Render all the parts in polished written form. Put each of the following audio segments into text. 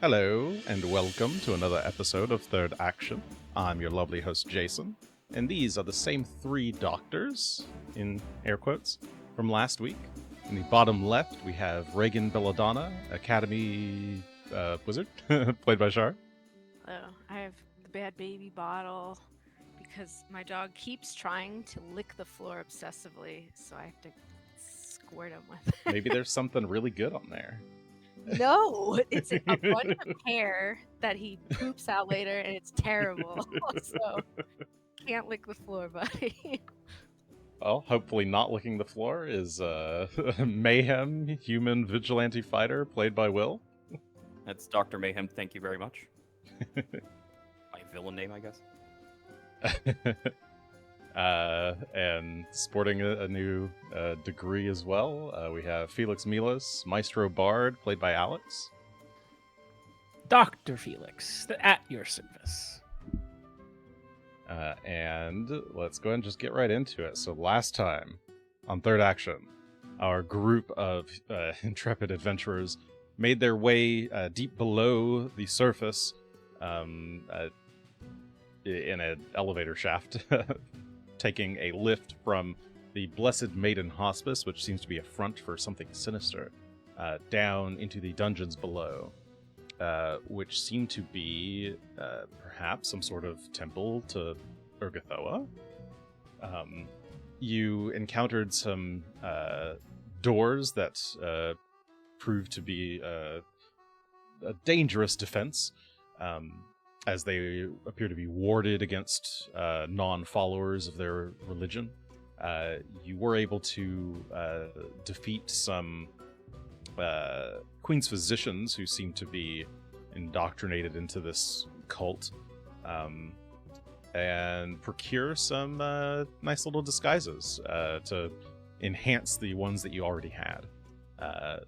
Hello, and welcome to another episode of Third Action. I'm your lovely host, Jason, and these are the same three doctors, in air quotes, from last week. In the bottom left, we have Regan Belladonna, Academy Wizard, played by Char. Hello, I have the bad baby bottle because my dog keeps trying to lick the floor obsessively, so I have to squirt him with it. Maybe there's something really good on there. No, it's a bunch of hair that he poops out later, and it's terrible. So can't lick the floor, buddy. Well, hopefully not licking the floor is Mayhem, human vigilante fighter, played by Will. That's Dr. Mayhem, thank you very much. My villain name, I guess. And sporting a new degree as well, we have Felix Milos, Maestro Bard, played by Alex. Dr. Felix, at your service. And let's go ahead and just get right into it. So last time, on Third Action, our group of intrepid adventurers made their way deep below the surface in an elevator shaft, taking a lift from the Blessed Maiden Hospice, which seems to be a front for something sinister, down into the dungeons below, which seem to be perhaps some sort of temple to Urgathoa. You encountered some doors that proved to be a dangerous defense, as they appear to be warded against non-followers of their religion. You were able to defeat some Queen's physicians who seem to be indoctrinated into this cult, and procure some nice little disguises to enhance the ones that you already had.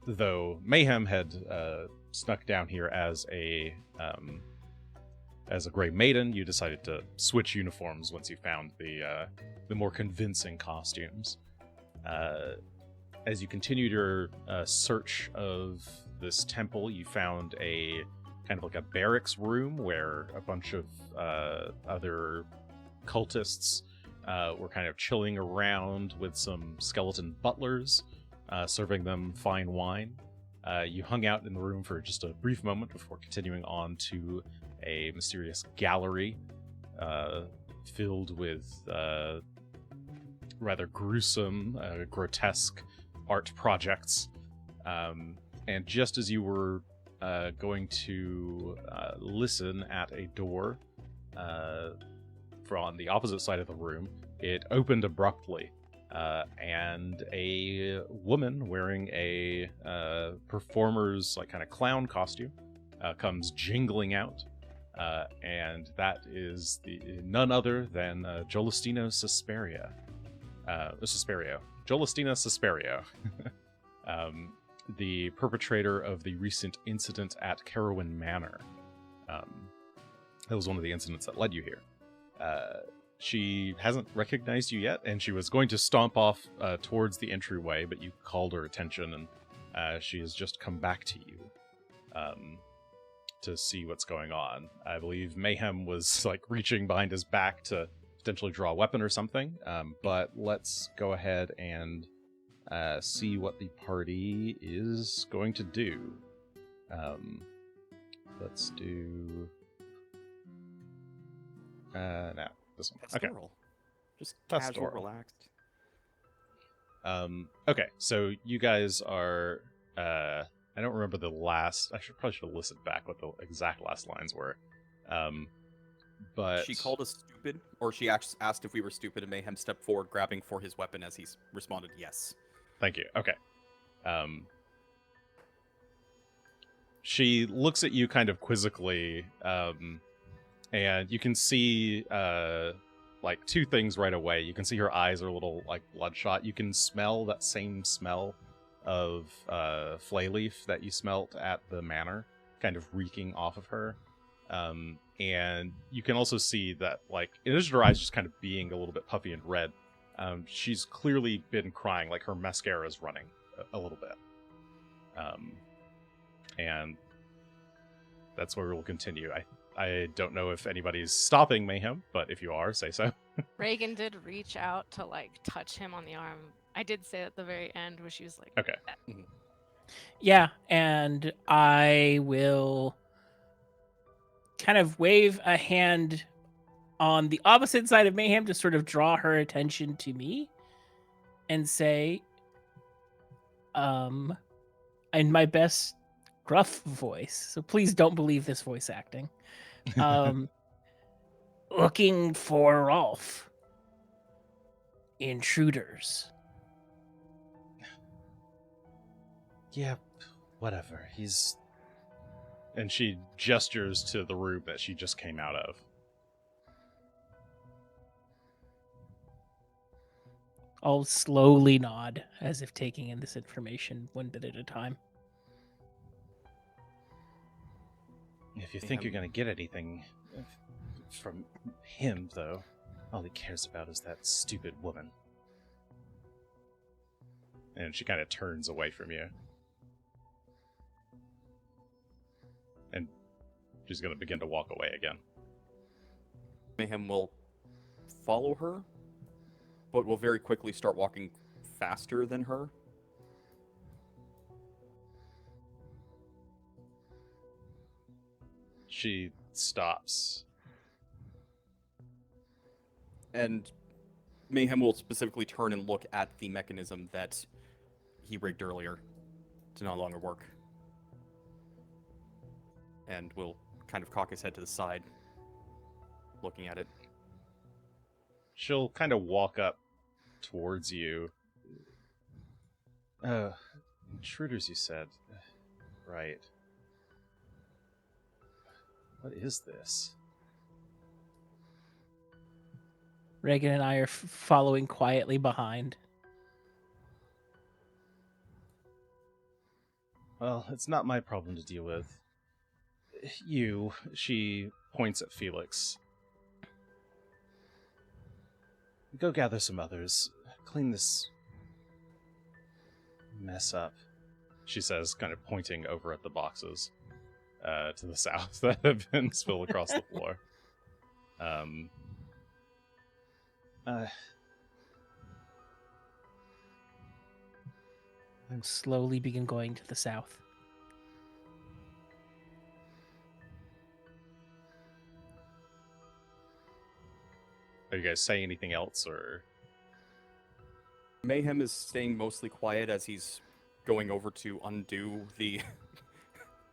Though Mayhem had snuck down here as a Grey Maiden, you decided to switch uniforms once you found the more convincing costumes. As you continued your search of this temple, you found a kind of like a barracks room where a bunch of other cultists were kind of chilling around with some skeleton butlers, serving them fine wine. You hung out in the room for just a brief moment before continuing on to a mysterious gallery filled with rather gruesome, grotesque art projects. And just as you were going to listen at a door from the opposite side of the room, it opened abruptly, and a woman wearing a performer's like kind of clown costume comes jingling out, and that is none other than Jolestina Susperio. Jolestina Susperio. The perpetrator of the recent incident at Carowin Manor. That was one of the incidents that led you here. She hasn't recognized you yet, and she was going to stomp off towards the entryway, but you called her attention, and she has just come back to you to see what's going on. I believe Mayhem was like reaching behind his back to potentially draw a weapon or something, but let's go ahead and see what the party is going to do. Let's do no, this one. Okay. Pastoral. Just casual, relaxed. Okay, so you guys are I don't remember the last. I probably should have listened back what the exact last lines were. But she called us stupid, or she asked if we were stupid, and Mayhem stepped forward, grabbing for his weapon as he responded, yes. Thank you. Okay. She looks at you kind of quizzically, and you can see like two things right away. You can see her eyes are a little like bloodshot. You can smell that same smell of flay leaf that you smelt at the manor, kind of reeking off of her. And you can also see that, like, in addition to her eyes just kind of being a little bit puffy and red, she's clearly been crying, like her mascara is running a little bit. And that's where we'll continue. I don't know if anybody's stopping Mayhem, but if you are, say so. Regan did reach out to like touch him on the arm. I did say at the very end where she was like, Okay. Yeah, and I will kind of wave a hand on the opposite side of Mayhem to sort of draw her attention to me and say, in my best gruff voice, so please don't believe this voice acting, looking for Rolth. Intruders. Yeah, whatever. He's... And she gestures to the room that she just came out of. I'll slowly nod as if taking in this information one bit at a time. If you think you're going to get anything from him, though, all he cares about is that stupid woman. And she kind of turns away from you. And she's going to begin to walk away again. Mayhem will follow her, but will very quickly start walking faster than her. She stops. And Mayhem will specifically turn and look at the mechanism that he rigged earlier to no longer work. And will kind of cock his head to the side, looking at it. She'll kind of walk up towards you. Intruders, you said. Right. What is this? Regan and I are following quietly behind. Well, it's not my problem to deal with. You, she points at Felix. Go gather some others. Clean this mess up, she says, kind of pointing over at the boxes to the south that have been spilled across the floor. And slowly begin going to the south. Are you guys saying anything else, or? Mayhem is staying mostly quiet as he's going over to undo the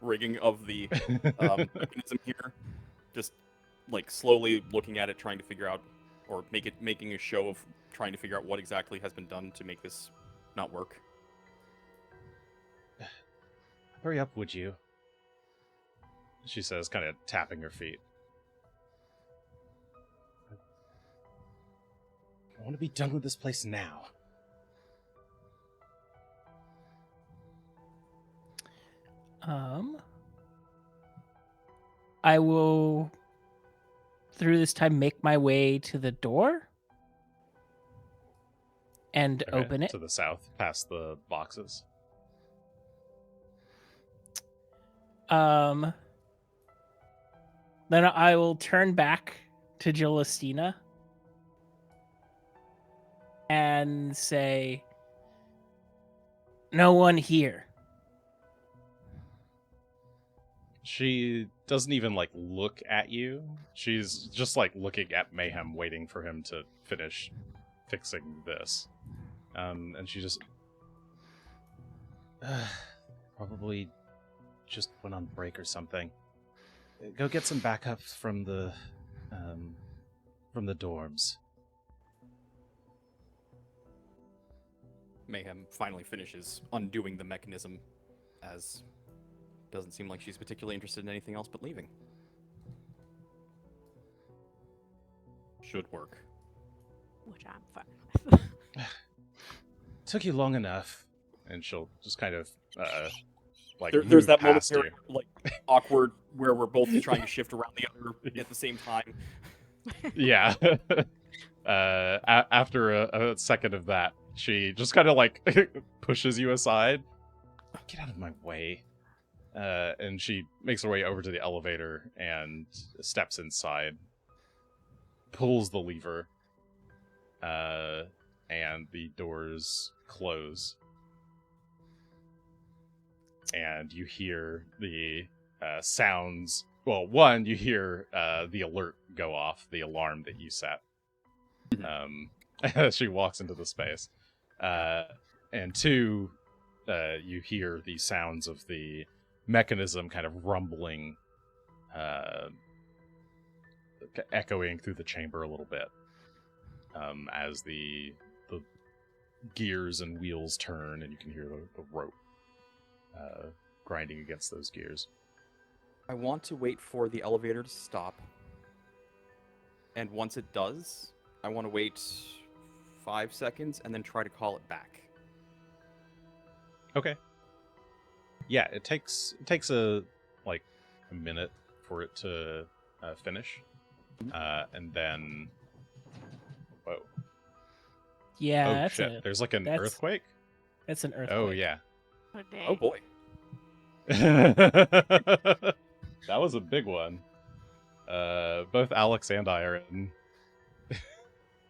rigging of the mechanism here. Just like slowly looking at it, trying to figure out, or making a show of trying to figure out what exactly has been done to make this not work. Hurry up, would you? She says, kind of tapping her feet. I want to be done with this place now. I will, through this time, make my way to the door and Okay, open it. to the south, past the boxes. Then I will turn back to Jolastina and say, "No one here." She doesn't even, like, look at you. She's just, like, looking at Mayhem, waiting for him to finish fixing this. And she just... probably just went on break or something. Go get some backup from the dorms. Mayhem finally finishes undoing the mechanism, as doesn't seem like she's particularly interested in anything else but leaving. Should work. which I'm fine with. Took you long enough. And she'll just kind of, like, There's move that past momentary, like, awkward where we're both trying to shift around the other at the same time. Yeah. After a second of that, she just kind of, like, pushes you aside. Get out of my way. And she makes her way over to the elevator and steps inside, pulls the lever, and the doors close. And you hear the sounds. Well, one, you hear the alert go off, the alarm that you set. As she walks into the space. And two, you hear the sounds of the mechanism kind of rumbling, echoing through the chamber a little bit, as the gears and wheels turn, and you can hear the rope grinding against those gears. I want to wait for the elevator to stop. And once it does, I want to wait 5 seconds and then try to call it back. Okay. Yeah, it takes a minute for it to finish, and then whoa. Yeah, Oh that's shit! There's like an earthquake. That's an earthquake. Oh yeah. Oh, dang. Oh boy. That was a big one. Both Alex and I are in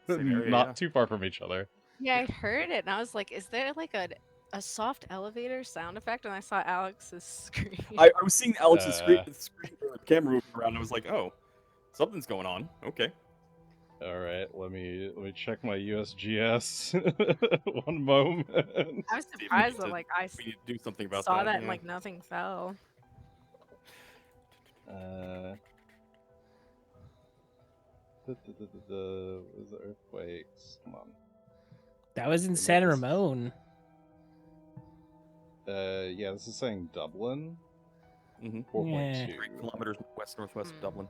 Same area, not yeah. too far from each other. Yeah, I heard it, and I was like, is there like a soft elevator sound effect? And I saw Alex's screen. I was seeing Alex's Uh. screen camera moving around, and I was like, oh, something's going on. Okay. All right, let me check my USGS. One moment. I was See if we surprised need that to- like I We need to do something about saw that. that and yeah. like nothing fell. What was the earthquakes? Come on. That was in San Ramon. Yeah, this is saying Dublin. Mm-hmm. 4.2. 3 kilometers west-northwest of Dublin.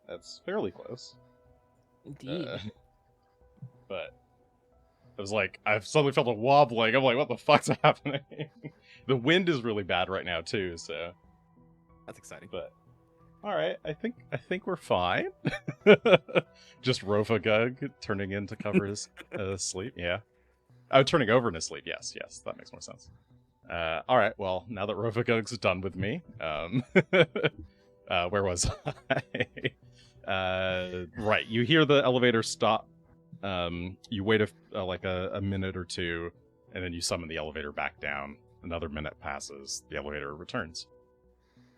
That's fairly close. Indeed. But I was like, I suddenly felt a wobbling. I'm like, what the fuck's happening? The wind is really bad right now too, so. That's exciting. But all right, I think we're fine. Just Rofagug turning in to cover his sleep. Yeah. Oh, turning over in his sleep. Yes, that makes more sense. All right. Well, now that Rofagug's done with me, where was I? Right. You hear the elevator stop. You wait a minute or two, and then you summon the elevator back down. Another minute passes. The elevator returns.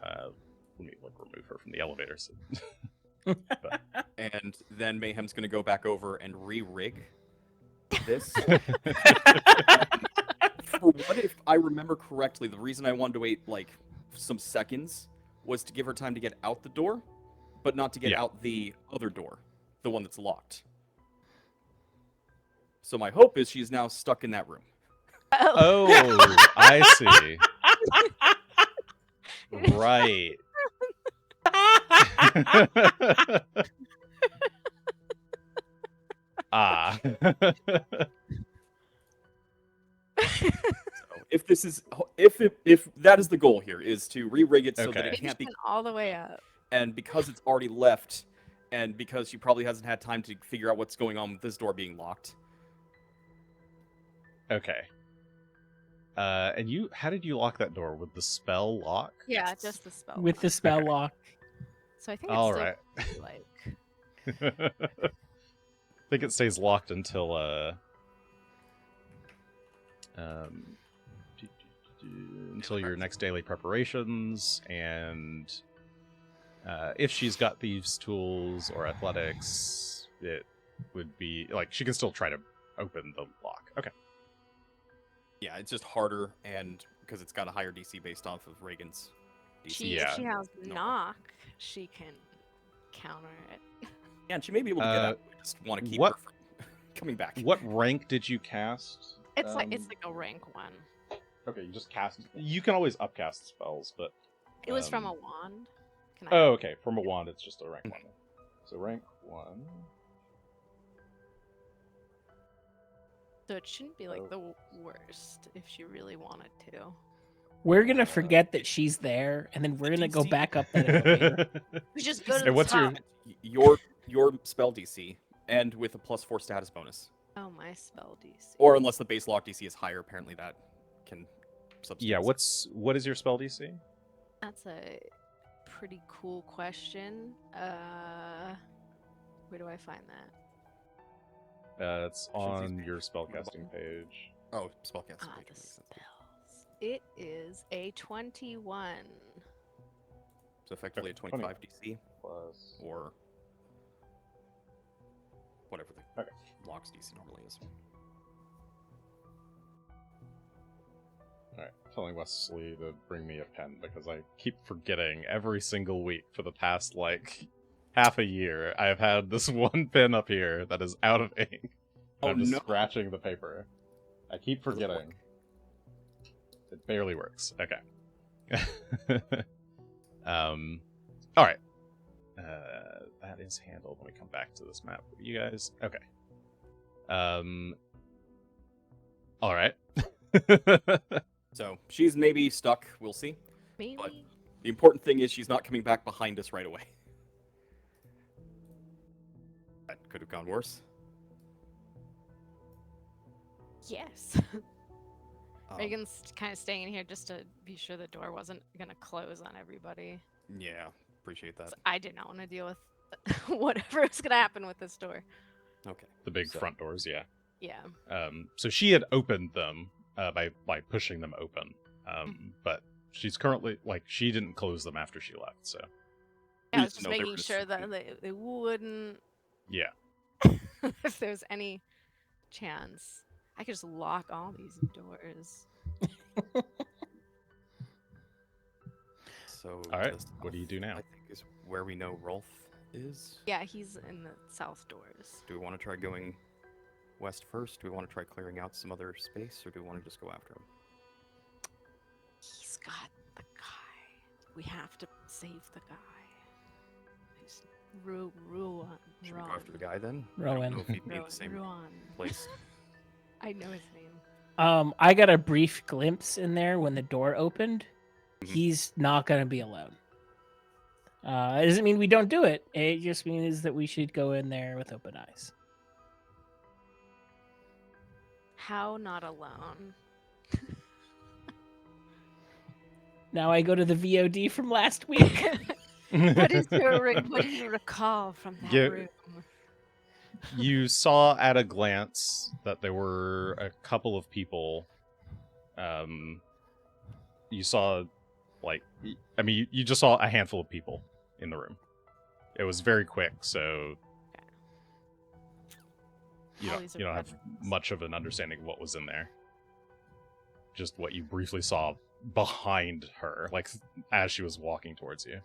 Let me remove her from the elevator. So... And then Mayhem's going to go back over and re-rig this. For what if I remember correctly, the reason I wanted to wait some seconds was to give her time to get out the door, but not to get out the other door, the one that's locked. So my hope is she's now stuck in that room. Oh, I see. Right. Ah. So if this is if that is the goal here, is to re-rig it so that Okay. it Maybe can't be, spin all the way up. and because it's already left, and because she probably hasn't had time to figure out what's going on with this door being locked. Okay. And how did you lock that door? With the spell lock? Yeah, just the spell. With the spell Okay. lock. So I think it's All still right. like I think it stays locked until until your next daily preparations, and if she's got thieves' tools or athletics, it would be she can still try to open the lock. Okay. Yeah, it's just harder, and because it's got a higher DC based off of Regan's DC. she Yeah. if she has No. knock, she can counter it. Yeah, and she may be able to get out. I just want to keep what- her from coming back. What rank did you cast? It's like a rank one. Okay, you just cast. You can always upcast spells, but It was from a Um, wand. Can I? oh, okay. From a wand, it's just a rank one. So rank 1. So it shouldn't be like the worst if she really wanted to. We're gonna forget that she's there, and then we're gonna go DC. back up that elevator. We just go to And the what's your- top. your spell DC, and with a +4 status bonus, Oh, my spell DC. or unless the base lock DC is higher, apparently that can substance. Yeah, what is your spell DC? That's a pretty cool question. Where do I find that? It's on your spellcasting page. Oh, spellcasting Ah, page. the Makes sense. spells. It is a 21. So effectively a 25 DC, Plus. or whatever the Okay. log's DC normally is. Alright, telling Wesley to bring me a pen because I keep forgetting every single week for the past, like, half a year. I've had this one pen up here that is out of ink. Oh, I'm just no. scratching the paper. I keep Does it forgetting. work? It barely works. Okay. Alright. That is handled. Let me come back to this map. You guys? Okay. Alright. So she's maybe stuck. We'll see. Maybe. But the important thing is she's not coming back behind us right away. That could have gone worse. Yes. Um, Regan's kind of staying in here just to be sure the door wasn't going to close on everybody. Yeah, appreciate that. So I did not want to deal with whatever was going to happen with this door. Okay. The big So- front doors, yeah. Yeah. So she had opened them by pushing them open. But she's currently, like, she didn't close them after she left, so. I was just just know they making were just sure that sleeping. they wouldn't, Yeah. if there's any chance. I could just lock all these doors. So Alright, the what do you do now? I think is where we know Rolth is. Yeah, he's in the south doors. Do we want to try going west first? Do we want to try clearing out some other space, or do we want to just go after him? He's got the guy. We have to save the guy. He's Should we go after the guy then? I Rowan. don't know if he'd be in the same Ruan. place. I know his name. I got a brief glimpse in there when the door opened. Mhm. He's not gonna be alone. It doesn't mean we don't do it. It just means that we should go in there with open eyes. How not alone? Now I go to the VOD from last week. What do you recall from that Yeah. room? You saw at a glance that there were a couple of people. You saw, like, you just saw a handful of people in the room. It was very quick, so you All don't, these are you don't have veterans. much of an understanding of what was in there. Just what you briefly saw behind her, like as she was walking towards you.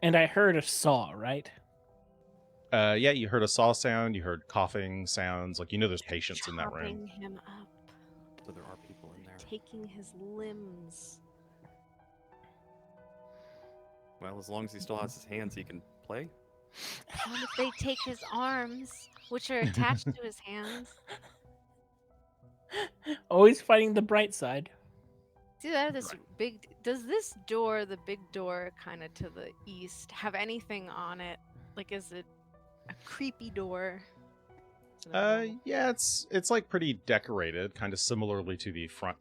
And I heard a saw, right? Yeah, you heard a saw sound, you heard coughing sounds, like there's patients in that room. Chopping him up, So there are people in there. taking his limbs. Well, as long as he still has his hands, he can play. What if they take his arms, which are attached to his hands? Always finding the bright side. See that this Right. big. Does this door, the big door, kind of to the east, have anything on it? Like, is it a creepy door? Is it a normal- Yeah, it's like pretty decorated, kind of similarly to the front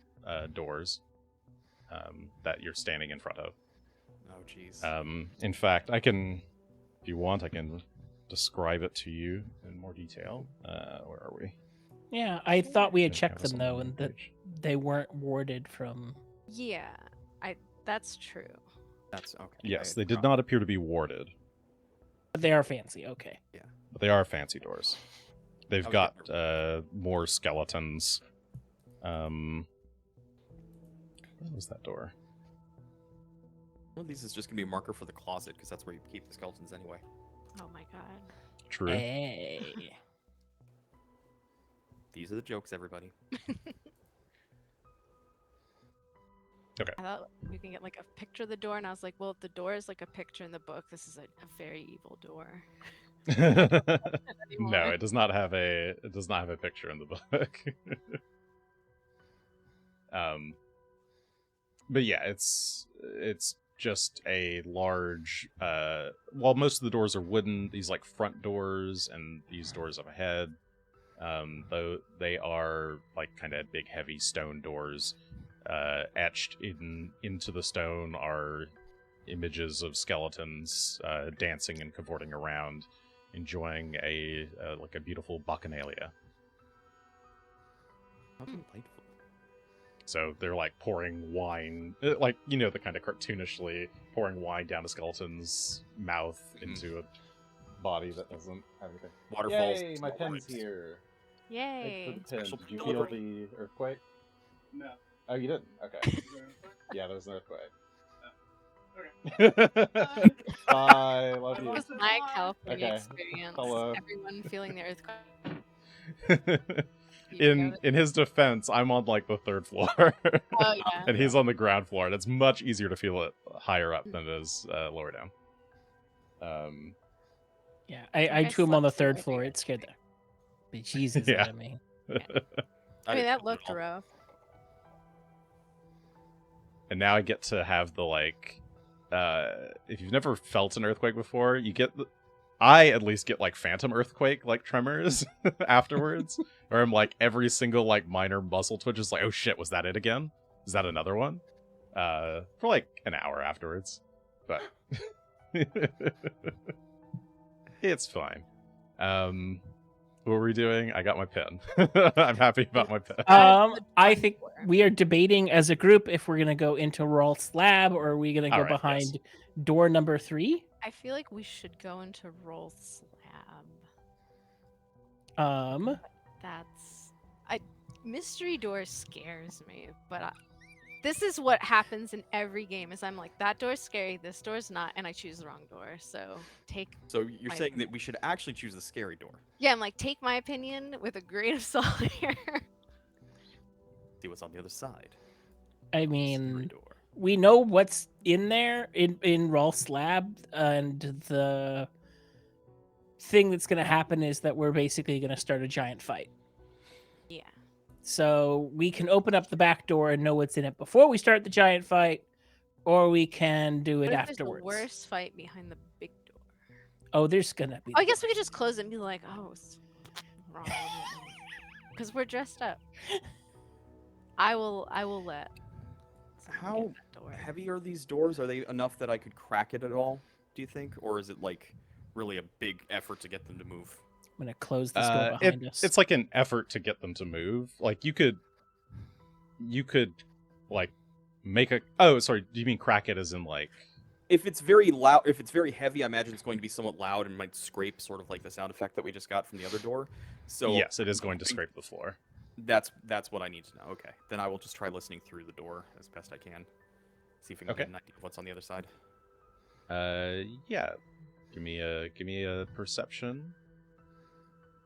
doors that you're standing in front of. Oh, jeez. In fact, if you want, I can describe it to you in more detail. Where are we? Yeah, I thought we had I think checked I was them on though, the and that page. they weren't warded from. Yeah, that's true. That's okay. Yes, I they did forgot. not appear to be warded, But they are fancy. Okay. but they are fancy doors. They've Okay. got more skeletons. Where was that door? One of these is just gonna be a marker for the closet because that's where you keep the skeletons anyway. Oh my god. True. Hey. These are the jokes, everybody. I thought you can get like a picture of the door, and I was like, well, if the door is like a picture in the book, this is a very evil door. No, it does not have a picture in the book. But yeah, it's just a large while most of the doors are wooden, these like front doors and these doors up ahead, though they are like kind of big heavy stone doors. etched into the stone are images of skeletons dancing and cavorting around, enjoying a beautiful bacchanalia. How delightful. So they're like pouring wine, like the kind of cartoonishly pouring wine down a skeleton's mouth into a body that doesn't have anything. Waterfalls. Yay, my pen's here. Yay! Thanks for the pen. Special Did you delivery. feel the earthquake? No. Oh, you didn't? Okay. Yeah, there was an Okay. earthquake. Bye. Love It you. was my California Okay. experience. Hello. Everyone feeling the earthquake. In his defense, I'm on like the 3rd floor, Oh yeah. and he's on the ground floor, and it's much easier to feel it higher up than it is lower down. Yeah, think I I too am on the slept 3rd through floor. every It scared the bejesus Yeah. out of me. I mean, didn't that feel it looked at all. rough. And now I get to have the like, if you've never felt an earthquake before, I at least get like phantom earthquake like tremors afterwards, or I'm like every single like minor muscle twitch is like, oh shit, was that it again? Is that another one? For like an hour afterwards, but it's fine. What were we doing? I got my pen. I'm happy about my pen. I think we are debating as a group if we're gonna go into Rolth's lab or are we gonna go Alright, yes. behind door number 3. I feel like we should go into Rolth's lab. Mystery door scares me, but this is what happens in every game. Is I'm like, that door's scary, this door's not, and I choose the wrong door. So So you're my saying that we should actually choose the scary door. yeah, I'm like, take my opinion with a grain of salt here. See what's on the other side. I Scary mean, door. we know what's in there in Rolth's lab, and the thing that's gonna happen is that we're basically gonna start a giant fight. Yeah. So we can open up the back door and know what's in it before we start the giant fight, or we can do it What if there's afterwards. a worse fight behind the big door? Oh, there's gonna be. Oh, I guess we could just close it and be like, oh, it's wrong. Because we're dressed up. I will let. someone How get that door. heavy are these doors? Are they enough that I could crack it at all, do you think? Or is it like really a big effort to get them to move? I'm gonna close this door behind us. It's like an effort to get them to move. Like you could like make a. Oh, sorry. Do you mean crack it as in like? If it's very loud, if it's very heavy, I imagine it's going to be somewhat loud and might scrape, sort of like the sound effect that we just got from the other door. So Yes, it is going to scrape the floor. That's what I need to know. Okay, then I will just try listening through the door as best I can. See if we can Okay. get an idea of what's on the other side. Yeah. Give me a perception.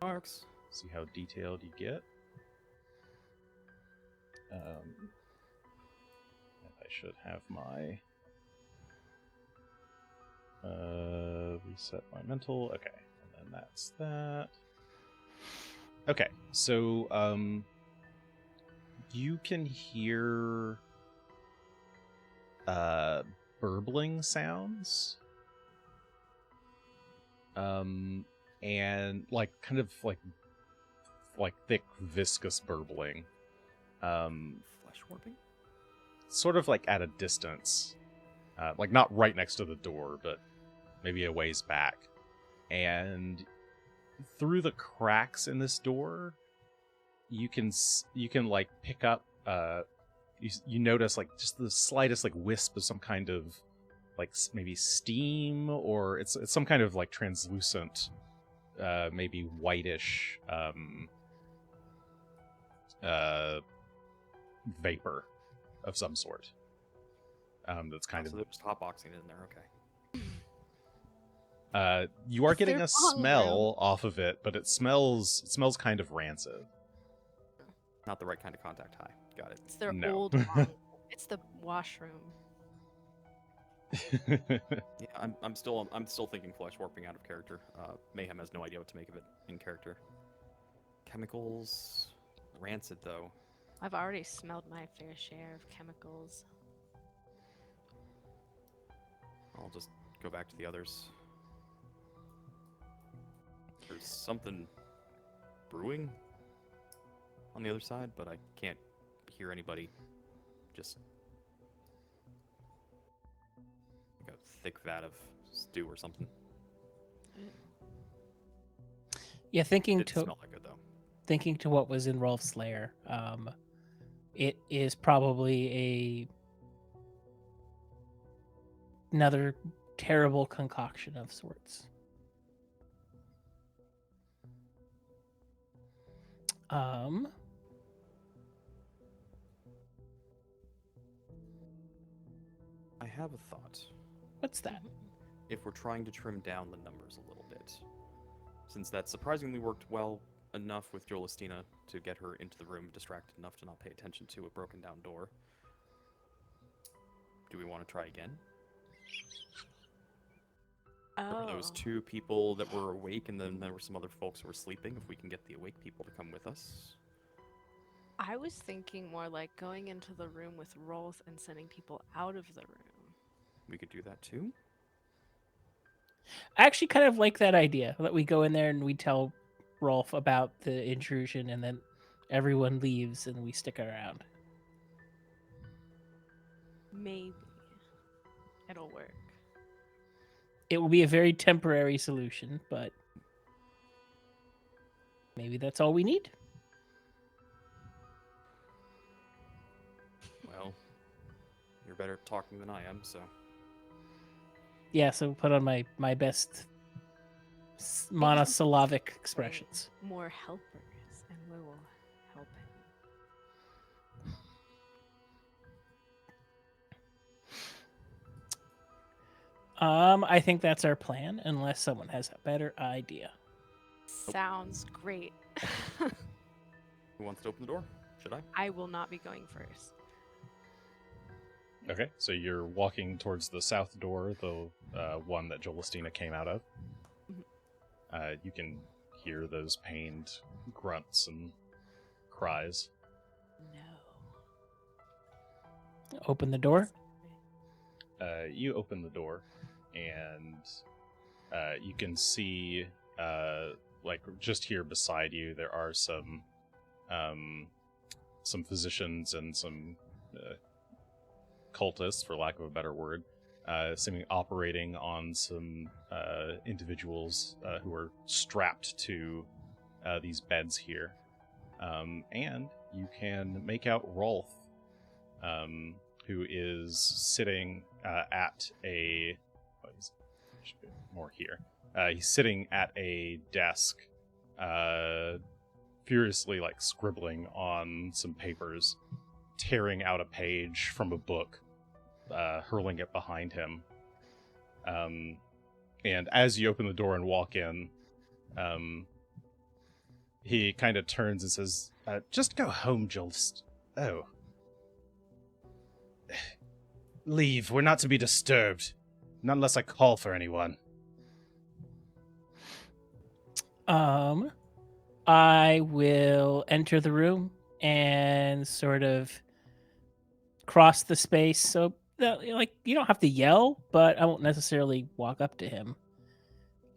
Marks. See how detailed you get. I should have my reset my mental. Okay, and then that's that. Okay, so you can hear burbling sounds. And like kind of like thick viscous burbling. Flesh warping. Sort of like at a distance. Like not right next to the door, but maybe a ways back. And through the cracks in this door, you can like pick up you notice like just the slightest like wisp of some kind of like maybe steam, or it's some kind of like translucent maybe whitish vapor of some sort. That's kind So of they're just hotboxing it in there. Okay. you are getting They're a all smell off of it, but it smells kind of rancid. Not the right kind of contact high. Got it. It's their No. old one. It's the washroom. Yeah, I'm still thinking flesh warping out of character. Mayhem has no idea what to make of it in character. Chemicals, rancid though. I've already smelled my fair share of chemicals. I'll just go back to the others. There's something brewing on the other side, but I can't hear anybody just like a thick vat of stew or something. Yeah, thinking Didn't to smell that good though. thinking to what was in Rolf's lair, it is probably another terrible concoction of sorts. I have a thought. What's that? If we're trying to trim down the numbers a little bit, since that surprisingly worked well enough with Jolestina to get her into the room distracted enough to not pay attention to a broken down door, do we want to try again? Oh. Those two people that were awake, and then there were some other folks who were sleeping. If we can get the awake people to come with us. I was thinking more like going into the room with Rolth and sending people out of the room. We could do that too. I actually kind of like that idea that we go in there and we tell Rolf about the intrusion, and then everyone leaves and we stick around. Maybe it'll work. It will be a very temporary solution, but maybe that's all we need. Well, you're better at talking than I am, so. Yeah, so put on my best monosyllabic expressions. More helpers, and we will help him. I think that's our plan, unless someone has a better idea. Sounds great. Who wants to open the door? Should I? I will not be going first. Okay, so you're walking towards the south door, the one that Jolestina came out of. You can hear those pained grunts and cries. No. Open the door. You open the door, and you can see, like just here beside you, there are some physicians and some cultists, for lack of a better word, seeming operating on some individuals who are strapped to these beds here. And you can make out Rolth, who is sitting at a... Oh, should be more here. He's sitting at a desk, furiously like scribbling on some papers, tearing out a page from a book, hurling it behind him. And as you open the door and walk in, he kind of turns and says, just go home, Jules. Oh. Leave. We're not to be disturbed. Not unless I call for anyone. I will enter the room and sort of cross the space. So, like, you don't have to yell, but I won't necessarily walk up to him.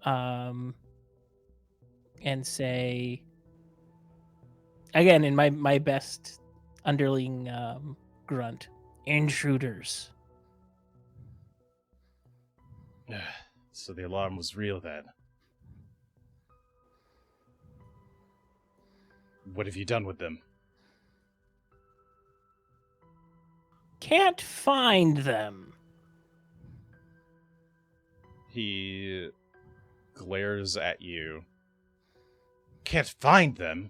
And say, again, in my best underling grunt, intruders. So the alarm was real then. What have you done with them? Can't find them. He glares at you. Can't find them?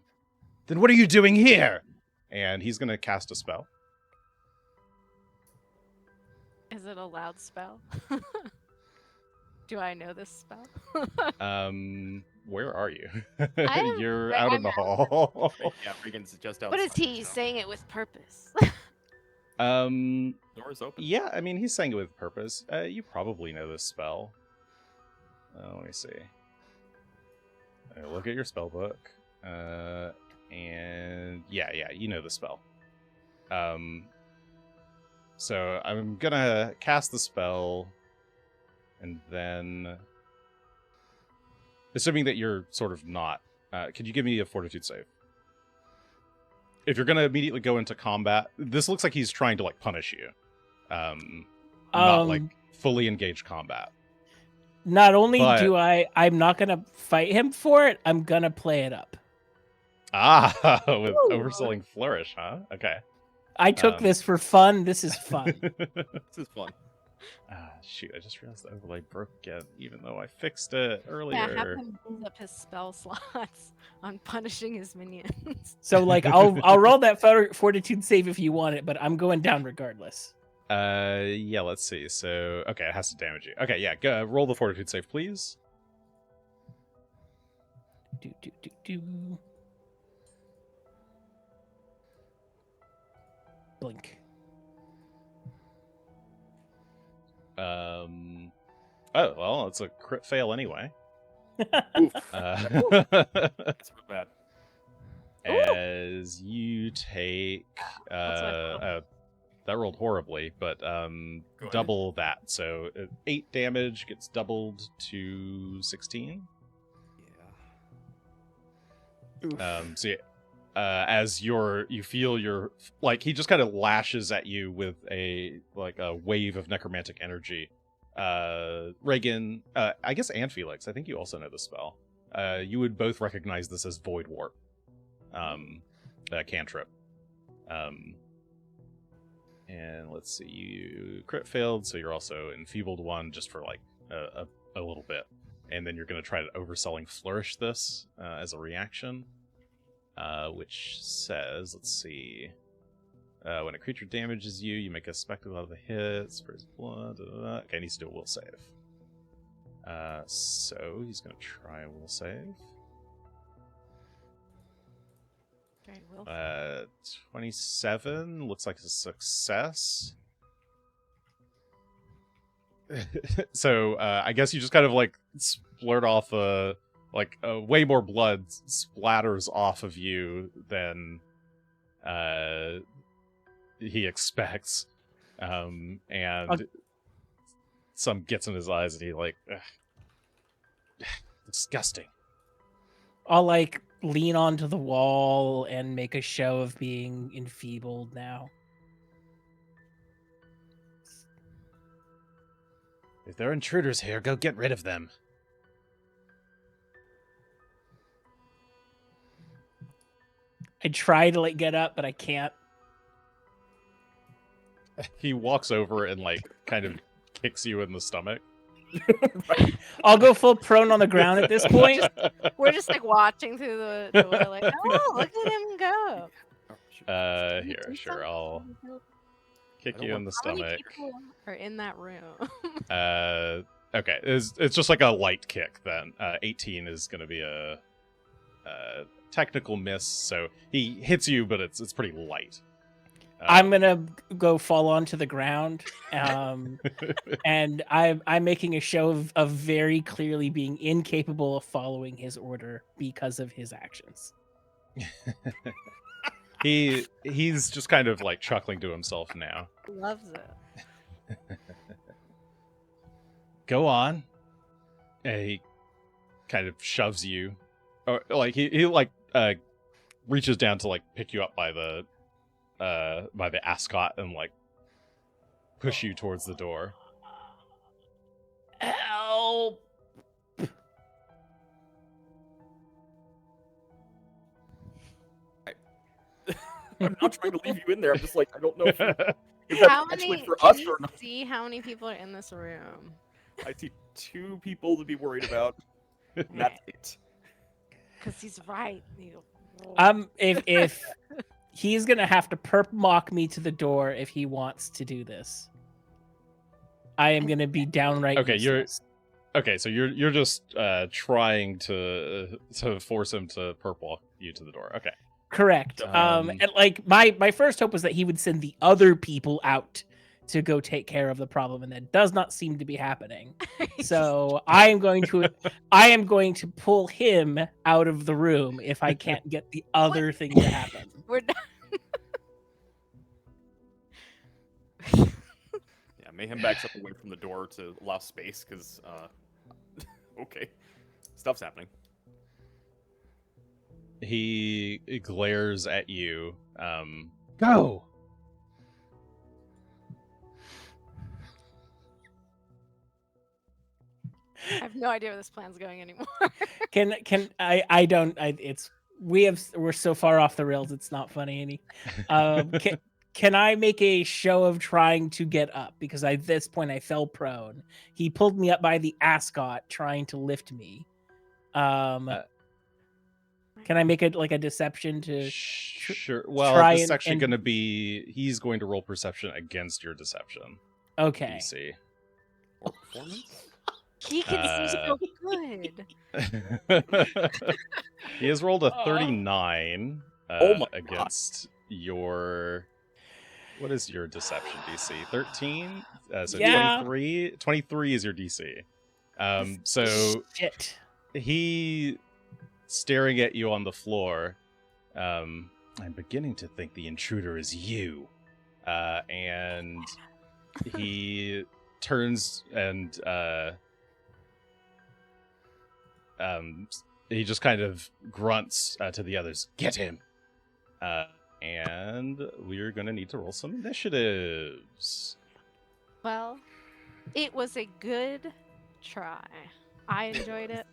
Then what are you doing here? And he's going to cast a spell. Is it a loud spell? Do I know this spell? Where are you? I'm You're right- out in I'm the out. hall. Yeah, Regan's just outside. What is he so. saying it with purpose? Door's open. Yeah, I mean, he's saying it with purpose. You probably know this spell. Let me see. Look at your spell book. And yeah, you know the spell. So I'm gonna cast the spell, and then, assuming that you're sort of not, could you give me a fortitude save? if you're gonna immediately go into combat, this looks like he's trying to like punish you, not like fully engaged combat. Not only But- do I'm not gonna fight him for it, I'm gonna play it up. With Ooh. overselling flourish, huh? Okay. I took this for fun. This is fun. This is fun. Shoot, I just realized the overlay broke again, even though I fixed it earlier. Yeah, have him use up his spell slots on punishing his minions. So like I'll roll that fortitude save if you want it, but I'm going down regardless. Yeah, let's see. So, okay, it has to damage you. Okay, yeah, go, roll the fortitude save, please. Do. Blink. Oh, well, it's a crit fail anyway. Oof. Uh, That's real bad. as you take That's what that rolled horribly, but ahead. double that. So 8 damage gets doubled to 16. Yeah. So yeah, as you feel your like he just kind of lashes at you with a wave of necromantic energy. Regan, I guess, and Felix, I think you also know the spell. You would both recognize this as Void Warp, cantrip. And let's see, you crit failed, so you're also enfeebled 1 just for like a little bit, and then you're going to try to overselling flourish this as a reaction, which says, let's see. When a creature damages you, you make a spectacle out of the hits for his blood. Okay, he needs to do a will save. So he's going to try a will save. Okay, Will. 27 looks like a success. So I guess you just kind of like splurt off way more blood splatters off of you than he expects, and some gets in his eyes, and he like, disgusting. I'll like lean onto the wall and make a show of being enfeebled now. If there are intruders here, go get rid of them. I try to like get up, but I can't. He walks over and like kind of kicks you in the stomach. I'll go full prone on the ground at this point. We're just like watching through the door, like, oh, look at him go. Oh, shoot. Did he Here, do sure, something? I'll kick I don't you in the How many stomach. people are in that room? Okay, it's just like a light kick then. 18 is going to be a technical miss, so he hits you, but it's pretty light. I'm gonna go fall onto the ground, and I'm making a show of very clearly being incapable of following his order because of his actions. He's just kind of like chuckling to himself now. Loves it. Go on. And he kind of shoves you, or like he like reaches down to like pick you up by the ascot and like push you towards the door. Help! I'm not trying to leave you in there. I'm just like, I don't know if that's How actually many? for Can us you or not. see how many people are in this room? I see 2 people to be worried about. And that's it. Because he's right. If he's gonna have to perp mock me to the door if he wants to do this, I am gonna be downright Okay, useless. Okay, so you're just trying to force him to perp walk you to the door. Okay. Correct. And like my first hope was that he would send the other people out to go take care of the problem, and that does not seem to be happening. So I am going to pull him out of the room if I can't get the other thing to happen. We're done. Yeah, Mayhem backs up away from the door to allow space because, okay, stuff's happening. he glares at you. Go! I have no idea where this plan's going anymore. We're so far off the rails, it's not funny any. Can I make a show of trying to get up? Because at this point I fell prone. He pulled me up by the ascot trying to lift me. Can I make it like a deception to Sure. Well, try this is actually and- going to be... He's going to roll perception against your deception. Okay. DC. Or performance? He can see so good. He has rolled a 39 Oh my against your... What is your deception DC? 13? So Yeah. 23? 23 is your DC. So Shit. he, staring at you on the floor, I'm beginning to think the intruder is you. And he turns and he just kind of grunts to the others, "Get him!" And we're going to need to roll some initiatives. Well, it was a good try. I enjoyed it.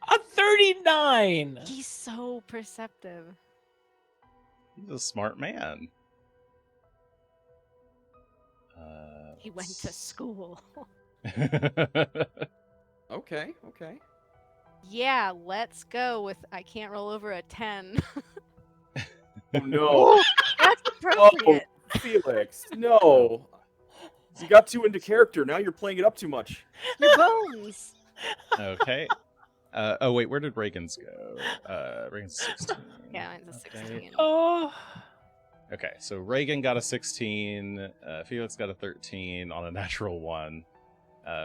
A 39. He's so perceptive. He's a smart man. He went to school. Okay, okay. Yeah, let's go with I can't roll over a 10. Oh no. That's appropriate. Felix, no. You got too into character. Now you're playing it up too much. Your bones. Okay. Oh, wait, where did Regan's go? Regan's 16. Yeah, mine's a 16. Oh. Okay, so Regan got a 16, Felix got a 13 on a natural 1,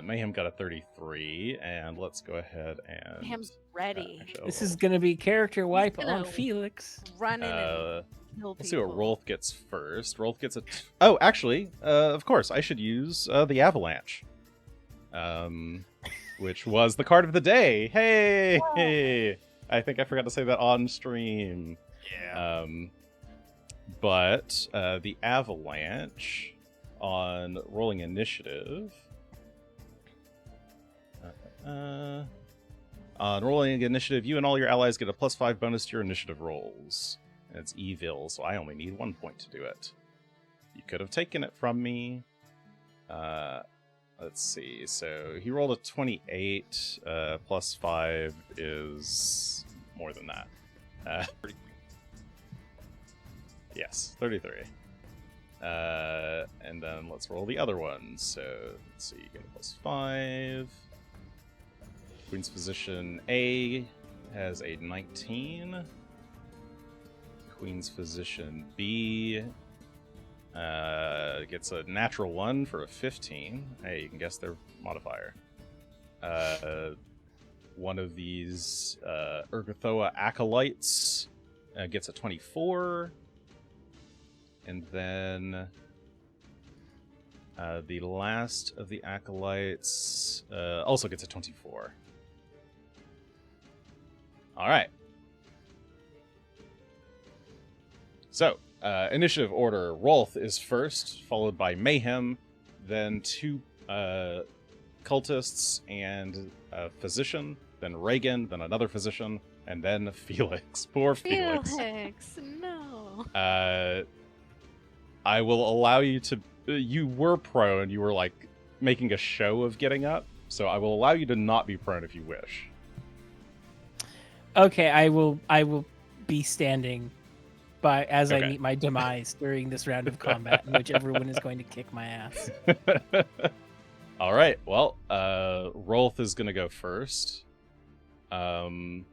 Mayhem got a 33, and let's go ahead and... Mayhem's ready. actually, This is gonna be character wipe gonna- on Felix. Run in and Uh, kill let's see what people. Rolth gets first. Rolth gets a... Oh, actually, of course, I should use the Avalanche. Which was the card of the day. Hey! I think I forgot to say that on stream. Yeah. But the Avalanche on rolling initiative. On rolling initiative, you and all your allies get a +5 bonus to your initiative rolls. And it's evil, so I only need 1 point to do it. You could have taken it from me. Let's see. So he rolled a 28. +5 is more than that. Yes, 33. And then let's roll the other ones. So let's see, you get a +5. Queen's Physician A has a 19. Queen's Physician B gets a natural 1 for a 15. Hey, you can guess their modifier. One of these Ergothoa Acolytes gets a 24. And then the last of the Acolytes also gets a 24. All right. So, initiative order. Rolth is first, followed by Mayhem, then 2 cultists and a physician, then Regan, then another physician, and then Felix. Poor Felix. Felix, no. I will allow you to... You were prone. You were, like, making a show of getting up. So I will allow you to not be prone if you wish. Okay, I will be standing by as I Okay. meet my demise during this round of combat in which everyone is going to kick my ass. All right. Well, Rolth is going to go first. And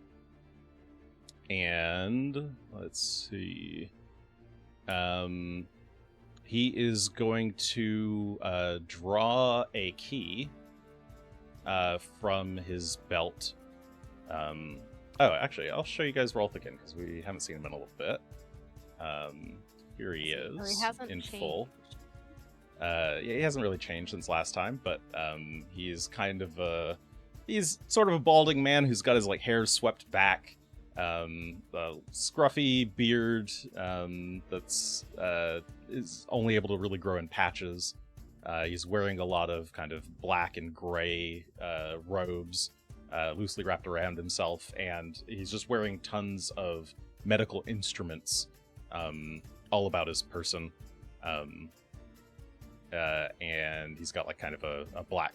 let's see. He is going to draw a key from his belt. Oh, actually, I'll show you guys Rolth again because we haven't seen him in a little bit. Here he So he is hasn't in changed. full. Yeah, he hasn't really changed since last time, but he's kind of he's sort of a balding man who's got his like hair swept back, a scruffy beard that's is only able to really grow in patches. He's wearing a lot of kind of black and gray robes, loosely wrapped around himself, and he's just wearing tons of medical instruments all about his person. And he's got like kind of a black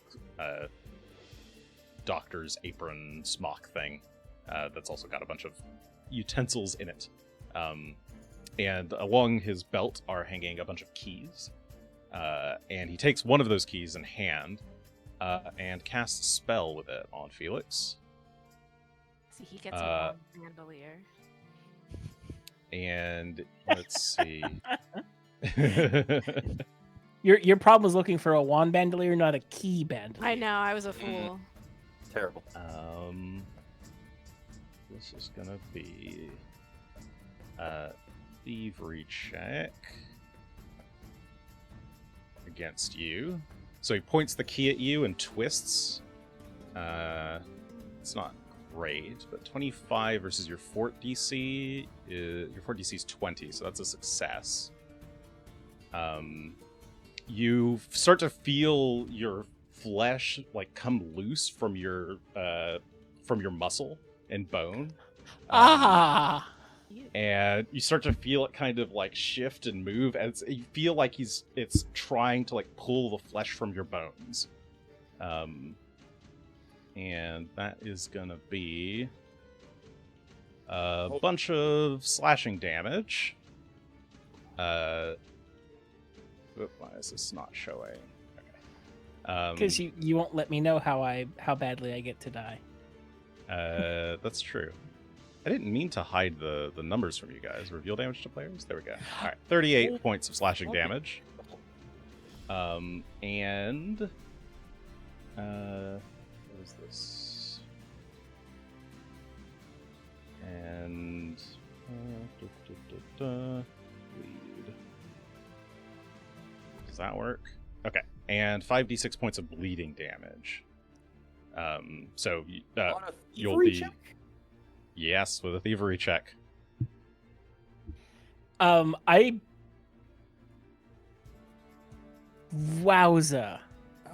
doctor's apron smock thing that's also got a bunch of utensils in it. And along his belt are hanging a bunch of keys. And he takes one of those keys in hand and casts a spell with it on Felix. See, he gets a long bandolier. And let's see. Your problem was looking for a wand bandolier, not a key bandolier. I know, I was a fool. Terrible. This is gonna be a thievery check against you. So he points the key at you and twists. It's not great, but 25 versus your fort DC. Your fort DC is 20, so that's a success. You start to feel your flesh like come loose from your muscle and bone. And you start to feel it kind of like shift and move, and you feel like it's trying to like pull the flesh from your bones. And that is gonna be a bunch of slashing damage. Why is this not showing? Okay. Because you won't let me know how badly I get to die. That's true. I didn't mean to hide the numbers from you guys. Reveal damage to players? There we go. All right, 38 points of slashing damage. And what is this? And bleed. Does that work? Okay. And 5d6 points of bleeding damage. So you'll be check? Yes, with a thievery check. Wowza.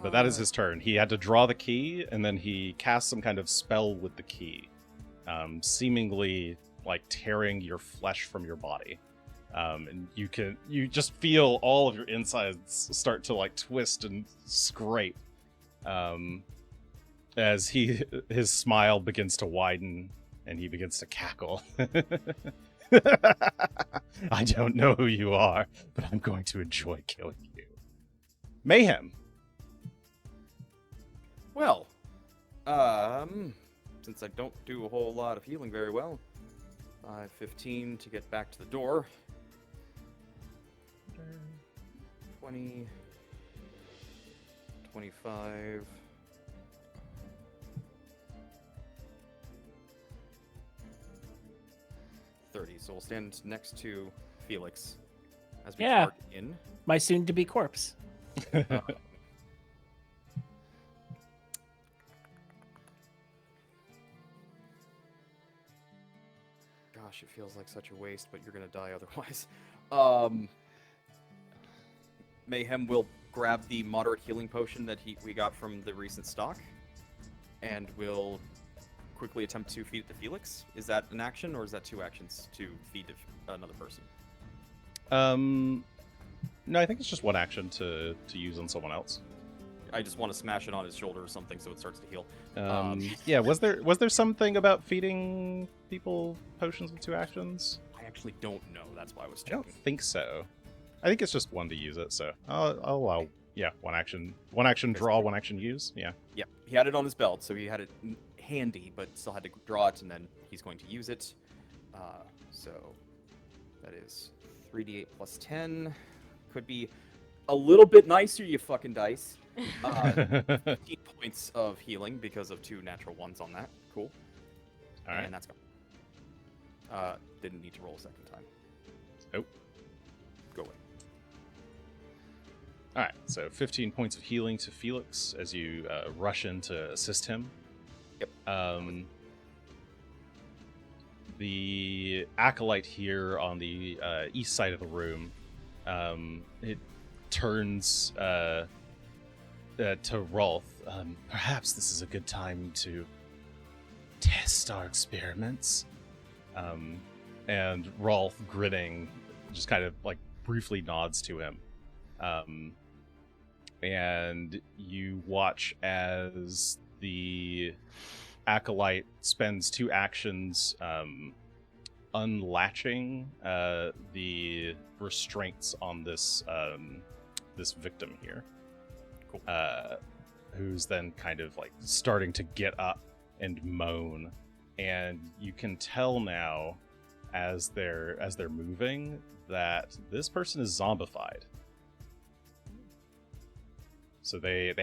But that is his turn. He had to draw the key, and then he cast some kind of spell with the key, seemingly like tearing your flesh from your body. And you just feel all of your insides start to like twist and scrape, as his smile begins to widen and he begins to cackle. I don't know who you are, but I'm going to enjoy killing you. Mayhem. Well, since I don't do a whole lot of healing very well, 15 to get back to the door. 20, 25. 30. So we'll stand next to Felix as we charge in. My soon-to-be corpse. Gosh, it feels like such a waste, but you're gonna die otherwise. Mayhem will grab the moderate healing potion that we got from the recent stock, and will quickly attempt to feed it to Felix. Is that an action, or is that 2 actions to feed another person? No, I think it's just 1 action to use on someone else. I just want to smash it on his shoulder or something so it starts to heal. Yeah, was there something about feeding people potions with 2 actions? I actually don't know. That's why I was I don't checking. think so. I think it's just 1 to use it, so I'll allow. Yeah, 1 action. 1 action draw, 1 action use. Yeah. Yeah, he had it on his belt, so he had it handy, but still had to draw it, and then he's going to use it. So that is 3d8 plus 10. Could be a little bit nicer, you fucking dice. 15 points of healing because of 2 natural ones on that. Cool. All right. And that's gone. Didn't need to roll a second time. Nope. Go away. All right, so 15 points of healing to Felix as you rush in to assist him. Yep. The acolyte here on the east side of the room, it turns to Rolth. Perhaps this is a good time to test our experiments. And Rolth, grinning, just kind of like briefly nods to him. And you watch as the acolyte spends 2 actions unlatching the restraints on this this victim here. Cool. Who's then kind of like starting to get up and moan, and you can tell now as they're moving that this person is zombified. So they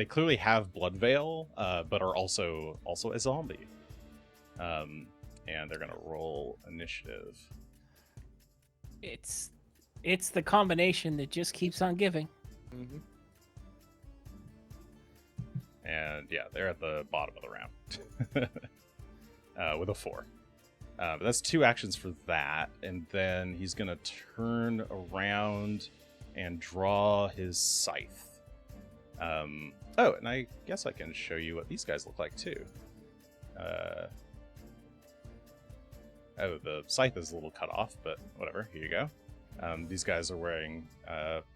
clearly have blood veil, but are also a zombie. And they're gonna roll initiative. It's the combination that just keeps on giving. Mm-hmm. And yeah, they're at the bottom of the round with a 4. But that's 2 actions for that, and then he's gonna turn around and draw his scythe. Oh, and I guess I can show you what these guys look like too. Oh, the scythe is a little cut off, but whatever. Here you go. These guys are wearing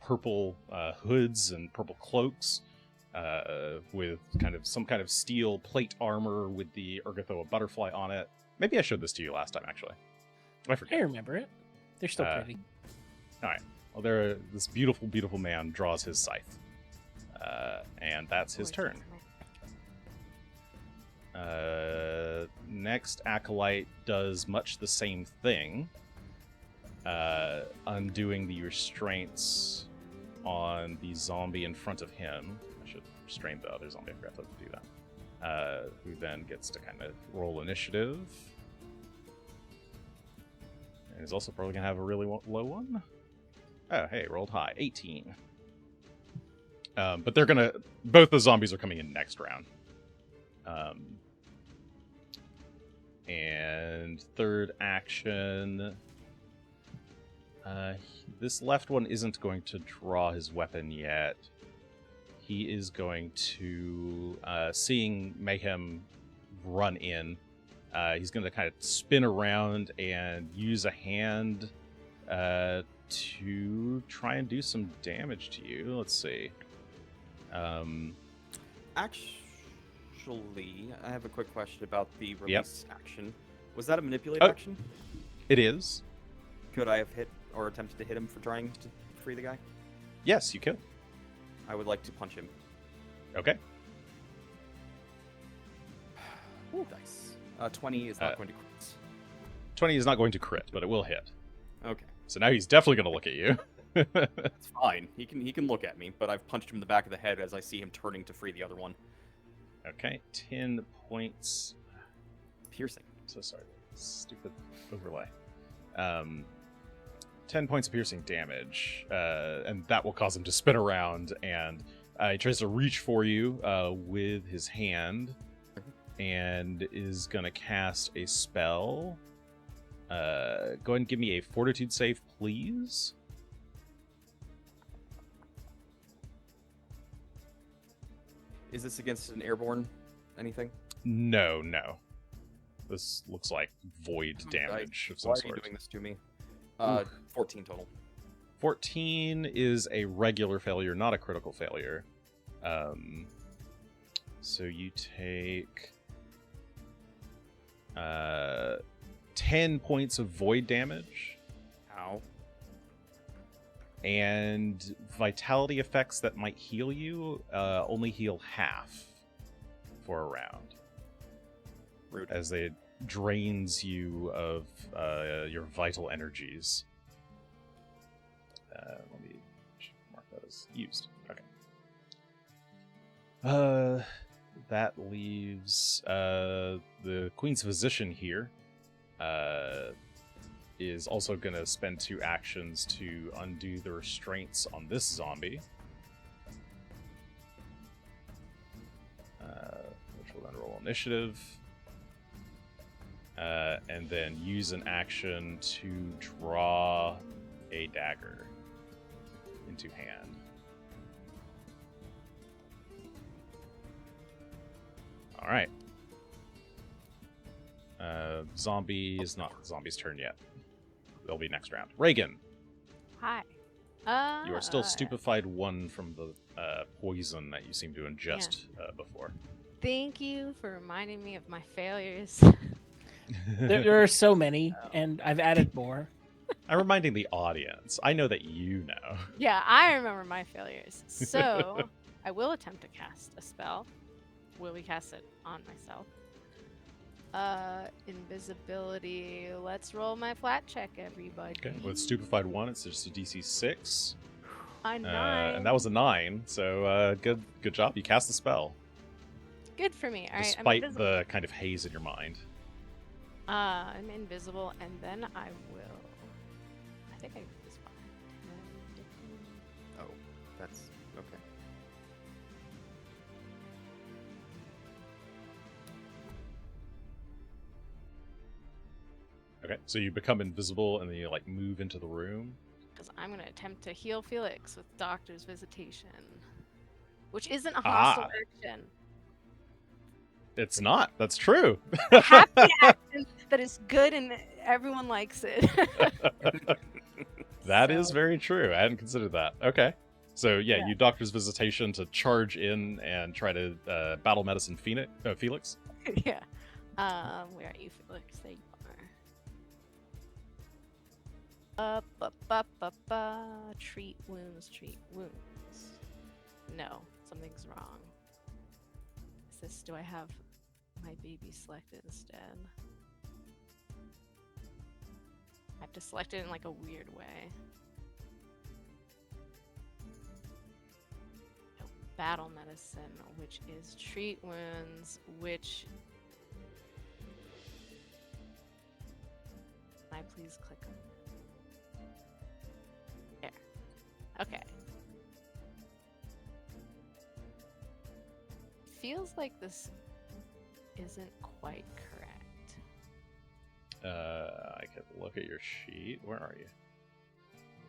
purple hoods and purple cloaks, with some kind of steel plate armor with the Ergothoa butterfly on it. Maybe I showed this to you last time, actually. I forget. I remember it. They're still pretty. All right. Well, this beautiful, beautiful man draws his scythe, and that's his turn. Next acolyte does much the same thing, undoing the restraints on the zombie in front of him. I should restrain the other zombie. I forgot to do that. Who then gets to kind of roll initiative. And he's also probably going to have a really low one. Oh, hey, rolled high. 18. But they're going to... Both the zombies are coming in next round. And third action... this left one isn't going to draw his weapon yet. He is going to, seeing Mayhem run in, he's going to kind of spin around and use a hand to try and do some damage to you. Let's see. Actually, I have a quick question about the Yep. release action. Was that a manipulate Oh. action? It is. Could I have hit or attempted to hit him for trying to free the guy? Yes, you could. I would like to punch him. Okay. Dice. 20 is not going to crit. 20 is not going to crit, but it will hit. Okay, So now he's definitely going to look at you. it's fine. He can look at me, but I've punched him in the back of the head as I see him turning to free the other one. Okay, 10 points. Piercing. So sorry. Stupid overlay. 10 points of piercing damage, and that will cause him to spin around, and he tries to reach for you with his hand, and is going to cast a spell. Go ahead and give me a fortitude save, please. Is this against an airborne anything? No. This looks like void damage of some Why sort. are you doing this to me? 14 total. 14 is a regular failure, not a critical failure. So you take 10 points of void damage, Ow. and vitality effects that might heal you only heal half for a round, Rude. as it drains you of your vital energies. Let me mark that as used. Okay. That leaves the Queen's Physician here. Is also going to spend 2 actions to undo the restraints on this zombie. Which will then roll initiative. And then use an action to draw a dagger into hand. All right. Zombie is not zombie's turn yet. They'll be next round. Regan, Hi. you are still stupefied 1 from the poison that you seem to ingest before. Thank you for reminding me of my failures. There are so many, and I've added more. I'm reminding the audience. I know that you know. Yeah, I remember my failures. So I will attempt to cast a spell. Will we cast it on myself? Invisibility. Let's roll my flat check, everybody. Okay. With stupefied 1, it's just a DC 6. A 9. And that was a 9. So good job. You cast the spell. Good for me. All right, Despite I'm the kind of haze in your mind. I'm invisible, and then I will. I think I can do this one. 10, 15. Oh, that's okay. Okay, so you become invisible and then you like move into the room. Because I'm going to attempt to heal Felix with Doctor's Visitation, which isn't a hostile action. It's not. That's true. A happy action that is good and everyone likes it. That is very true. I hadn't considered that. Okay. So yeah, you Doctor's Visitation to charge in and try to battle medicine Felix. Yeah. Where are you, Felix? There you are. Treat wounds, treat wounds. No, something's wrong. Is this, do I have my baby selected instead? I have to select it in like a weird way. No, battle medicine, which is treat wounds, which... Can I please click on? There. Okay. Feels like this isn't quite correct. I could look at your sheet. Where are you?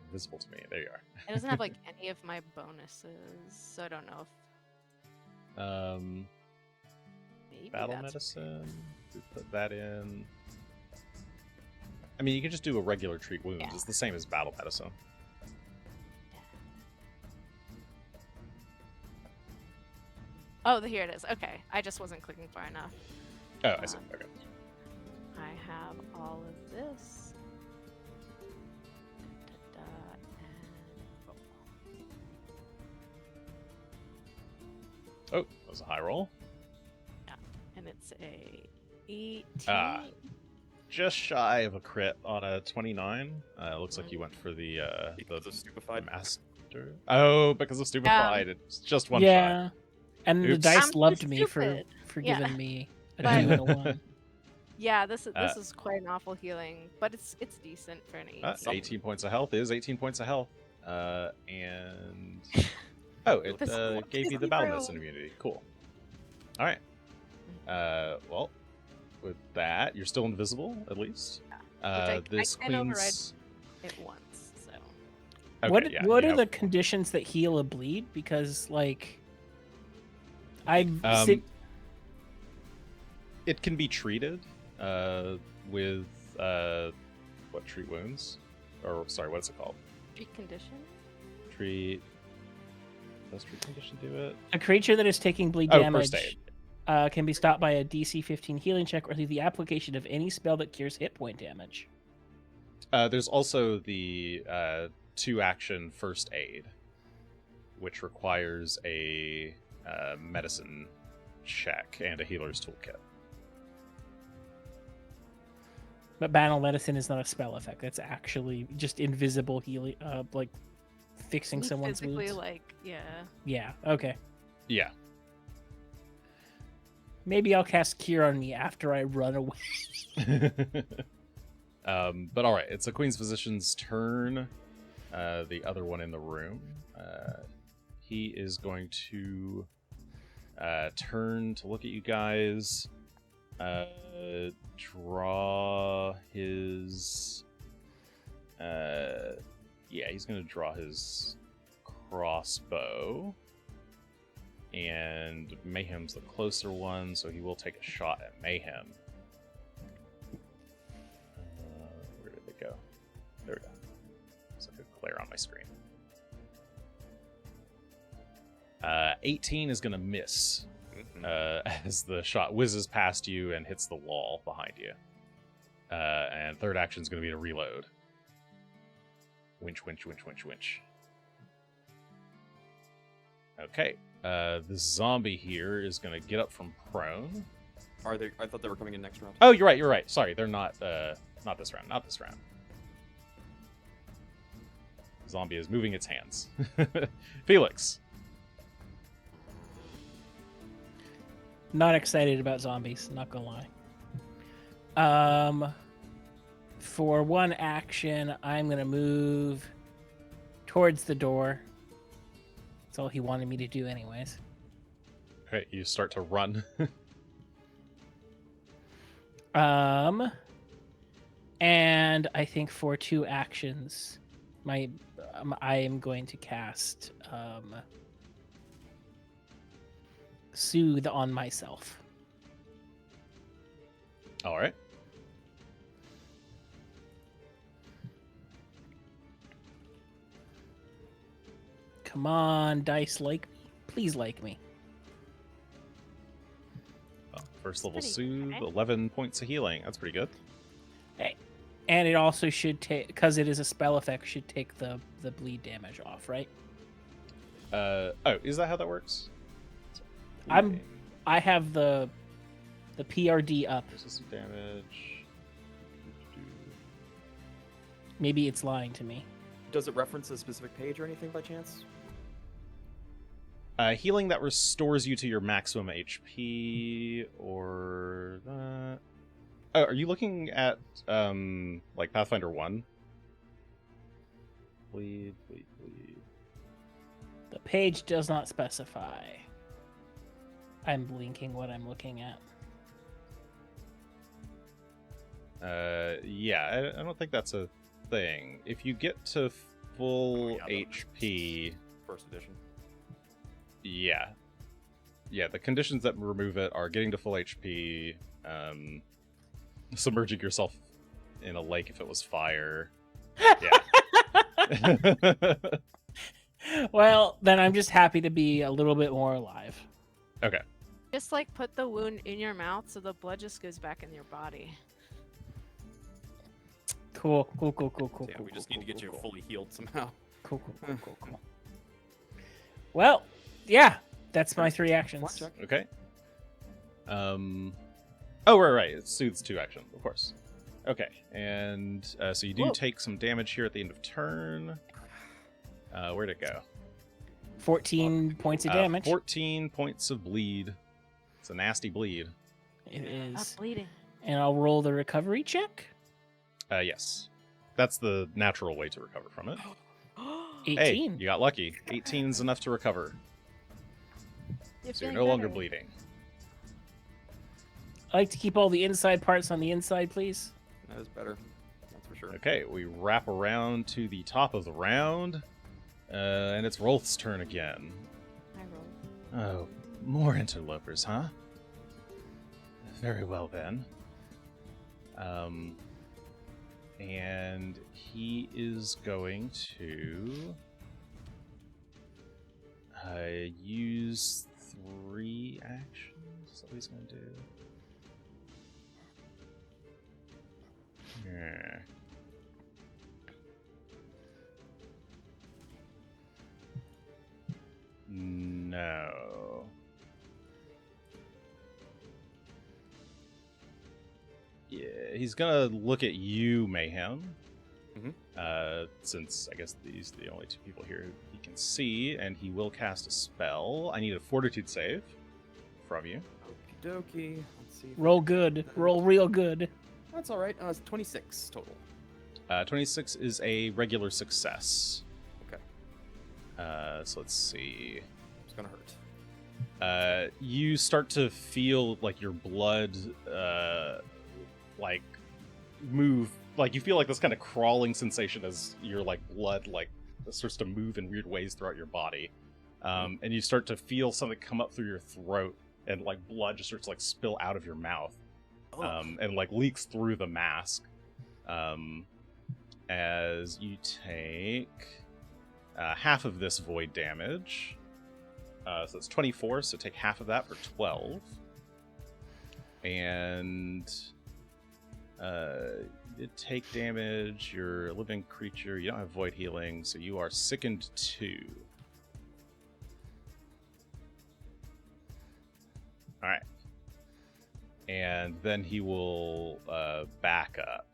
Invisible to me. There you are. It doesn't have like any of my bonuses, so I don't know if maybe Battle that's medicine. We put that in. I mean, you can just do a regular treat wounds. Yeah. It's the same as battle medicine. Oh, here it is. Okay, I just wasn't clicking far enough. Oh, I see. Okay. I have all of this. Oh, that was a high roll. Yeah, and it's a 18. Just shy of a crit on a 29. Looks like you went for the stupefied master. Oh, because of stupefied, it's just one Yeah. shot. And the Oops. dice I'm loved me for stupid. Yeah. giving me a But- 2 and a 1. Yeah, this is quite an awful healing, but it's decent for an 18. 18 points of health is 18 points of health. And oh, it This gave you the is battle true. medicine immunity. Cool. All right. Well, with that, you're still invisible at least. This I can override queen's. it once, so Okay, what yeah, what you are have- the conditions that heal a bleed? Because like I've Um, It can be treated with what treat wounds, or sorry, what's it called? treat condition. Treat. Does treat condition do it? a creature that is taking bleed Oh, damage first aid. can be stopped by a DC 15 healing check or through the application of any spell that cures hit point damage. There's also the 2-action first aid, which requires a medicine check and a healer's toolkit. But battle medicine is not a spell effect. That's actually just invisible healing, like fixing Me someone's physically, wounds. like, yeah. Yeah. Okay. Yeah. Maybe I'll cast Cure on me after I run away. But all right, it's the Queen's Physician's turn. The other one in the room. He is going to turn to look at you guys. Draw his. Yeah, he's gonna draw his crossbow. And Mayhem's the closer one, so he will take a shot at Mayhem. Where did it go? There we go. There's like a glare on my screen. 18 is going to miss as the shot whizzes past you and hits the wall behind you. And third action is going to be to reload. Winch, winch, winch, winch, winch. Okay. This zombie here is going to get up from prone. Are they? I thought they were coming in next round. Oh, you're right. You're right. Sorry, they're not. Not this round. Not this round. Zombie is moving its hands. Felix. Not excited about zombies. Not gonna lie. For one action, I'm gonna move towards the door. That's all he wanted me to do, anyways. Okay, you start to run. And I think for two actions, I am going to cast Soothe on myself. All right. Come on, dice, like me. Please like me. Well, first level pretty soothe, good. 11 points of healing. That's pretty good. And it also should take, because it is a spell effect, should take the bleed damage off, right? Oh, is that how that works? I have the PRD up. Resistant damage. Maybe it's lying to me. Does it reference a specific page or anything by chance? Healing that restores you to your maximum HP, or that. Oh, are you looking at like Pathfinder 1? Bleed. The page does not specify. I'm blinking what I'm looking at. Yeah, I don't think that's a thing. If you get to full HP, First edition. yeah, the conditions that remove it are getting to full HP, submerging yourself in a lake if it was fire. Yeah. Well, then I'm just happy to be a little bit more alive. Okay. Just like put the wound in your mouth so the blood just goes back in your body. Cool. Yeah, we just need to get you fully healed somehow. Cool. Well, yeah, that's my three actions. Blackjack. Okay. Oh, right. It soothes 2 action, of course. Okay, and so you do Whoa. take some damage here at the end of turn. Where'd it go? 14 points of damage. 14 points of bleed. It's a nasty bleed. It Up is. bleeding. And I'll roll the recovery check. Yes. That's the natural way to recover from it. 18. Hey, you got lucky. 18 is enough to recover. So you're no longer bleeding. I like to keep all the inside parts on the inside, please. That is better. That's for sure. Okay, we wrap around to the top of the round. And it's Rolth's turn again. I rolled. Oh, more interlopers, huh? Very well then. And he is going to use 3 actions. Is that what he's going to do? Yeah. No. Yeah, he's gonna look at you, Mayhem. Since I guess these are the only 2 people here he can see, and he will cast a spell. I need a Fortitude save from you. Okie dokie. Let's see. Roll good. Roll real good. That's all right. It's 26 total. 26 is a regular success. Okay. So let's see. It's gonna hurt. you start to feel like your blood, like move. Like you feel like this kind of crawling sensation as your like blood like starts to move in weird ways throughout your body, and you start to feel something come up through your throat, and like blood just starts to like spill out of your mouth, and like leaks through the mask. As you take half of this void damage. So it's 24, so take half of that for 12. And you did take damage. You're a living creature. You don't have void healing, so you are sickened 2. Alright. And then he will back up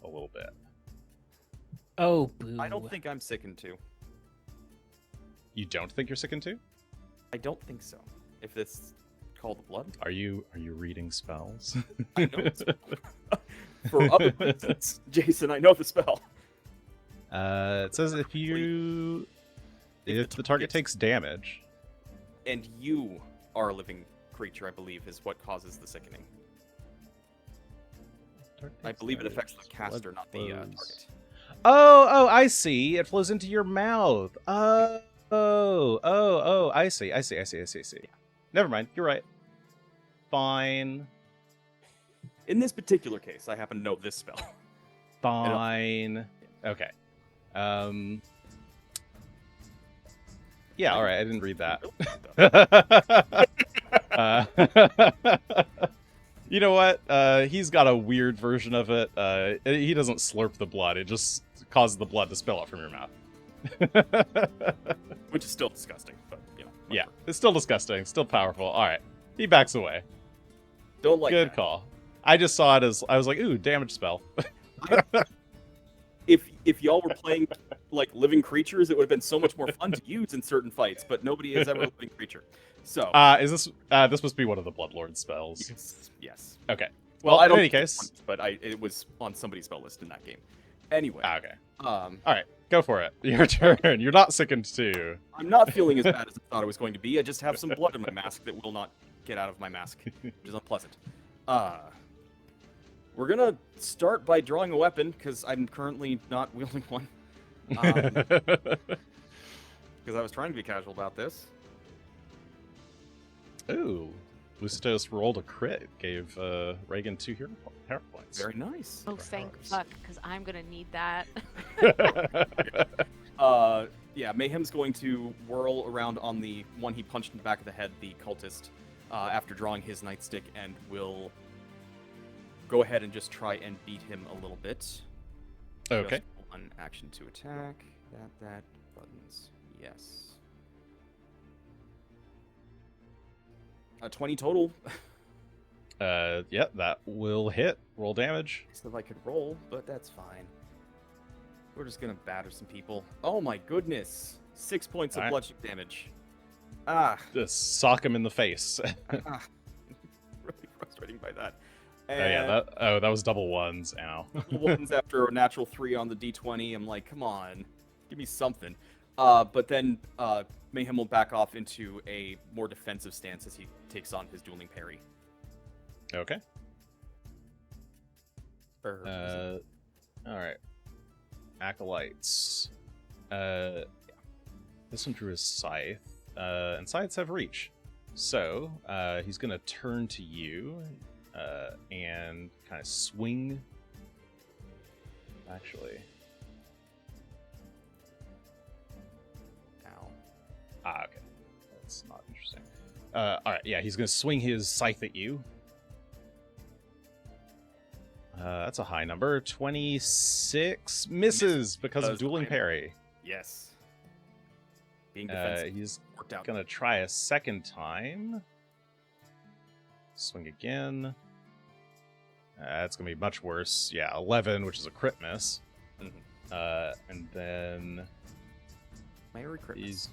a little bit. Oh, boo. I don't think I'm sickened 2. You don't think you're sickened 2? I don't think so. If it's called the blood. Are you reading spells? I know the spell. For other reasons, Jason, I know the spell. It says if the target takes damage. And you are a living creature, I believe, is what causes the sickening. I believe it affects the caster, not the target. Oh, I see. It flows into your mouth. Oh, I see. Never mind. You're right. Fine. In this particular case, I happen to know this spell. Fine. Okay. Yeah, alright. I didn't read that. You know what? He's got a weird version of it. He doesn't slurp the blood. It just causes the blood to spill out from your mouth. Which is still disgusting, but, you know. Yeah, it's still disgusting. Still powerful. Alright. He backs away. Don't like Good that. call. I just saw it as, I was like, ooh, damage spell. If y'all were playing, like, living creatures, it would have been so much more fun to use in certain fights, but nobody is ever a living creature. So... is this must be one of the Bloodlord spells. Yes. Okay. Well, I don't in any think it's case. one, but it was on somebody's spell list in that game. Anyway. Okay. Um, Alright, go for it. Your turn. You're not sickened too. I'm not feeling as bad as I thought I was going to be. I just have some blood in my mask that will not get out of my mask, which is unpleasant. We're gonna start by drawing a weapon, because I'm currently not wielding one. Because I was trying to be casual about this. Ooh. Lucitos rolled a crit. Gave Regan 2 hero points. Very nice. Oh, thank fuck, because I'm gonna need that. Yeah, Mayhem's going to whirl around on the one he punched in the back of the head, the cultist, after drawing his nightstick, and will go ahead and just try and beat him a little bit. Okay. Just one action to attack. That buttons. Yes. 20 total. Yeah, that will hit. Roll damage. So if I could roll, but that's fine. We're just gonna batter some people. Oh my goodness! 6 points of bludgeoning damage. Just sock him in the face. Really frustrating by that. Oh yeah, that was double ones. Ow. Ones after a natural 3 on the d20. I'm like, come on, give me something. But then Mayhem will back off into a more defensive stance as he takes on his dueling parry. Okay. Or, all right. Acolytes. This one drew his scythe, and scythes have reach. So he's gonna turn to you and kind of swing. Actually. Ow. Okay. That's not interesting. All right. Yeah, he's gonna swing his scythe at you. That's a high number. 26 misses because of dueling parry. Yes. Being defensive. He's worked out. gonna try a second time. Swing again. That's gonna be much worse. Yeah, 11, which is a crit miss. And then Merry Christmas. he's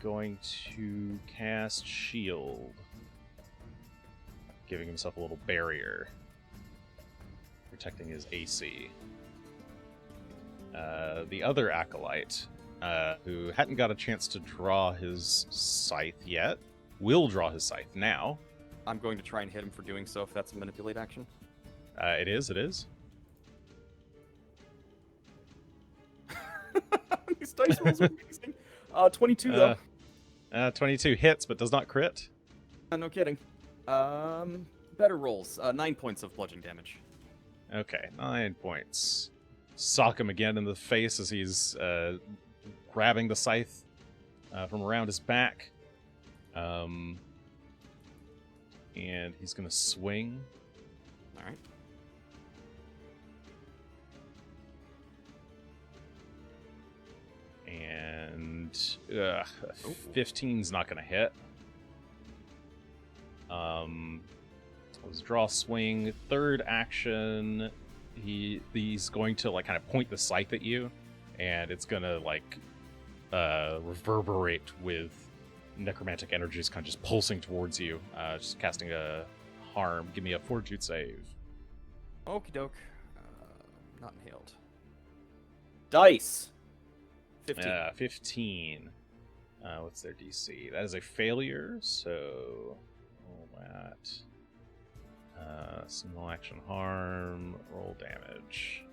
going to cast Shield, giving himself a little barrier, protecting his AC. The other acolyte, who hadn't got a chance to draw his scythe yet, will draw his scythe now. I'm going to try and hit him for doing so, if that's a manipulate action. It is. These dice rolls are amazing. 22 though. 22 hits, but does not crit. No kidding. Better rolls. 9 points of bludgeoning damage. Okay, 9 points. Sock him again in the face as he's grabbing the scythe from around his back. And he's going to swing. All right. And 15's not going to hit. Let's draw swing. Third action, he's going to like kind of point the scythe at you, and it's going to like reverberate with necromantic energies kind of just pulsing towards you. Just casting a harm. Give me a fortitude save. Okie doke. Not inhaled. Dice. 15. 15. What's their DC? That is a failure, so roll that. Single action harm, roll damage.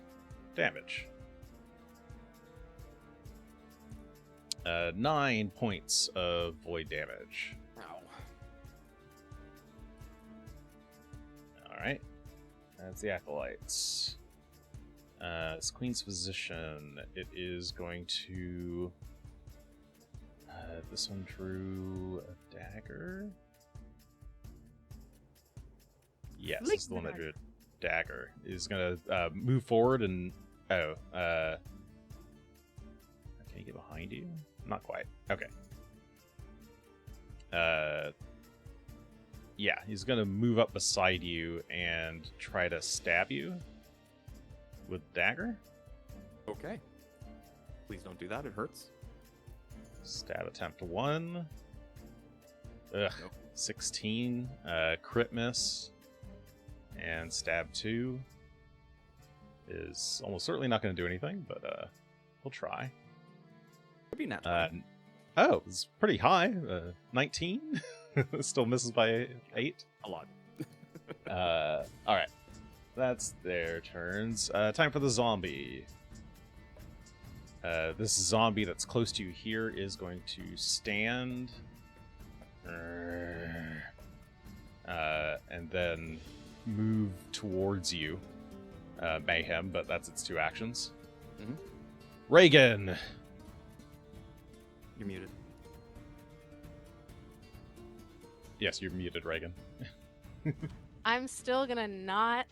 9 points of void damage. Ow. Alright. That's the acolytes. This Queen's Physician, it is going to... this one drew a dagger? Yes, this is the one that drew a dagger. Is going to move forward and... can he get behind you? Not quite. Okay. Yeah, he's going to move up beside you and try to stab you with dagger. Okay. Please don't do that. It hurts. Stab attempt 1. Ugh. Nope. 16. Crit miss. And stab 2 is almost certainly not going to do anything, but we'll try. Could be natural. Oh, it's pretty high. 19. Still misses by 8. A lot. Alright. That's their turns. Time for the zombie. This zombie that's close to you here is going to stand. And then move towards you. Mayhem, but that's its 2 actions. Mm-hmm. Regan! You're muted. Yes, you're muted, Regan. I'm still gonna not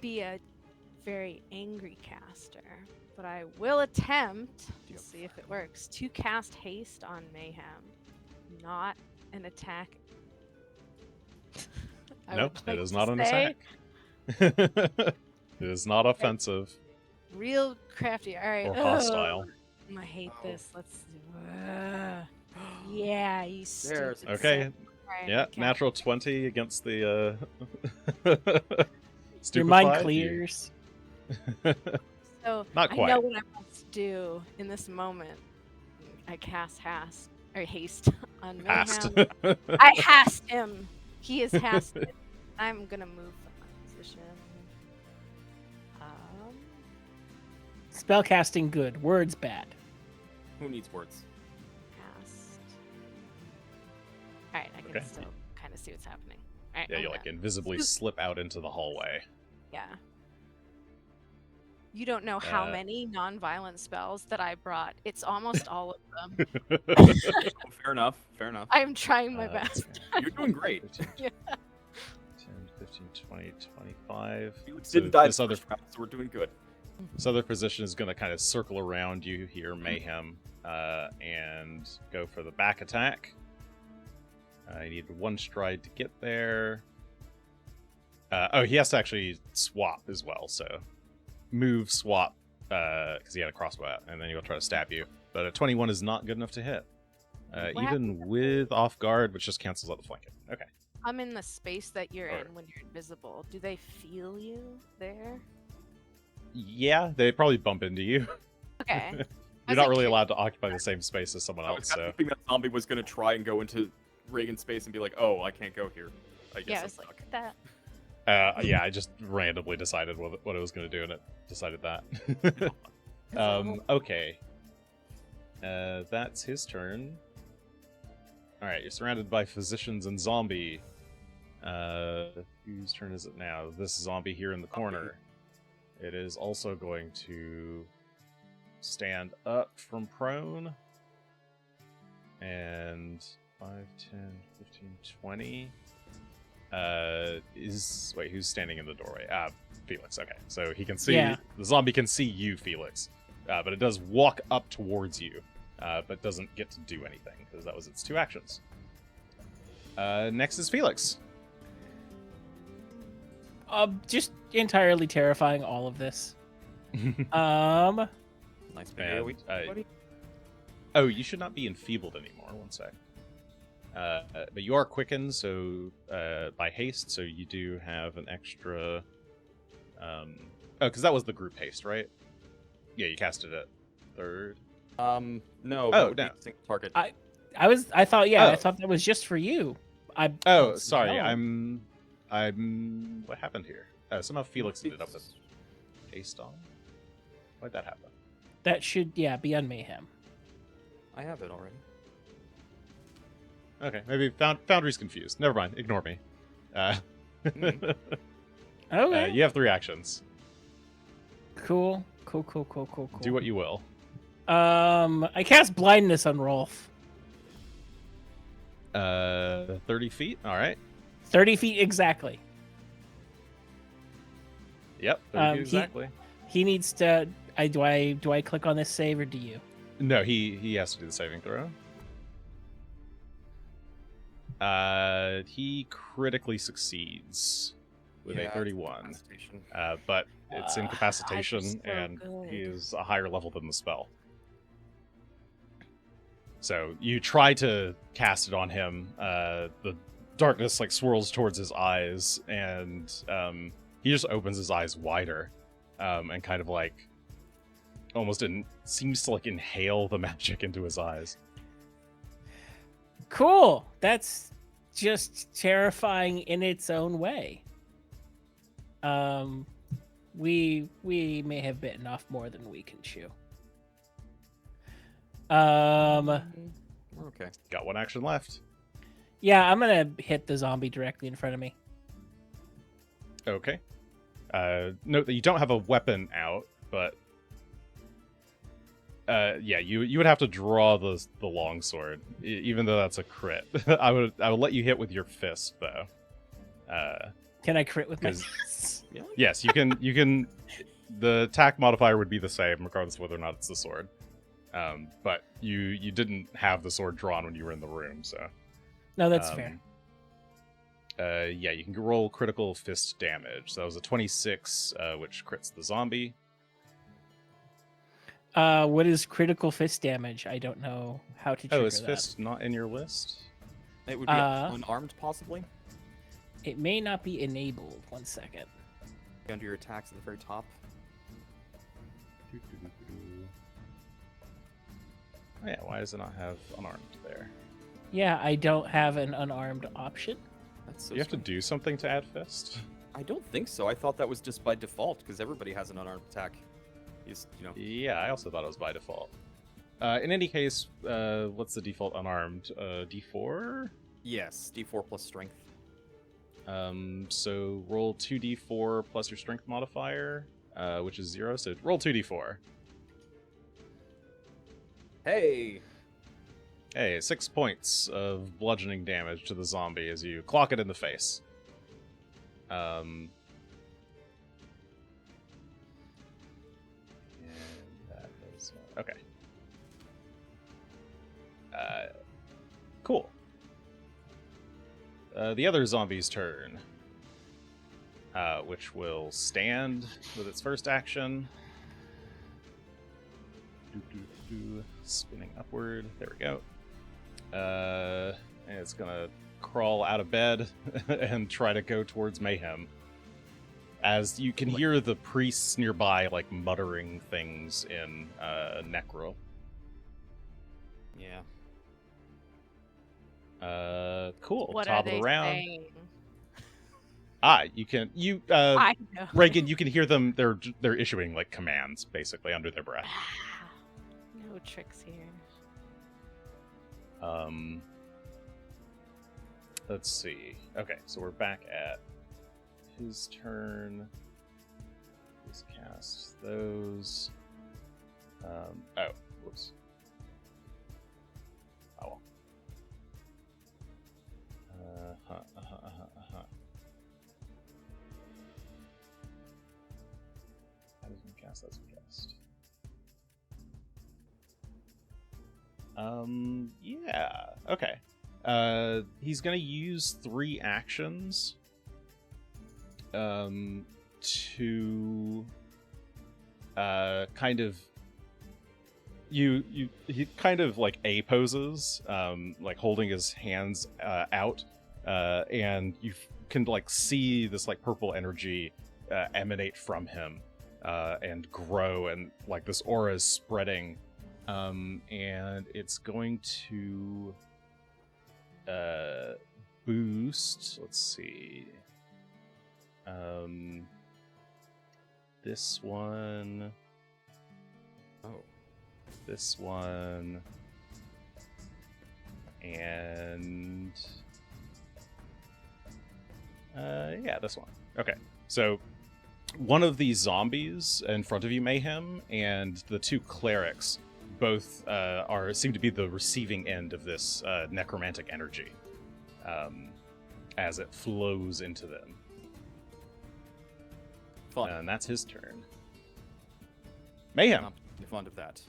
be a very angry caster, but I will attempt to see if it works to cast haste on Mayhem. Not an attack. Nope, it is not an attack. It is not offensive Real crafty. All right. or hostile. I hate this. Let's. Yeah, you There's- stupid. Okay. son. All right, Yeah, okay. natural 20 against the Your mind stupefied. clears. So Not I quite. know what I must do in this moment. I cast haste on Mayhem. Passed. I hast him. He is hasted. I'm gonna move from my position. Spellcasting good, words bad. Who needs words? Hast. All right, I can Okay. still kind of see what's happening. All right, Yeah, I'm you like gonna- invisibly slip out into the hallway. Yeah. You don't know how Uh, many non-violent spells that I brought. It's almost all of them. Fair enough. Fair enough. I'm trying my Uh, best. You're doing great. 15, 15, 20, 25. You So didn't die this the other first round, so we're doing good. This other position is going to kind of circle around you here, Mayhem, and go for the back attack. You need 1 stride to get there. He has to actually swap as well, so move, swap, because he had a crossbow out, and then he'll try to stab you. But a 21 is not good enough to hit. What Even with off guard, which just cancels out the flanking. Okay. I'm in the space that you're Alright. in when you're invisible. Do they feel you there? Yeah, they probably bump into you. Okay. You're not really allowed to occupy the same space as someone I was else, kind so. of hoping that zombie was going to try and go into Regan's space and be like, "Oh, I can't go here. I guess Yeah, I I'm was stuck." like that. Yeah, I just randomly decided what it was going to do, and it decided that. Okay. That's his turn. Alright, you're surrounded by physicians and zombie. Whose turn is it now? This zombie here in the corner. It is also going to stand up from prone. And 5, 10, 15, 20. Wait, who's standing in the doorway? Felix. Okay, so he can see the zombie can see you, Felix, but it does walk up towards you, but doesn't get to do anything because that was its 2 actions. Next is Felix. Just entirely terrifying. All of this. Nice big And, AoE, buddy. Oh, you should not be enfeebled anymore. One sec. But you are quickened, so by haste, so you do have an extra. Oh, because that was the group haste, right? Yeah, you casted it 3rd. No. Oh, that would no. be a single target. I thought I thought that was just for you. Oh, sorry. no. I'm. What happened here? Somehow Felix ended up with haste on. Why'd that happen? That should be on Mayhem. I have it already. Okay, maybe Foundry's confused. Never mind. Ignore me. Okay. You have 3 actions. Cool. Do what you will. I cast blindness on Rolth. 30 feet. All right. 30 feet exactly. Yep. 30 feet exactly. He needs to. Do I click on this save or do you? No, he has to do the saving throw. He critically succeeds with a 31. But it's incapacitation, so and good. he is a higher level than the spell. So you try to cast it on him. The darkness swirls towards his eyes, and he just opens his eyes wider, and kind of almost seems to inhale the magic into his eyes. Cool. That's just terrifying in its own way. We may have bitten off more than we can chew. Okay. Got 1 action left. Yeah, I'm gonna hit the zombie directly in front of me. Okay. Note that you don't have a weapon out, but yeah, you would have to draw the longsword, even though that's a crit. I would let you hit with your fist though. Can I crit with my 'cause- fists? Yes, you can. You can. The attack modifier would be the same, regardless of whether or not it's the sword. But you didn't have the sword drawn when you were in the room, so. No, that's fair. Yeah, you can roll critical fist damage. So that was a 26, which crits the zombie. What is critical fist damage? I don't know how to trigger Oh, is that. fist not in your list? It would be unarmed, possibly. It may not be enabled. 1 second. Under your attacks at the very top. Oh, yeah, why does it not have unarmed there? Yeah, I don't have an unarmed option. That's so Do you have to strange. do something to add fist? I don't think so. I thought that was just by default because everybody has an unarmed attack. Yeah, I also thought it was by default. In any case, what's the default unarmed? D4? Yes, D4 plus strength. So roll 2d4 plus your strength modifier, which is 0. So roll 2d4. Hey! Hey, 6 points of bludgeoning damage to the zombie as you clock it in the face. And that is okay. Cool. The other zombie's turn, which will stand with its first action. Spinning upward. There we go. And it's gonna crawl out of bed and try to go towards Mayhem. As you can hear the priests nearby, muttering things in Necro. Yeah. Cool. What Top are of the they round. saying? I know. Regan, you can hear them. They're issuing like commands, basically under their breath. No tricks here. Let's see. Okay, so we're back at his turn. He's cast those. Oh, whoops. Oh well. How does he cast? That's a cast. Yeah. Okay. He's gonna use 3 actions. To kind of he kind of like A poses, like holding his hands out, and you can like see this like purple energy emanate from him and grow, and like this aura is spreading, and it's going to boost. Let's see. This one. Oh. This one. And yeah, this one. Okay. So one of the zombies in front of you, Mayhem, and the 2 clerics both seem to be the receiving end of this necromantic energy as it flows into them. Fun. And that's his turn. Mayhem. I'm fond of that.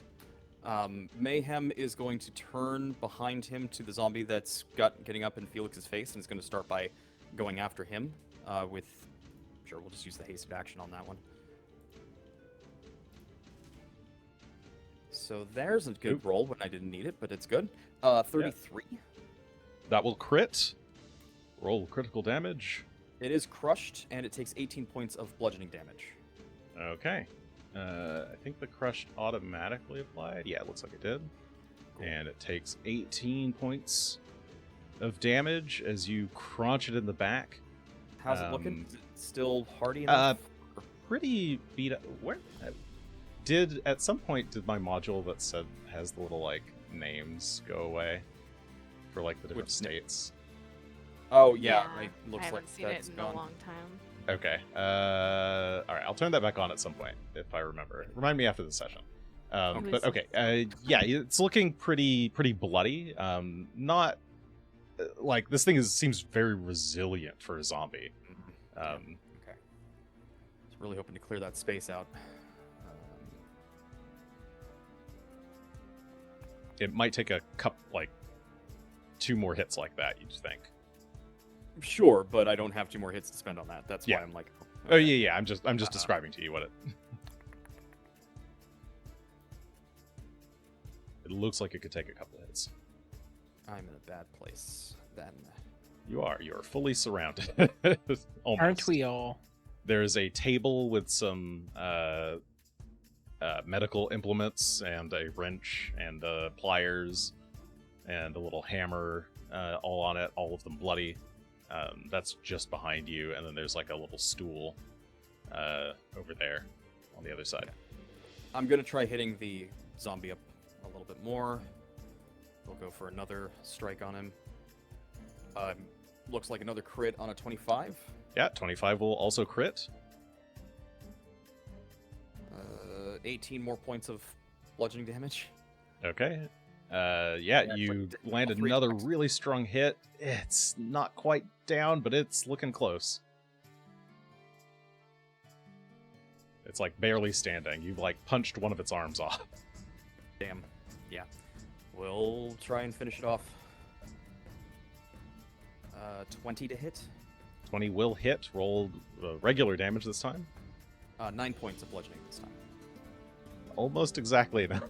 Mayhem is going to turn behind him to the zombie that's getting up in Felix's face, and is going to start by going after him with... Sure, we'll just use the hasted action on that one. So there's a good roll when I didn't need it, but it's good. 33. Yeah. That will crit. Roll critical damage. It is crushed, and it takes 18 points of bludgeoning damage. Okay. I think the crushed automatically applied. Yeah, it looks like it did. Cool. And it takes 18 points of damage as you crunch it in the back. How's it looking? Is it still hardy enough? Pretty beat up. Where at some point did my module that said has the little like names go away for like the different states? Oh yeah, right. I Looks haven't like seen that's it in gone. a long time. Okay. All right. I'll turn that back on at some point if I remember. Remind me after the session. But okay. Yeah, it's looking pretty bloody. Not like this thing seems very resilient for a zombie. Okay. Just really hoping to clear that space out. It might take a couple, like 2 more hits like that. You'd think. Sure, but I don't have 2 more hits to spend on that. That's why I'm like. Oh yeah. I'm just describing to you what it. It looks like it could take a couple hits. I'm in a bad place then. You are fully surrounded. Almost. Aren't we all? There's a table with some medical implements and a wrench and pliers and a little hammer all on it, all of them bloody. That's just behind you, and then there's like a little stool over there on the other side. I'm gonna try hitting the zombie up a little bit more. We'll go for another strike on him. Looks like another crit on a 25. Yeah, 25 will also crit. 18 more points of bludgeoning damage. Okay. Yeah, Yeah, you it's land all 3 another attacks. really strong hit. It's not quite down, but it's looking close. It's like barely standing. You've like punched one of its arms off. Damn. Yeah. We'll try and finish it off. 20 to hit. 20 will hit. Roll regular damage this time. 9 points of bludgeoning this time. Almost exactly enough.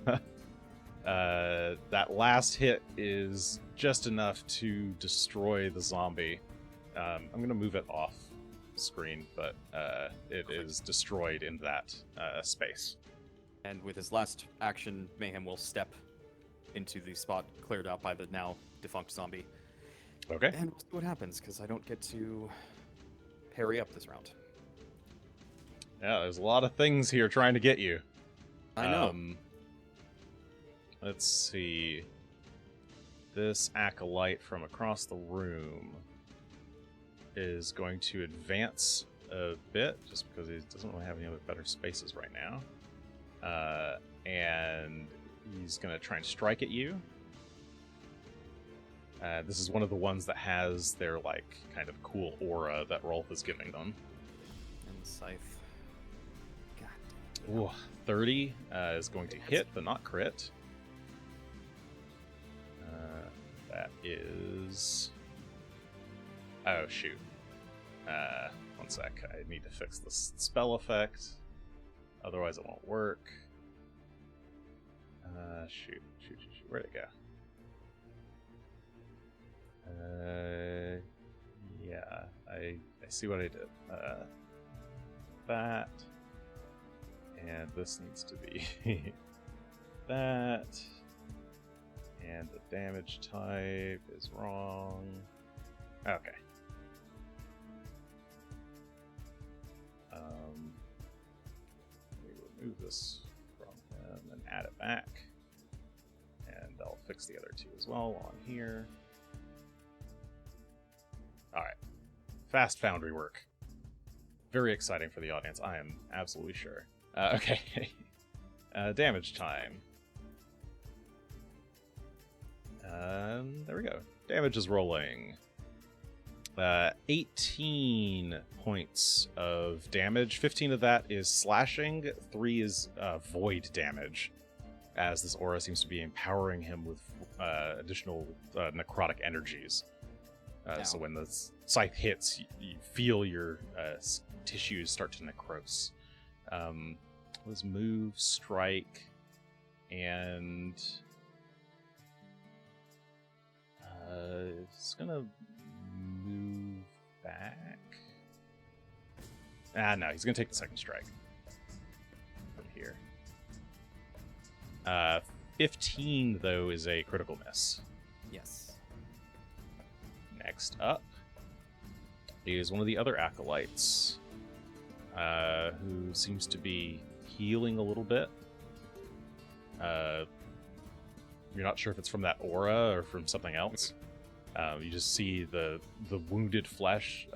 That last hit is just enough to destroy the zombie. I'm going to move it off screen, but it is destroyed in that space. And with his last action, Mayhem will step into the spot cleared out by the now defunct zombie Okay. And we'll see what happens, because I don't get to parry up this round. Yeah, there's a lot of things here trying to get you. I know. Let's see. This acolyte from across the room is going to advance a bit, just because he doesn't really have any other better spaces right now. And he's going to try and strike at you. This is one of the ones that has their, like, kind of cool aura that Rolth is giving them. And Scythe. God. Ooh, 30 is going to hit, but not crit. That is... Oh, shoot. One sec. I need to fix this spell effect. Otherwise it won't work. Shoot. Where'd it go? Yeah, I see what I did. That. And this needs to be that. And the damage type is wrong. Okay. We will move this from him and add it back. And I'll fix the other two as well on here. Alright. Fast foundry work. Very exciting for the audience, I am absolutely sure. Okay. Damage time. There we go. Damage is rolling. 18 points of damage. 15 of that is slashing. 3 is void damage, as this aura seems to be empowering him with additional necrotic energies. So when the scythe hits, you feel your tissues start to necrose. Let's move, strike, and it's gonna move back. No, he's gonna take the second strike from here. 15 though is a critical miss. Yes. Next up is one of the other acolytes, who seems to be healing a little bit. You're not sure if it's from that aura or from something else. You just see the wounded flesh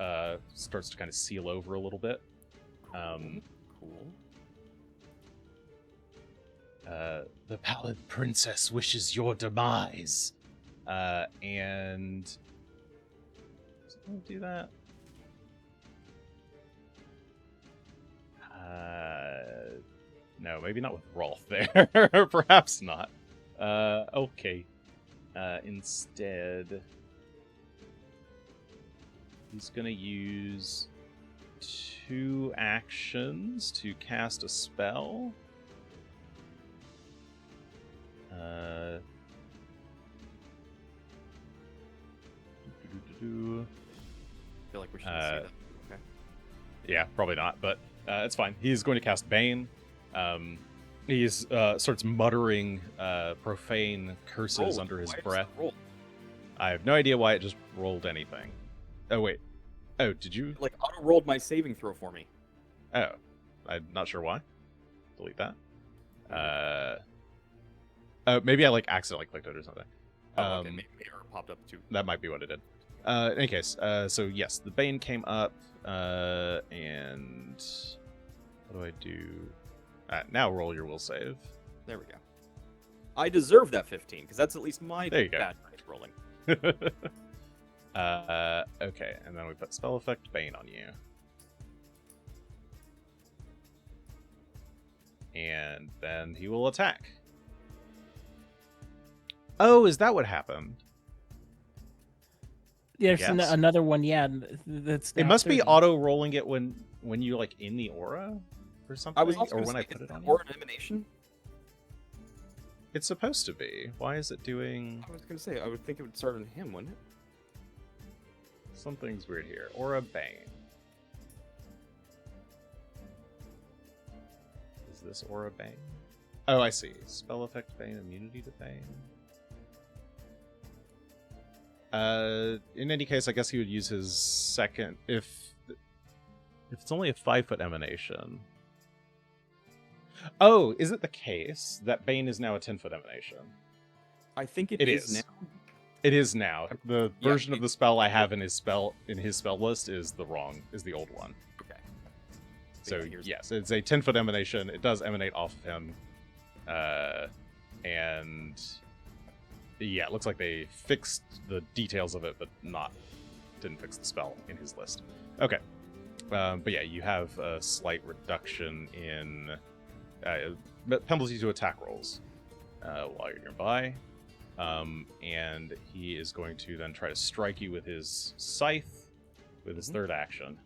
starts to kind of seal over a little bit. Cool. The pallid princess wishes your demise. And does it do that? No, maybe not with Rolth there. Perhaps not. Okay. Instead, he's gonna use 2 actions to cast a spell. I feel like we should see that. Okay. Yeah, probably not, but it's fine. He's going to cast Bane. He's starts muttering profane curses under his breath. I have no idea why it just rolled anything. Oh, wait. Oh, did you? Like, auto-rolled my saving throw for me. Oh. I'm not sure why. Delete that. Oh, maybe I, like, accidentally clicked it or something. Okay, maybe error popped up too. That might be what it did. In any case, so yes, the Bane came up, and what do I do? Now roll your will save. There we go. I deserve that 15, because that's at least my There you go. bad dice rolling. Okay, and then we put spell effect Bane on you. And then he will attack. Oh, is that what happened? There's Yes. another one, yeah. That's It now must be 30. auto-rolling it when you, like, in the aura or something? I was also or gonna when say, I put it on you? or an emanation. It's supposed to be. Why is it doing... I was gonna say, I would think it would start on him, wouldn't it? Something's weird here. Aura Bane. Is this Aura Bane? Oh, I see. Spell effect Bane, immunity to Bane. In any case, I guess he would use his second if it's only a 5-foot emanation. Oh, is it the case that Bane is now a 10-foot emanation? I think It is is. now. It is now. The Yeah, version of the spell I have in his spell list is the old one. Okay. So yeah, here's- yes, it's a 10-foot emanation. It does emanate off of him, and yeah, it looks like they fixed the details of it, but didn't fix the spell in his list. Okay, but yeah, you have a slight reduction in penalty to attack rolls while you're nearby, and he is going to then try to strike you with his scythe with his third action.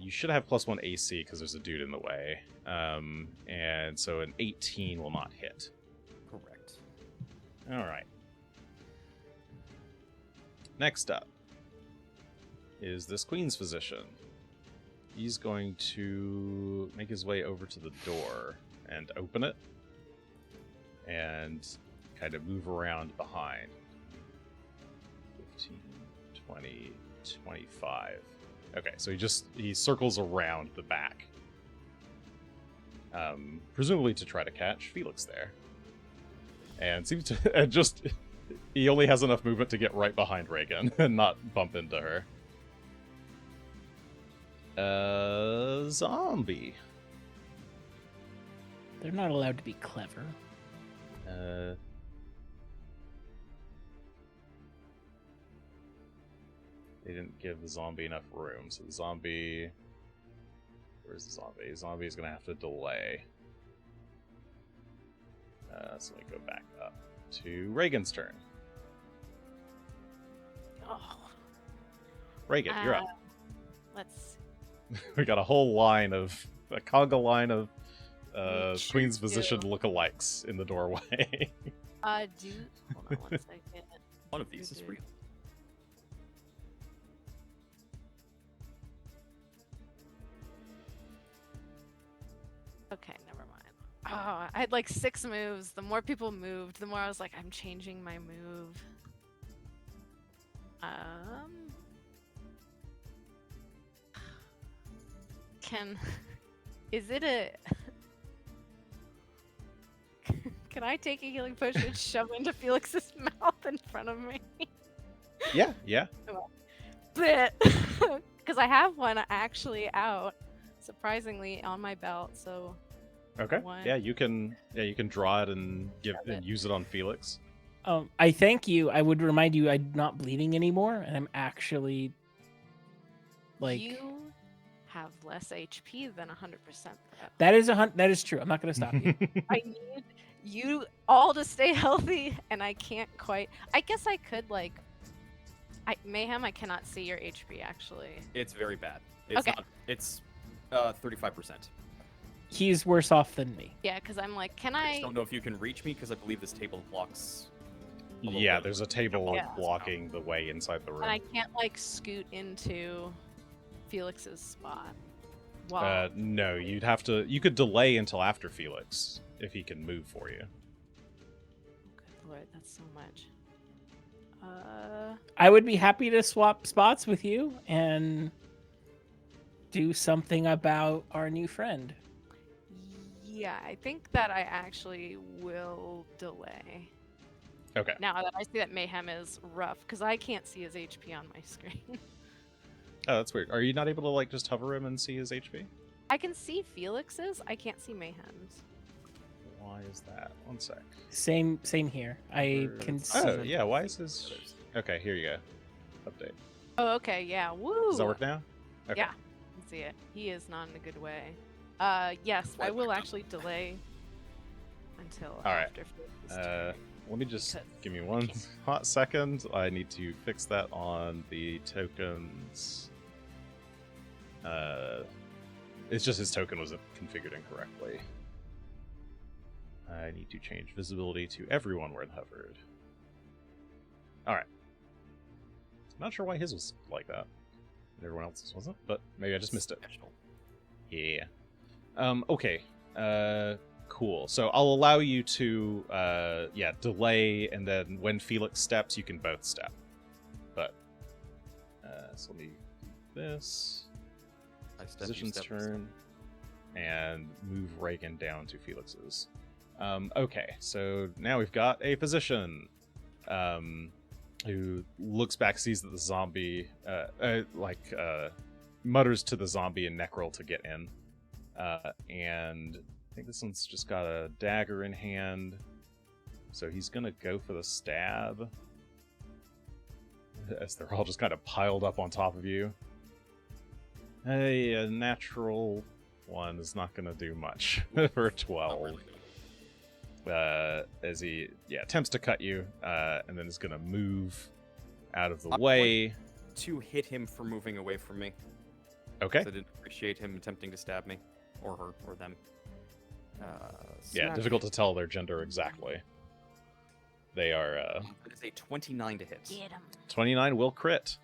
You should have +1 AC because there's a dude in the way. And so an 18 will not hit. Correct. Alright. Next up is this Queen's Physician. He's going to make his way over to the door and open it. And kind of move around behind. 15, 20, 25. Okay, so he circles around the back. Presumably to try to catch Felix there. And seems to he only has enough movement to get right behind Regan and not bump into her. Zombie. They're not allowed to be clever. They didn't give the zombie enough room, so the zombie... Where's the zombie? The zombie is going to have to delay. So let me go back up to Reagan's turn. Oh. Reagan, you're up. Let's. We got a conga line of Sure Queen's do. Physician lookalikes in the doorway. Hold on 1 second. One of these is real. Okay, never mind. Oh, I had like 6 moves. The more people moved, the more I was like, I'm changing my move. Is it a... Can I take a healing potion and shove into Felix's mouth in front of me? Yeah. Because I have one actually out, surprisingly, on my belt, so... Okay. One. Yeah, you can draw it and Grab it. use it on Felix. I thank you. I would remind you I'm not bleeding anymore, and I'm actually like You have less HP than 100%. that is true. I'm not going to stop you. I need you all to stay healthy, and I can't quite. I guess I could Mayhem. I cannot see your HP actually. It's very bad. It's Okay. not. It's 35%. He's worse off than me. Yeah, because I'm like, can I I? just don't know if you can reach me because I believe this table blocks. a little Yeah, bit. there's a table Yeah. blocking the way inside the room. And I can't scoot into Felix's spot. Wow. No, you'd have to. You could delay until after Felix if he can move for you. Good lord, that's so much. I would be happy to swap spots with you and do something about our new friend. Yeah, I think that I actually will delay. Okay. Now that I see that Mayhem is rough, because I can't see his HP on my screen. Oh, that's weird. Are you not able to just hover him and see his HP? I can see Felix's, I can't see Mayhem's. Why is that? One sec. Same here. I can see. Oh, yeah. Why is his? Okay, here you go. Update. Oh, okay, yeah, woo! Does that work now? Okay. Yeah, I can see it. He is not in a good way. Yes, I will actually delay until All right. after Felix's turn. Let me just Because give me one can't. hot second. I need to fix that on the tokens. It's just his token was configured incorrectly. I need to change visibility to everyone where it hovered. Alright. Not sure why his was like that. And everyone else's wasn't, but maybe I just missed it. Special. Yeah. Okay. cool. So I'll allow you to, delay, and then when Felix steps, you can both step. But, so let me do this. Position's turn. And move Regan down to Felix's. Okay, so now we've got a physician who looks back, sees that the zombie, mutters to the zombie and Necrol to get in. And I think this one's just got a dagger in hand. So he's going to go for the stab. As they're all just kind of piled up on top of you. Hey, a natural one is not going to do much for 12. As he attempts to cut you, and then is going to move out of the way. To hit him for moving away from me. Okay. I didn't appreciate him attempting to stab me. Or her, or them. Difficult to tell their gender exactly. They are... It is a 29 to hit. Get him. 29 will crit.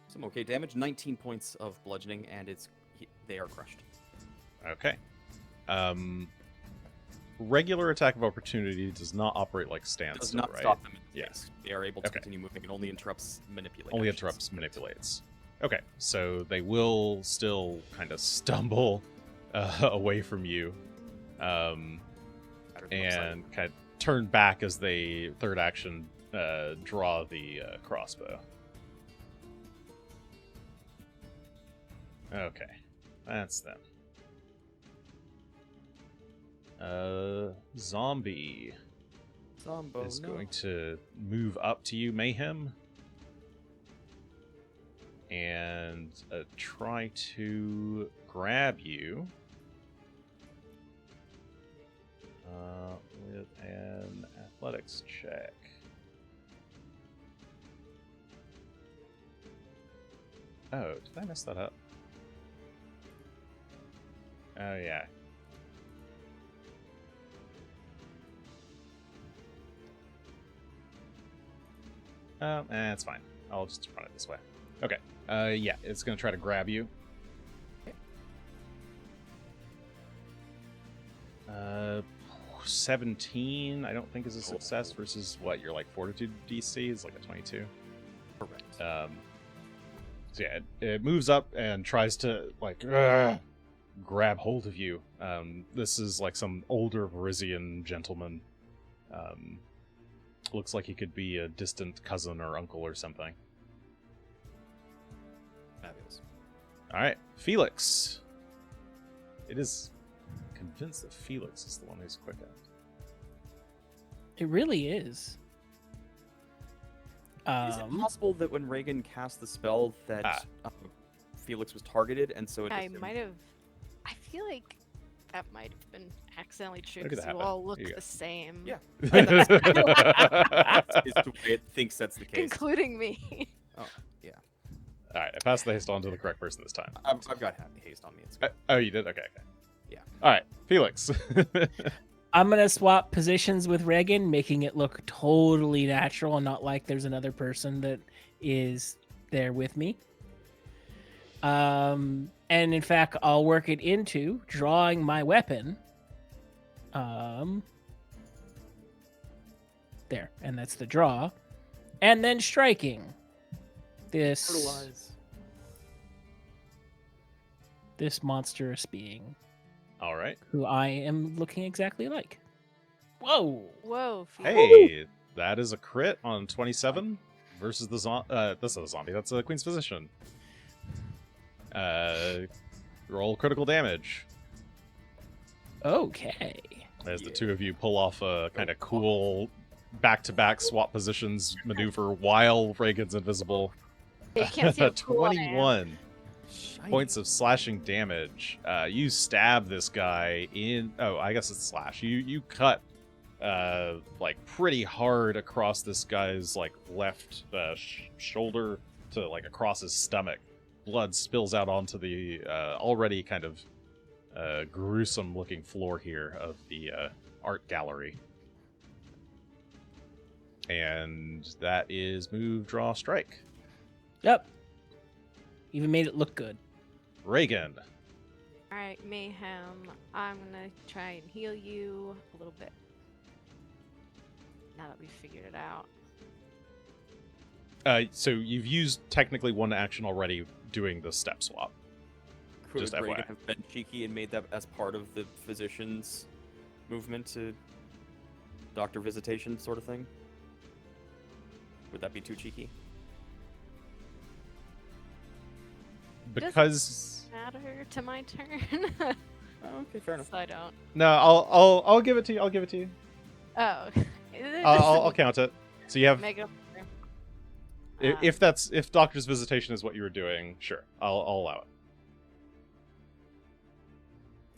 Some okay damage, 19 points of bludgeoning, and they are crushed. Okay. Regular attack of opportunity does not operate like standstill, Does not right? stop them in the Yeah. face. They are able to continue moving. It only interrupts manipulate. Only actions. interrupts manipulates. Okay, so they will still kind of stumble away from you, and kind of turn back as they third action draw the crossbow. Okay, that's them. Zombie is going to move up to you, Mayhem, and try to grab you with an athletics check. Oh, did I mess that up? Oh, yeah. It's fine. I'll just run it this way. Okay. It's going to try to grab you. 17, I don't think is a success versus what, your like fortitude DC is like a 22. Correct. It moves up and tries to like grab hold of you. This is like some older Varisian gentleman. Looks like he could be a distant cousin or uncle or something. Fabulous. All right, Felix. It is convinced that Felix is the one who's quick at. It really is. Is it possible that when Regan cast the spell that Felix was targeted, and so it I just- might have. I feel like that might have been accidentally true That could because you happen. all look Here you the go. same. Yeah. Is the way it thinks that's the case. Including me. Oh, yeah. All right, I passed the haste on to the correct person this time. I've got haste on me. It's good. Oh, you did? Okay. Yeah. All right, Felix. I'm going to swap positions with Regan, making it look totally natural and not like there's another person that is there with me. And in fact, I'll work it into drawing my weapon. There, and that's the draw. And then striking this monstrous being. All right. Who I am looking exactly like. Whoa! Whoa. Hey, that is a crit on 27 versus the zombie. That's not a zombie. That's a Queen's Physician. Roll critical damage. Okay. As the two of you pull off a kind of cool back-to-back swap positions maneuver while Regan's invisible. You can't see how cool I am. 21 points of slashing damage. You stab this guy in... Oh, I guess it's slash. You cut like pretty hard across this guy's like left shoulder to like across his stomach. Blood spills out onto the already kind of gruesome looking floor here of the art gallery. And that is move, draw, strike. Yep. Even made it look good. Regan. All right. Alright, Mayhem, I'm gonna try and heal you a little bit. Now that we've figured it out. So you've used technically one action already doing the step swap. Could Just Regan FYI. have been cheeky and made that as part of the physician's movement to doctor visitation sort of thing? Would that be too cheeky? Because Matter to my turn. Oh, okay, fair enough. So I don't. no, I'll give it to you. I'll give it to you. Oh. I'll count it. So you have Make it if doctor's visitation is what you were doing, sure, I'll allow it.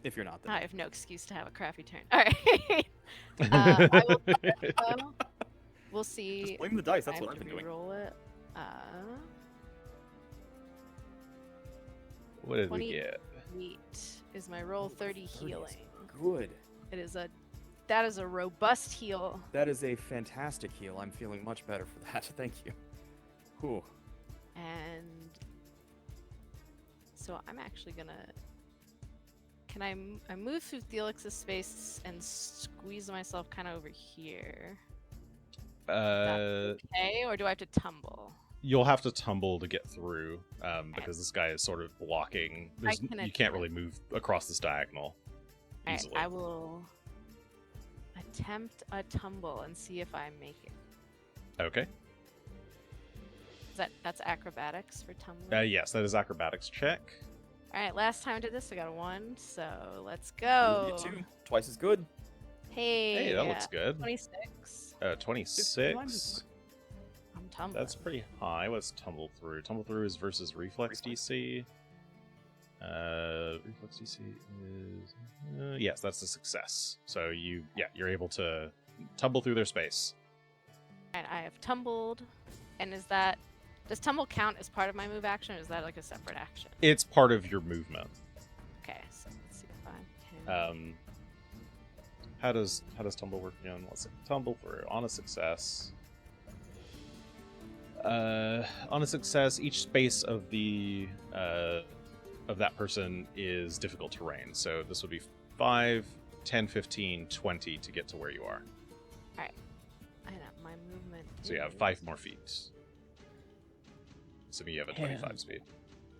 If you're not, then. I have no excuse to have a crappy turn. Alright. I will we'll see. Just blame the dice, that's I what have I've to been doing. Roll it. What did we get? 28 is my roll 30 healing. Good. That is a robust heal. That is a fantastic heal. I'm feeling much better for that. Thank you. Whew. And so I'm actually gonna. Can I move through Felix's space and squeeze myself kind of over here? Okay, or do I have to tumble? You'll have to tumble to get through, because this guy is sort of blocking. You can't really move across this diagonal easily. I will attempt a tumble and see if I make it. Okay. That's acrobatics for tumbling? Yes, that is acrobatics check. Alright, last time I did this, I got a 1, so let's go. You too. Twice as good. Hey, That looks good. 26. 26. I'm tumbling. That's pretty high. What's tumble through? Tumble through is versus reflex DC. Reflex DC is yes, that's a success. So you're able to tumble through their space. And I have tumbled. And does tumble count as part of my move action, or is that like a separate action? It's part of your movement. Okay, so let's see if I can. How does tumble work again? Let's see. Tumble through on a success. On a success, each space of the of that person is difficult terrain. So this would be 5, 10, 15, 20 to get to where you are. Alright. I know my movement. So you have 5 more feet. Assuming you have a 25 speed.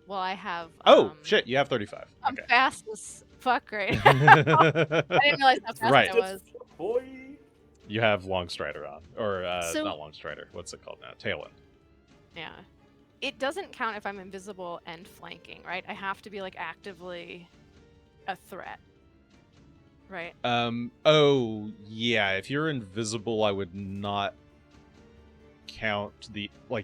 Well, I have. Oh, shit, you have 35. I'm Okay. fast as fuck right now. I didn't realize how fast Right. I was. Boy. You have Long Strider on. Or, So- not Long Strider. What's it called now? Tailwind. Yeah. It doesn't count if I'm invisible and flanking, right? I have to be like actively a threat. Right? Oh, yeah. If you're invisible, I would not count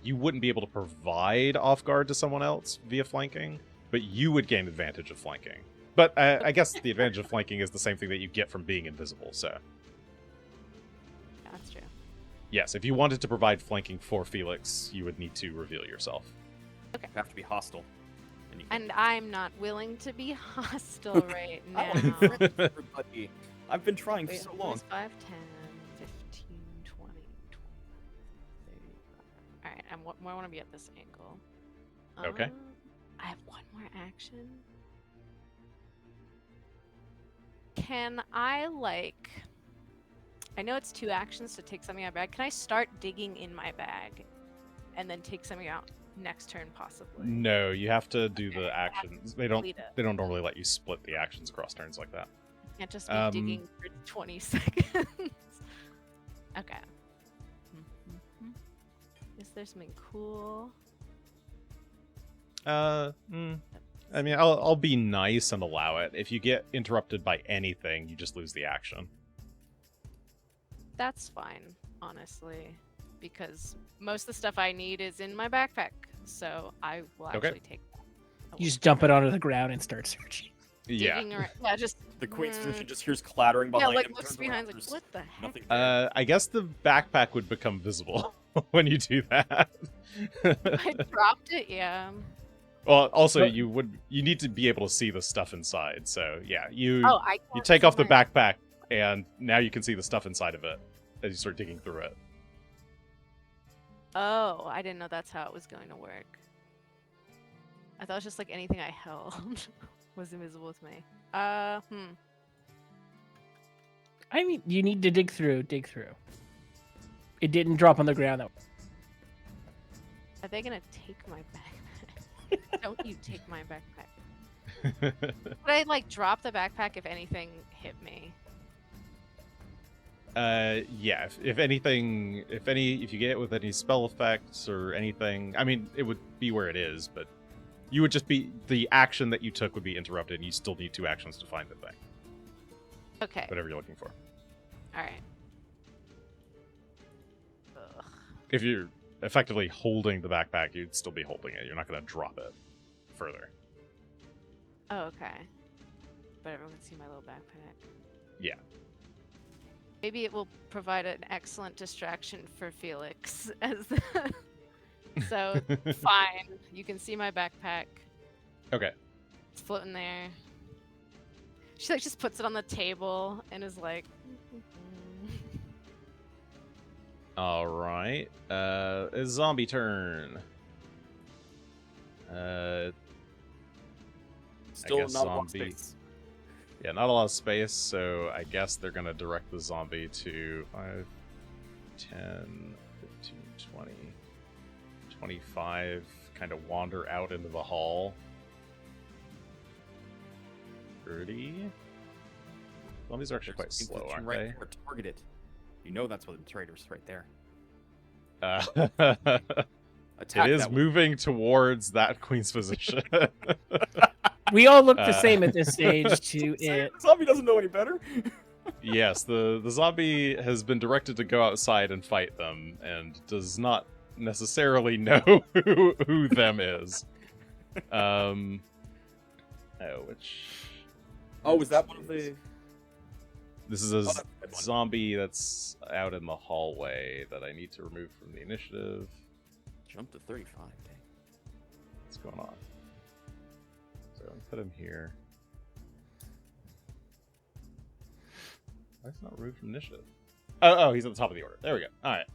you wouldn't be able to provide off guard to someone else via flanking, but you would gain advantage of flanking. But I guess the advantage of flanking is the same thing that you get from being invisible, so. Yeah, that's true. Yes, if you wanted to provide flanking for Felix, you would need to reveal yourself. You have to be hostile. And, you And I'm not willing to be hostile right I now. want to friend everybody. I've been trying for Wait, so long. 5, 10, 15, 20, 35. Alright, I want to be at this angle. Okay. I have one more action. Can I, I know it's 2 actions to take something out of my bag. Can I start digging in my bag and then take something out next turn, possibly? No, you have to do the Okay, I have to actions. They don't normally let you split the actions across turns like that. Can't just be digging for 20 seconds. Okay. Is there something cool? I mean, I'll be nice and allow it. If you get interrupted by anything, you just lose the action. That's fine, honestly, because most of the stuff I need is in my backpack, so I will actually take that. You just dump it onto the ground and start searching. Yeah. Digging around. Yeah, just The Queen's physician just hears clattering yeah, behind like him. looks turns behind, around, like there's what the heck? nothing there. I guess the backpack would become visible when you do that. I dropped it. Yeah. Well, also you need to be able to see the stuff inside. So yeah, you I you can't take off the see my- backpack, and now you can see the stuff inside of it as you start digging through it. Oh, I didn't know that's how it was going to work. I thought it was just like anything I held was invisible with me. I mean, you need to dig through. Dig through. It didn't drop on the ground. Are they gonna take my backpack? Don't you take my backpack? Would I like drop the backpack if anything hit me? Yeah. If anything, if you get it with any spell effects or anything, I mean, it would be where it is, but you would just be the action that you took would be interrupted, and you still need 2 actions to find the thing. Okay. Whatever you're looking for. All right. Ugh. If you're effectively holding the backpack, you'd still be holding it. You're not going to drop it further. Oh, okay. But everyone can see my little backpack. Yeah. Maybe it will provide an excellent distraction for Felix. So, fine. You can see my backpack. Okay. It's floating there. She like just puts it on the table and is like. All right. A zombie turn. Still guess not a lot of zombie. space. Yeah, not a lot of space, so I guess they're going to direct the zombie to 5, 10, 15, 20, 25, kind of wander out into the hall. 30. Zombies are actually quite slow, aren't right they? There, targeted. You know that's what the traitor's right there. Attack It is that one. moving towards that queen's position. We all look the same at this stage to it. The zombie doesn't know any better. Yes, the zombie has been directed to go outside and fight them, and does not necessarily know who them is. Oh, is that one of the? This is a that's a good one. zombie that's out in the hallway that I need to remove from the initiative. Jump to 35. Dang. What's going on? So I'll put him here. Why is it not removed from initiative? Oh, he's at the top of the order. There we go. All right.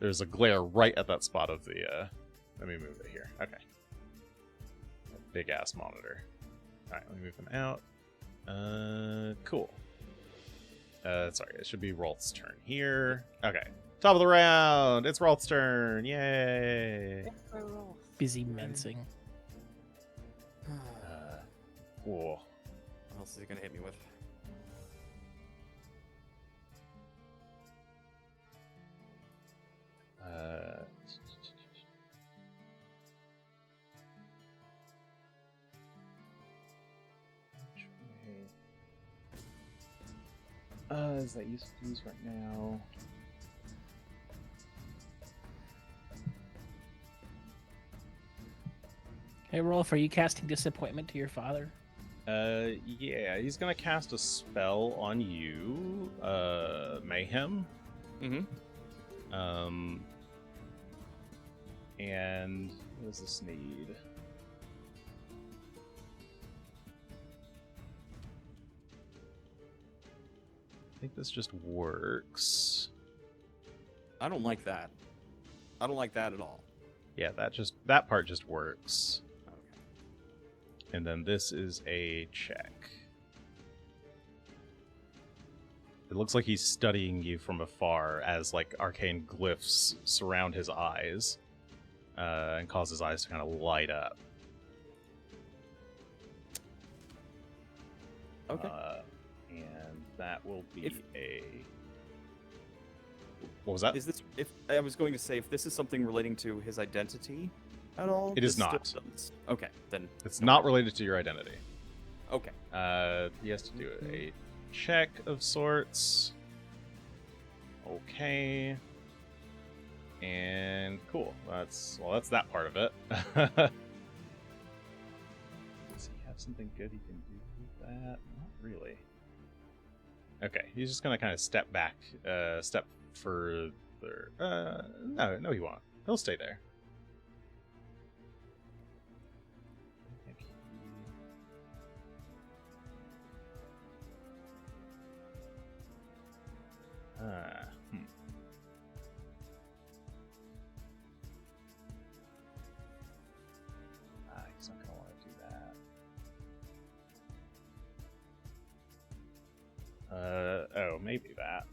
There's a glare right at that spot of the. Let me move it here. Okay. Big ass monitor. All right, let me move him out. Cool. Sorry, it should be Rolth's turn here. Okay. Top of the round. It's Rolth's turn. Yay. Busy mensing. Cool. What else is he gonna hit me with? Is that use to use right now? Hey, Rolf, are you casting disappointment to your father? Yeah, he's gonna cast a spell on you, Mayhem. Mm-hmm. And what does this need? I think this just works. I don't like that. I don't like that at all. Yeah, that part just works. Okay. And then this is a check. It looks like he's studying you from afar as like arcane glyphs surround his eyes and cause his eyes to kind of light up. Okay. And that will be If- a. What was that? Is this? If I was going to say, if this is something relating to his identity at all, It is this still not. doesn't- Okay, then. It's not related to your identity. Okay. He has to do a check of sorts. Okay. And cool. That's that part of it. Does he have something good he can do with that? Not really. Okay, he's just gonna kind of step back, step further. No, he won't. He'll stay there. I think he's not gonna want to do that. Oh, maybe that.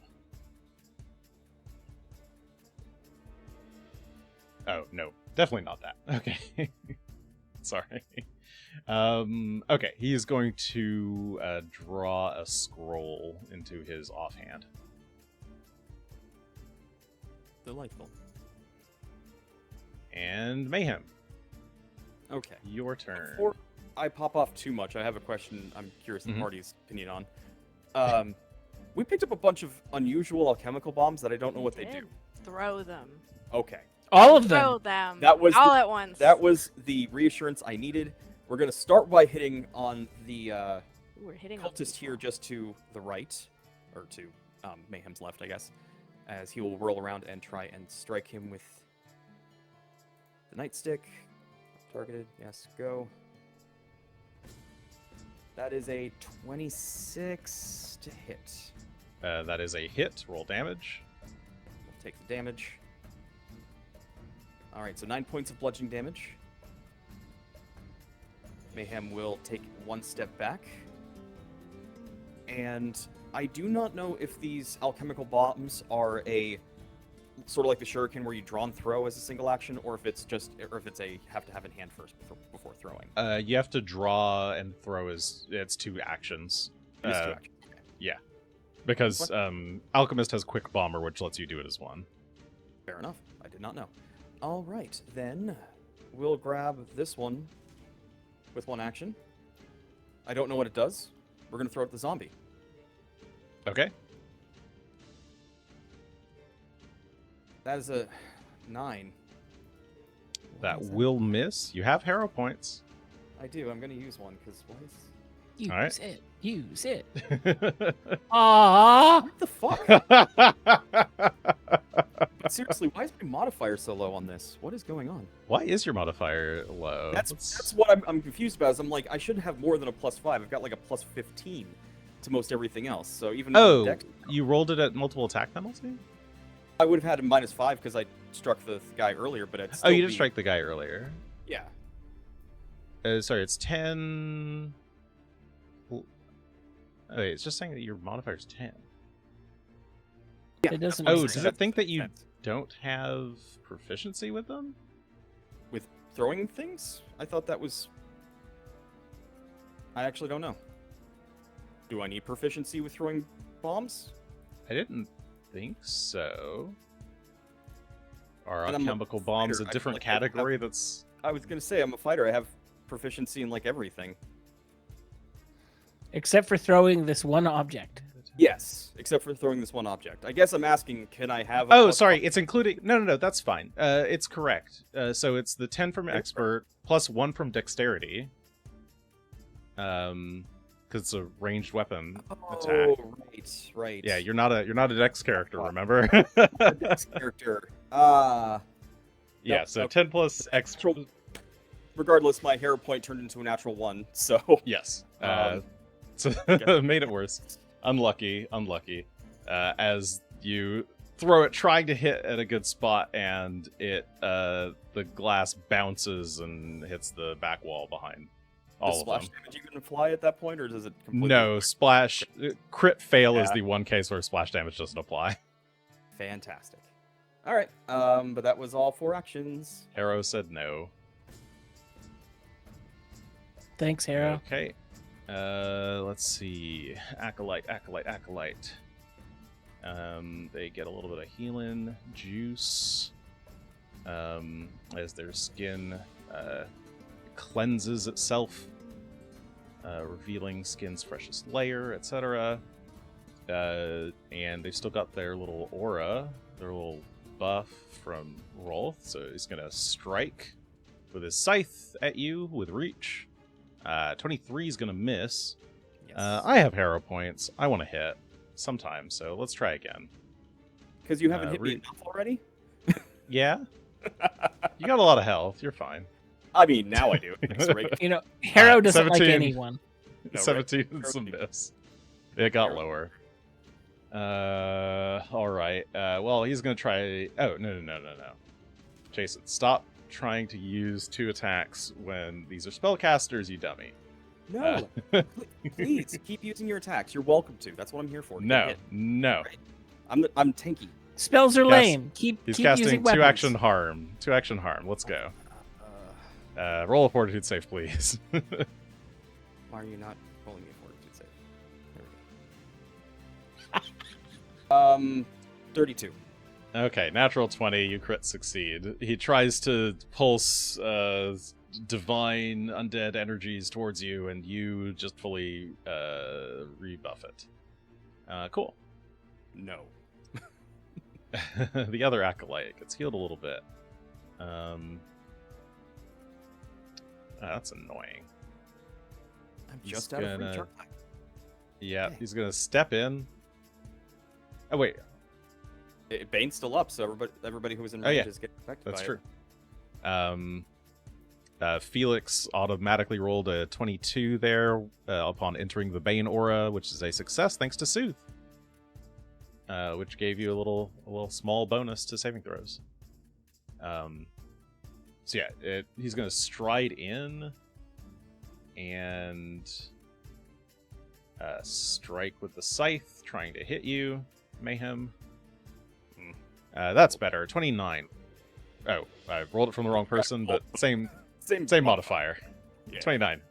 Oh, no. Definitely not that. Okay. Sorry. Okay, he is going to draw a scroll into his offhand. Delightful. And Mayhem, Okay. your turn. Before I pop off too much, I have a question I'm curious the Mhm. party's opinion on. We picked up a bunch of unusual alchemical bombs that I don't know what they did. do. Throw them. Okay. All of Throw them. them. That was all the- at once. That was the reassurance I needed. We're going to start by hitting on the Ooh, we're hitting on cultist here people. just to the right, or to Mayhem's left, I guess, as he will roll around and try and strike him with the nightstick. Targeted, yes, go. That is a 26 to hit. That is a hit. Roll damage. We'll take the damage. Alright, so 9 points of bludgeoning damage. Mayhem will take 1 step back. And I do not know if these alchemical bombs are a sort of like the shuriken where you draw and throw as a single action, or if it's a have to have in hand first before throwing. You have to draw and throw it's 2 actions. It is 2 actions. Okay. Because Alchemist has Quick Bomber, which lets you do it as 1. Fair enough. I did not know. All right, then we'll grab this one with 1 action. I don't know what it does. We're gonna throw it at the zombie. Okay. That is a 9. That Why is will miss. You have hero points. I do. I'm gonna use one because why is Use Alright. it. Use it. Aww. what the fuck? But seriously, why is my modifier so low on this? What is going on? Why is your modifier low? That's what I'm confused about. Is I'm like I should have more than a +5. I've got like a +15 to most everything else. So even Oh, with Dex, you rolled it at multiple attack penalty? I would have had a -5 because I struck the guy earlier. But it's Oh, you did strike the guy earlier. Yeah. Sorry, it's 10. Oh, wait, it's just saying that your modifier's 10. Yeah, It doesn't Oh, make does sense. it think that you Sense. don't have proficiency with them? With throwing things? I thought that was. I actually don't know. Do I need proficiency with throwing bombs? I didn't think so. Are And I'm a alchemical bombs fighter. a I feel different like I have- category that's... I was gonna say I'm a fighter. I have proficiency in like everything. Except for throwing this one object. Yes, except for throwing this one object. I guess I'm asking, can I have? Oh, sorry, it's including... No, that's fine. It's correct. So it's the 10 from Okay. expert, plus 1 from dexterity. Because it's a ranged weapon attack. Oh, right. Yeah, you're not a dex character, Wow. remember? a dex character. Yeah, Nope, so okay. 10 plus extra... Regardless, my hero point turned into a natural 1. So Yes. So okay. made it worse. Unlucky. As you throw it, trying to hit at a good spot, and it the glass bounces and hits the back wall behind all does of splash them. damage even apply at that point, or does it completely? No, splash crit fail is Yeah. the one case where splash damage doesn't apply. Fantastic. All right. But that was all 4 actions. Harrow said no. Thanks, Harrow. Okay. Let's see. Acolyte. They get a little bit of healing juice. As their skin cleanses itself, revealing skin's freshest layer, etc. And they've still got their little aura, their little buff from Rolth, so he's gonna strike with his scythe at you with reach. 23 is gonna miss. Yes. I have hero points. I want to hit sometime, so let's try again. Because you haven't hit me re- enough already. Yeah, you got a lot of health. You're fine. I mean, now I do. Thanks, Regan. You know, Harrow doesn't like 17. anyone. No, right. 17 is a miss. It got Hero. lower. All right. Well, he's gonna try. Oh no. Jason, stop trying to use 2 attacks when these are spellcasters, you dummy. No. Please keep using your attacks. You're welcome to. That's what I'm here for. No, Hit. no. Right. I'm tanky. Spells are Cast- lame. Keep He's using casting weapons. 2 action harm. 2 action harm. Let's go. Roll a fortitude save, please. Why are you not rolling me a fortitude save? There we go. 32. Okay, natural 20, you crit succeed. He tries to pulse divine undead energies towards you, and you just fully rebuff it. Cool. No. The other acolyte gets healed a little bit. That's annoying. I'm He's just out of free gonna- charge. Yeah, Okay. he's gonna step in. Oh wait, Bane's still up, so everybody who was in Oh, range yeah. is getting affected that's by true. it. Felix automatically rolled a 22 there upon entering the Bane aura, which is a success thanks to Soothe, which gave you a little small bonus to saving throws. So yeah, he's gonna stride in and strike with the scythe, trying to hit you, Mayhem. That's better. 29. Oh, I rolled it from the wrong person, but same modifier. Yeah. 29.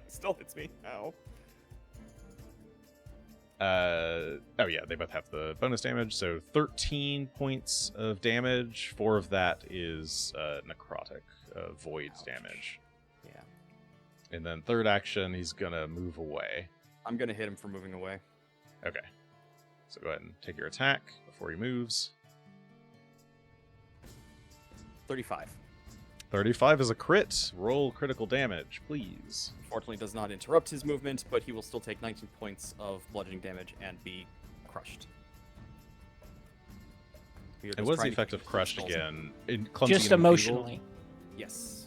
Still hits me. Ow. Oh yeah, they both have the bonus damage, so 13 points of damage. 4 of that is necrotic, void damage. Yeah. And then third action, he's gonna move away. I'm gonna hit him for moving away. Okay. So go ahead and take your attack before he moves. 35. 35 is a crit. Roll critical damage, please. Fortunately, does not interrupt his movement, but he will still take 19 points of bludgeoning damage and be crushed. We are And just what's the trying to effect keep of crushed his again? Clumsy Just and enfeebled? emotionally. Yes.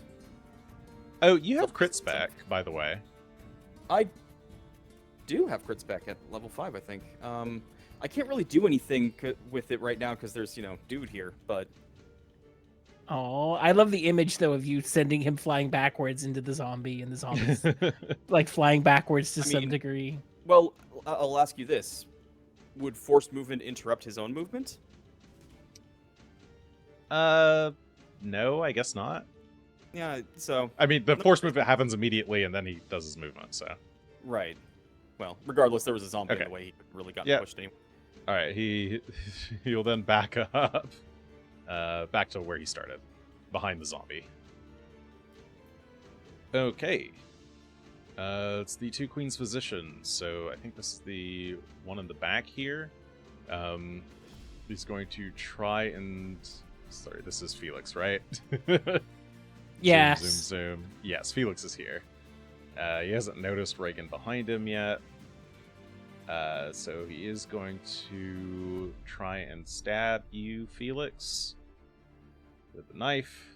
Oh, you have crits back, by the way. I do have crits back at level 5, I think. I can't really do anything with it right now because there's, dude here, but Oh, I love the image though of you sending him flying backwards into the zombie, and the zombies like flying backwards to some mean- degree. well, I'll ask you this. Would forced movement interrupt his own movement? No, I guess not. Yeah, so I mean, the force movement happens immediately, and then he does his movement, so. right. Well, regardless, there was a zombie Okay. in the way. He really got Yeah. pushed anyway. Alright, he'll then back up. Back to where he started. Behind the zombie. Okay. It's the two queens' physicians, so I think this is the one in the back here. He's going to try and... Sorry, this is Felix, right? Yes. Zoom, zoom, zoom. Yes, Felix is here. He hasn't noticed Regan behind him yet. So he is going to try and stab you, Felix, with the knife.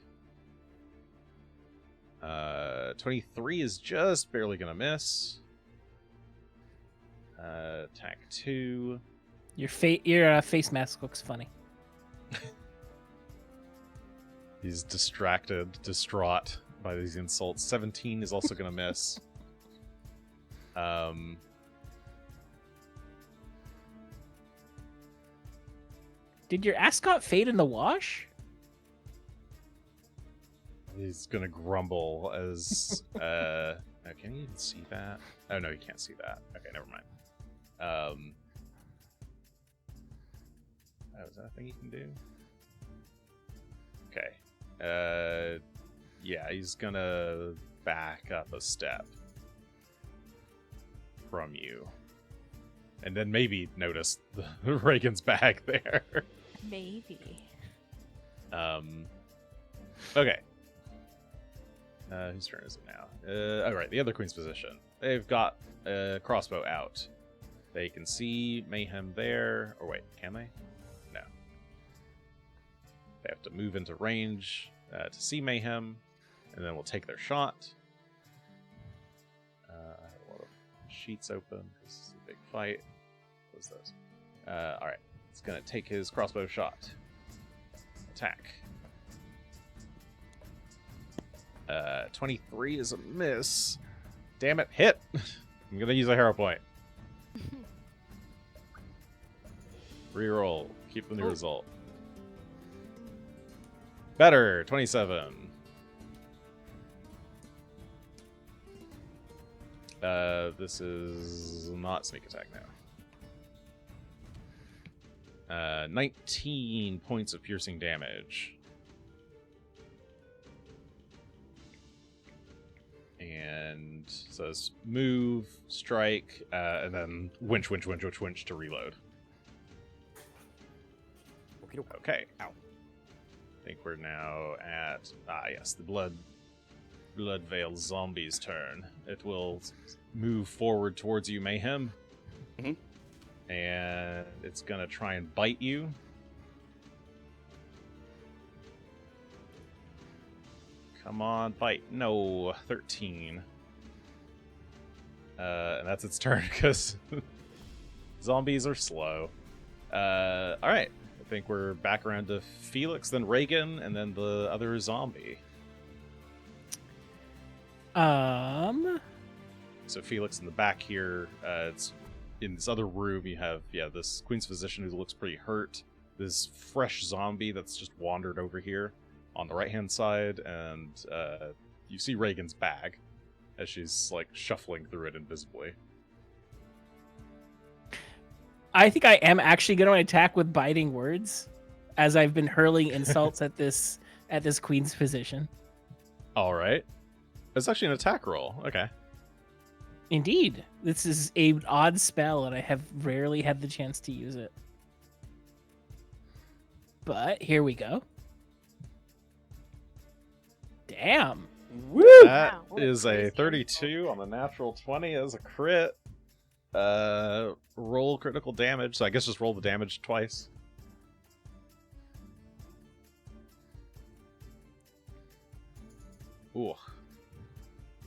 23 is just barely gonna miss. Attack 2. Your face mask looks funny. He's distraught by these insults. 17 is also gonna miss. Did your ascot fade in the wash? He's gonna grumble as oh, can you even see that? Oh no, you can't see that. Okay, never mind. Oh, is that a thing you can do? Okay. Yeah, he's gonna back up a step from you. And then maybe notice the Regan's back there. Maybe. Okay. Whose turn is it now? Alright, the other queen's position. They've got a crossbow out. They can see Mayhem there. Or wait, can they? No. They have to move into range to see Mayhem, and then we'll take their shot. I have a lot of sheets open. This is a big fight. What's those? Alright, it's going to take his crossbow shot. Attack. 23 is a miss. Damn it, hit! I'm gonna use a hero point. Reroll. Keep the new result. Better, 27. This is not sneak attack now. 19 points of piercing damage. And says move, strike, and then winch to reload. Okay. Ow. I think we're now at yes, the blood veil zombie's turn. It will move forward towards you, Mayhem. Mm-hmm. And it's gonna try and bite you. Come on, bite. No, 13. And that's its turn because zombies are slow. Alright. I think we're back around to Felix, then Regan, and then the other zombie. So Felix in the back here, it's in this other room. You have this Queen's Physician who looks pretty hurt. This fresh zombie that's just wandered over here on the right hand side, and you see Regan's bag as she's like shuffling through it invisibly. I think I am actually going to attack with biting words, as I've been hurling insults at this Queen's Physician. All right, it's actually an attack roll. Okay. Indeed, this is an odd spell, and I have rarely had the chance to use it. But here we go. Damn. Woo! That is a 32 on the natural 20 as a crit. Roll critical damage, so I guess just roll the damage twice. Ooh.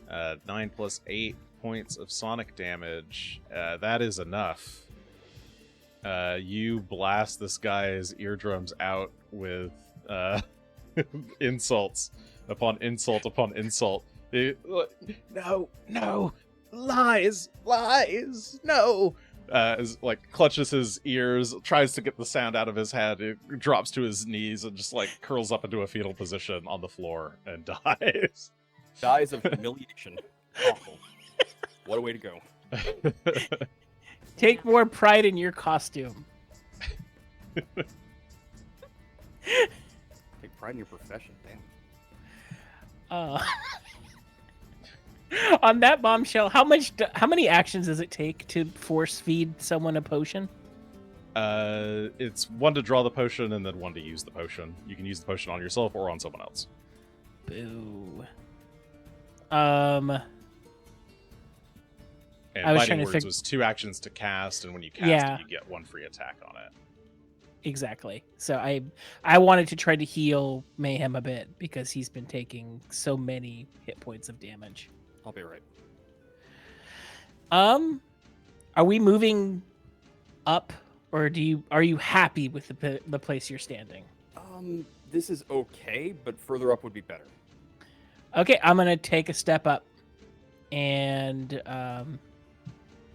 9 plus 8 points of sonic damage. That is enough. You blast this guy's eardrums out with insults upon insult upon insult. No, lies, no. As like clutches his ears, tries to get the sound out of his head, it drops to his knees and just like curls up into a fetal position on the floor and dies. Dies of humiliation. Awful. What a way to go. Take more pride in your costume. Take pride in your profession, damn. On that bombshell, how many actions does it take to force feed someone a potion? It's 1 to draw the potion and then 1 to use the potion. You can use the potion on yourself or on someone else. Boo. And I was Biting trying to Words was 2 actions to cast, and when you cast it, you get 1 free attack on it. Exactly. So I wanted to try to heal Mayhem a bit because he's been taking so many hit points of damage. I'll be right. Are we moving up, or are you happy with the place you're standing? This is okay, but further up would be better. Okay, I'm gonna take a step up and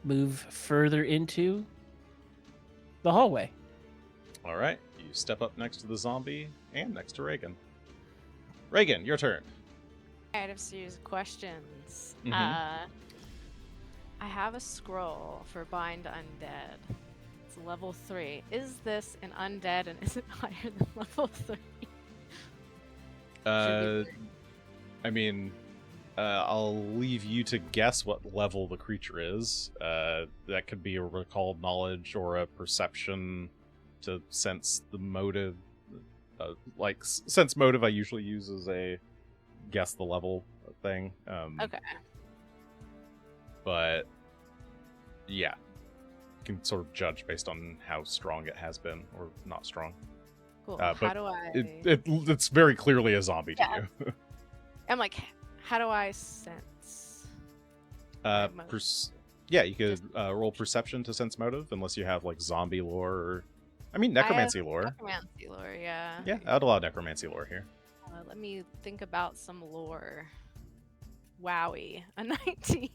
move further into the hallway. All right, you step up next to the zombie and next to Regan. Regan, your turn. I have a series of questions. Mhm. I have a scroll for Bind Undead. It's level 3. Is this an undead, and is it higher than level 3? I mean, I'll leave you to guess what level the creature is. That could be a recalled knowledge or a perception to sense the motive. Sense motive I usually use as a guess the level thing. Okay. But yeah, you can sort of judge based on how strong it has been or not strong. Cool. But How do I... it's very clearly a zombie to you. I'm like, how do I sense? Yeah, you could roll perception to sense motive, unless you have like zombie lore or, I mean, necromancy lore. Necromancy lore, yeah. Yeah, I'd allow necromancy lore here. Let me think about some lore. wowie. A 19.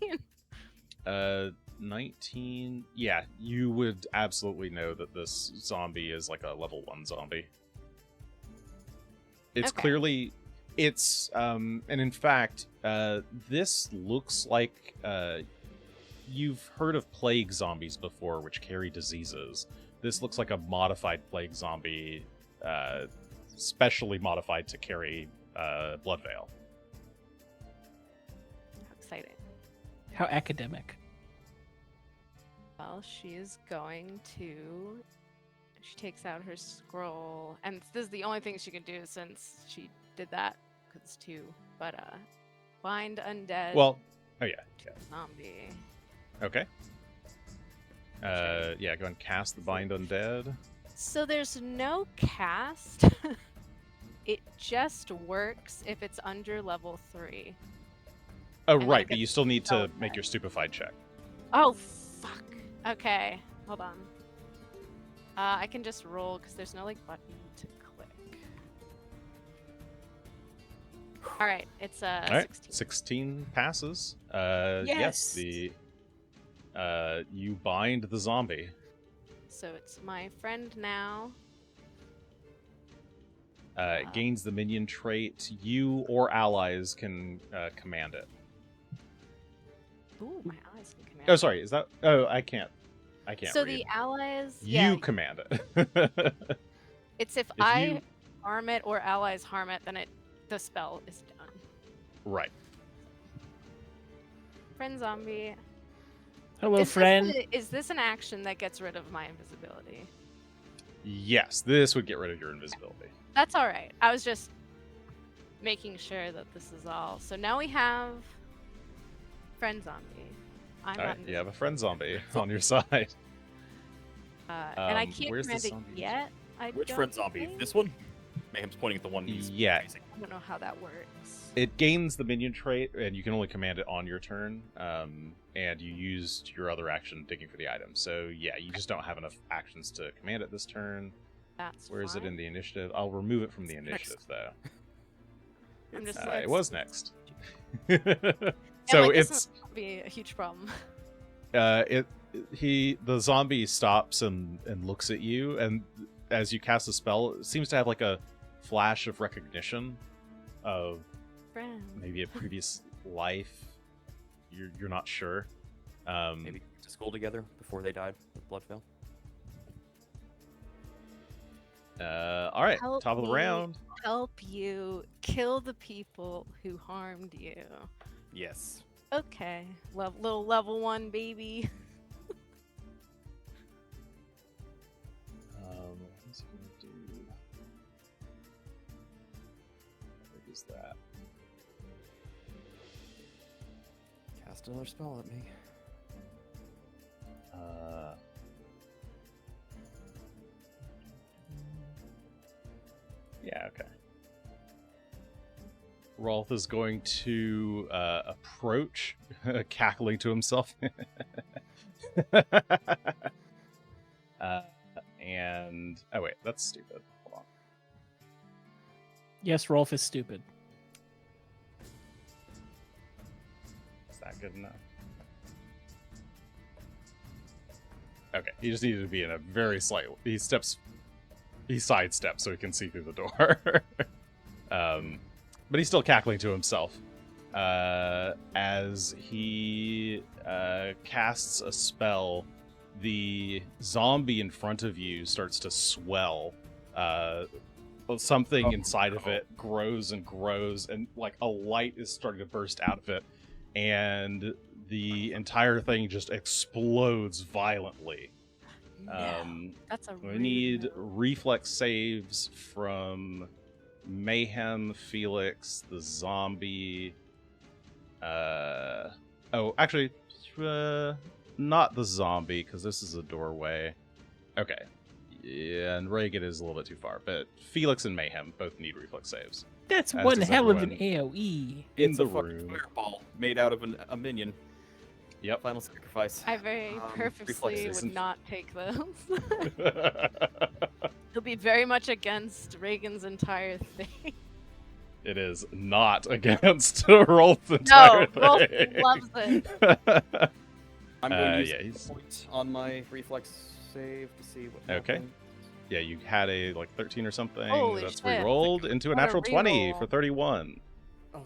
19. Yeah, you would absolutely know that this zombie is like a level 1 zombie. It's Okay. clearly, and in fact, this looks like, you've heard of plague zombies before, which carry diseases. This looks like a modified plague zombie, specially modified to carry blood veil. How exciting. How academic. Well, she is going to. She takes out her scroll, and this is the only thing she can do since she did that because it's 2. But bind undead. Well, oh yeah. Zombie. Okay. Yeah, go and cast the bind undead. So there's no cast. It just works if it's under level 3. Oh, And then right, it but you gets still need to spelled make back. your stupefied check. Oh fuck. Okay, hold on. I can just roll because there's no like button to click. All right, it's All right, 16. 16 passes. Yes, Yes. you bind the zombie. So it's my friend now. It gains the minion trait. You or allies can command it. Ooh, my allies can command. Oh, sorry. Is that? Oh, I can't. So read. the allies. You Yeah, command it. it's if if I you- harm it or allies harm it, then the spell is done. Right. Friend zombie. Hello, friend. Is this an action that gets rid of my invisibility? Yes, this would get rid of your invisibility. That's all right. I was just making sure that this is all. So now we have friend zombie. I'm All right, not you have a friend zombie on your side. and I can't where's the command it zombie? yet. Which don't friend zombie? think. This one? Mayhem's pointing at the one he's Yeah. facing. I don't know how that works. It gains the minion trait, and you can only command it on your turn. And you used your other action digging for the item. So yeah, you just don't have enough actions to command it this turn. That's Where is it fine. in the initiative? I'll remove it from the It's initiative, though. I'm just It was next. Yeah, So like, this it's would be a huge problem. the zombie stops and looks at you, and as you cast a spell, it seems to have like a flash of recognition of Friend. maybe a previous life. You're not sure. Maybe to school together before they died with Bloodveil. All right, Help top of the me. round. Help you kill the people who harmed you. Yes. Okay, little level 1 baby. What's he gonna do? What is that? Cast another spell at me. Yeah, okay. Rolth is going to approach, cackling to himself. And oh wait, that's stupid. Hold on. Yes, Rolf is stupid. Is that good enough? Okay, he just needed to be in a very slight. He sidesteps so he can see through the door. But he's still cackling to himself as he casts a spell. The zombie in front of you starts to swell. Something inside of it grows and grows, and like a light is starting to burst out of it, and the entire thing just explodes violently. That's a We really need good- reflex saves from Mayhem, Felix, the zombie. Actually, not the zombie, because this is a doorway. Okay. Yeah, and Regan is a little bit too far, but Felix and Mayhem both need reflex saves. That's As one does hell of an everyone. AoE. In It's the a fucking room. fireball made out of a minion. Yep. Final sacrifice. I very purposely reflexes. would not take those. He'll be very much against Reagan's entire thing. It is not against Rolth entirely. No, Rolth loves it. I'm going to use yeah, a he's- point on my reflex save to see what Okay. happens. Yeah, you had a 13 or something. Holy That's shit. re-rolled into a What a natural 20 reroll. for 31.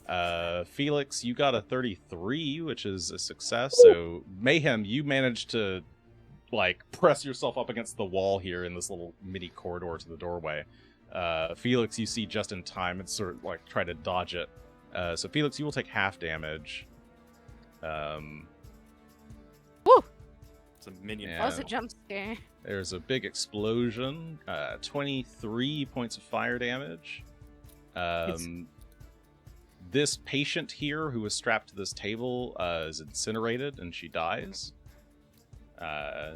Oh, Felix, you got a 33, which is a success. So Mayhem, you managed to press yourself up against the wall here in this little mini corridor to the doorway. Felix, you see just in time and sort of try to dodge it. So Felix, you will take half damage. Woo! it's a minion. Yeah. That was a jump scare. There's a big explosion. 23 points of fire damage. This patient here who was strapped to this table is incinerated and she dies.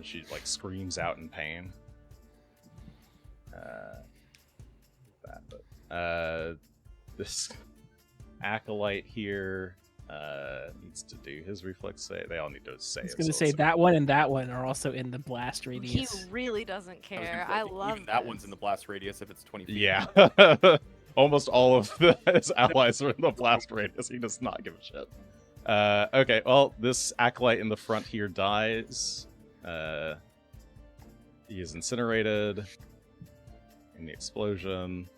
She screams out in pain. This acolyte here needs to do his reflex save. They all need to save. I was going to so say it's- that one and that one are also in the blast He radius. really doesn't I was care. gonna say, I think love even that this. one's in the blast radius if it's 20 feet. Yeah. Almost all of his allies are in the blast radius. He does not give a shit. Okay, well, this acolyte in the front here dies. He is incinerated in the explosion.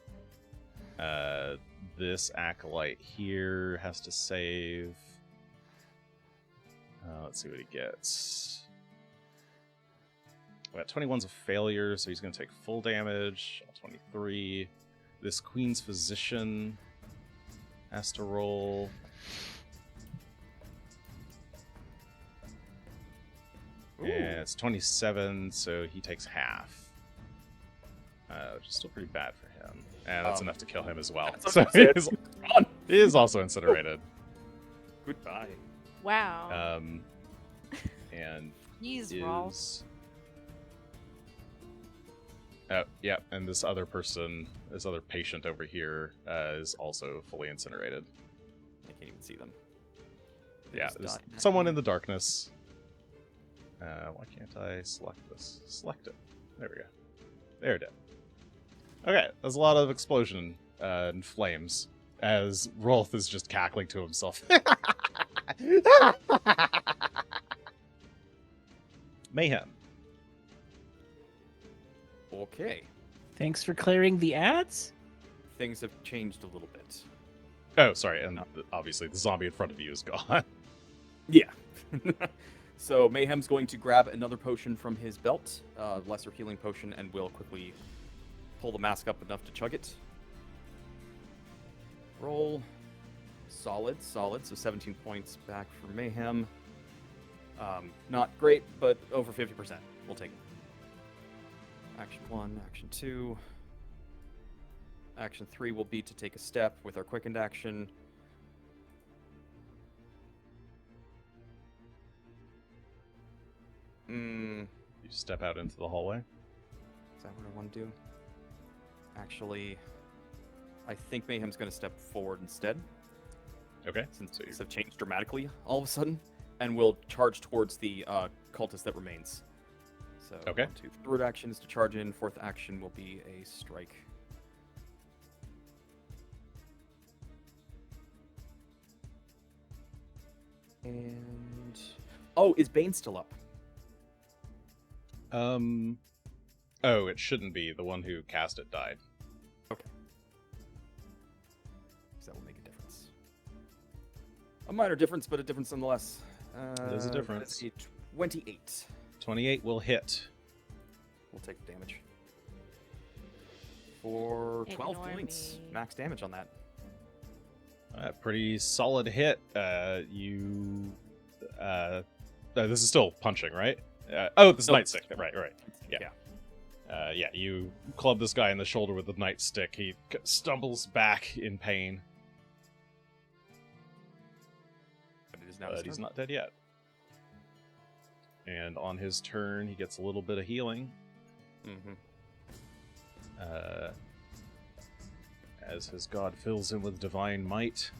This acolyte here has to save. Let's see what he gets. Well, 21's a failure, so he's going to take full damage. 23. This Queen's Physician has to roll. Ooh. Yeah, it's 27, so he takes half. Which is still pretty bad for him. And that's enough to kill him as well. that's So what I he said. is, he is also incinerated. Goodbye. Wow. And He's Rolth. is... Oh, yeah, and this other person, this other patient over here is also fully incinerated. I can't even see them. They Yeah, just there's died. someone in the darkness. Why can't I select this? Select it. There we go. There it is. Okay, there's a lot of explosion and flames as Rolth is just cackling to himself. Mayhem. Okay. Thanks for clearing the ads. Things have changed a little bit. Oh, sorry, and obviously the zombie in front of you is gone. Yeah. So Mayhem's going to grab another potion from his belt, lesser healing potion, and will quickly pull the mask up enough to chug it. Roll. Solid. So 17 points back for Mayhem. Not great, but over 50%. We'll take it. Action 1, Action 2. Action 3 will be to take a step with our quickened action. You step out into the hallway. Is that what I want to do? Actually, I think Mayhem's going to step forward instead, Okay. since So things have changed dramatically all of a sudden, and will charge towards the cultist that remains. So, Okay. 1, 2, third action is to charge in. Fourth action will be a strike. And oh, is Bane still up? Oh, it shouldn't be. The one who cast it died. Okay. So that will make a difference. A minor difference, but a difference nonetheless. It is a difference. That's a 28. 28 will hit. We'll take the damage. For 12 Ignore points. me. Max damage on that. Pretty solid hit. This is still punching, right? This is No. nightstick. Right. Yeah. Yeah, you club this guy in the shoulder with the nightstick. He stumbles back in pain, But it is now but his he's turn. not dead yet. And on his turn, he gets a little bit of healing. Mm-hmm. As his god fills him with divine might.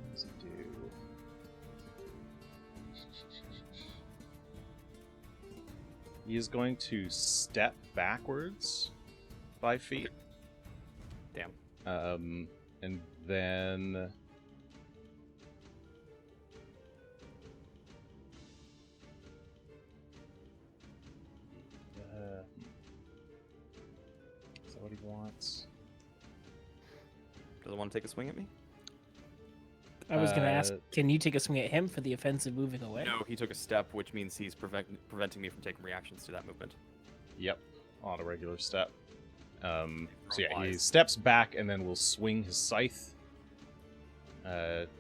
What does it do? He is going to step backwards 5 feet. Damn. And then is that what he wants? Does it want to take a swing at me? I was going to ask, can you take a swing at him for the offensive moving away? No, he took a step, which means he's preventing me from taking reactions to that movement. Yep, on a regular step. So yeah, he Wise. steps back and then will swing his scythe,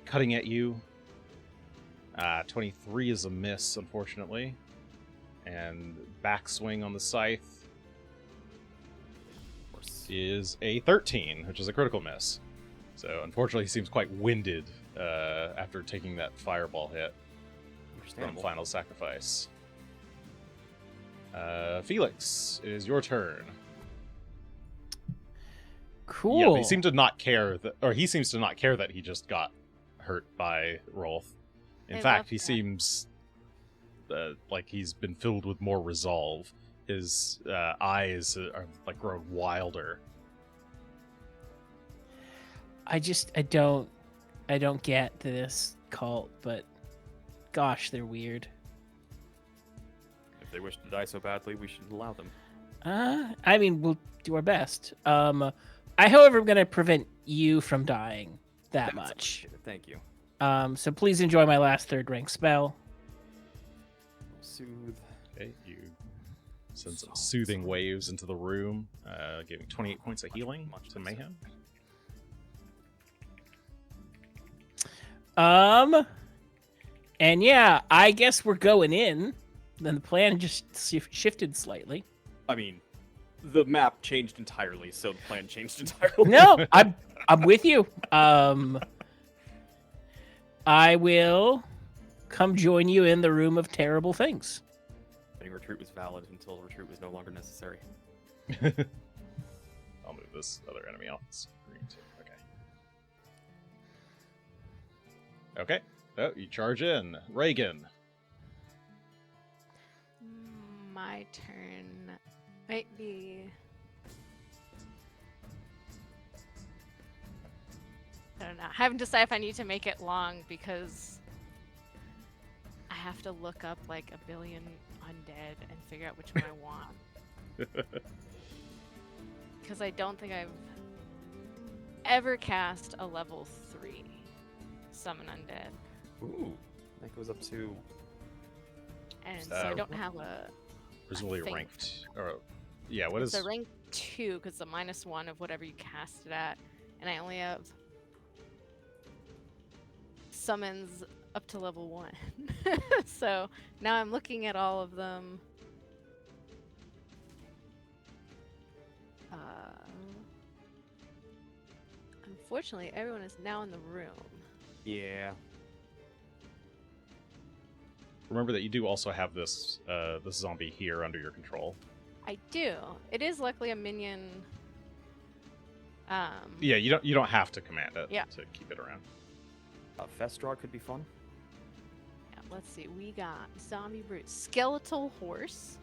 cutting at you. 23 is a miss, unfortunately. And backswing on the scythe Of course. is a 13, which is a critical miss. So unfortunately, he seems quite winded after taking that fireball hit from Understandable. Final Sacrifice. Felix, it is your turn. Cool. Yeah, but he seems to not care that he just got hurt by Rolth. In I fact, love he that. seems like he's been filled with more resolve. His eyes are like grown wilder. I don't get this cult, but gosh, they're weird. If they wish to die so badly, we should allow them. I mean, we'll do our best. I, however, am going to prevent you from dying that That's much. appreciated. Thank you. So please enjoy my last third rank spell. Soothe. Okay, you send some soothing waves into the room, giving 28 points of healing to Mayhem. And yeah, I guess we're going in. Then the plan just shifted slightly. I mean, the map changed entirely, so the plan changed entirely. No, I'm with you. I will come join you in the room of terrible things. I think retreat was valid until retreat was no longer necessary. I'll move this other enemy off the screen too. Okay. Okay. Oh, you charge in. Regan. My turn might be. I don't know. I haven't decided if I need to make it long because I have to look up like a billion undead and figure out which one I want. Because I don't think I've ever cast a level 3 summon undead. Ooh, that goes up to. And so I So- don't have a. Presumably think. ranked. Or, yeah, what is. It's a rank 2 because the -1 of whatever you cast it at, and I only have summons up to level 1. So now I'm looking at all of them. Unfortunately, everyone is now in the room. Yeah. Remember that you do also have this this zombie here under your control. I do. It is luckily a minion. Yeah, you don't have to command it Yeah. to keep it around. Fest draw could be fun. Yeah, let's see. We got zombie brute, skeletal horse.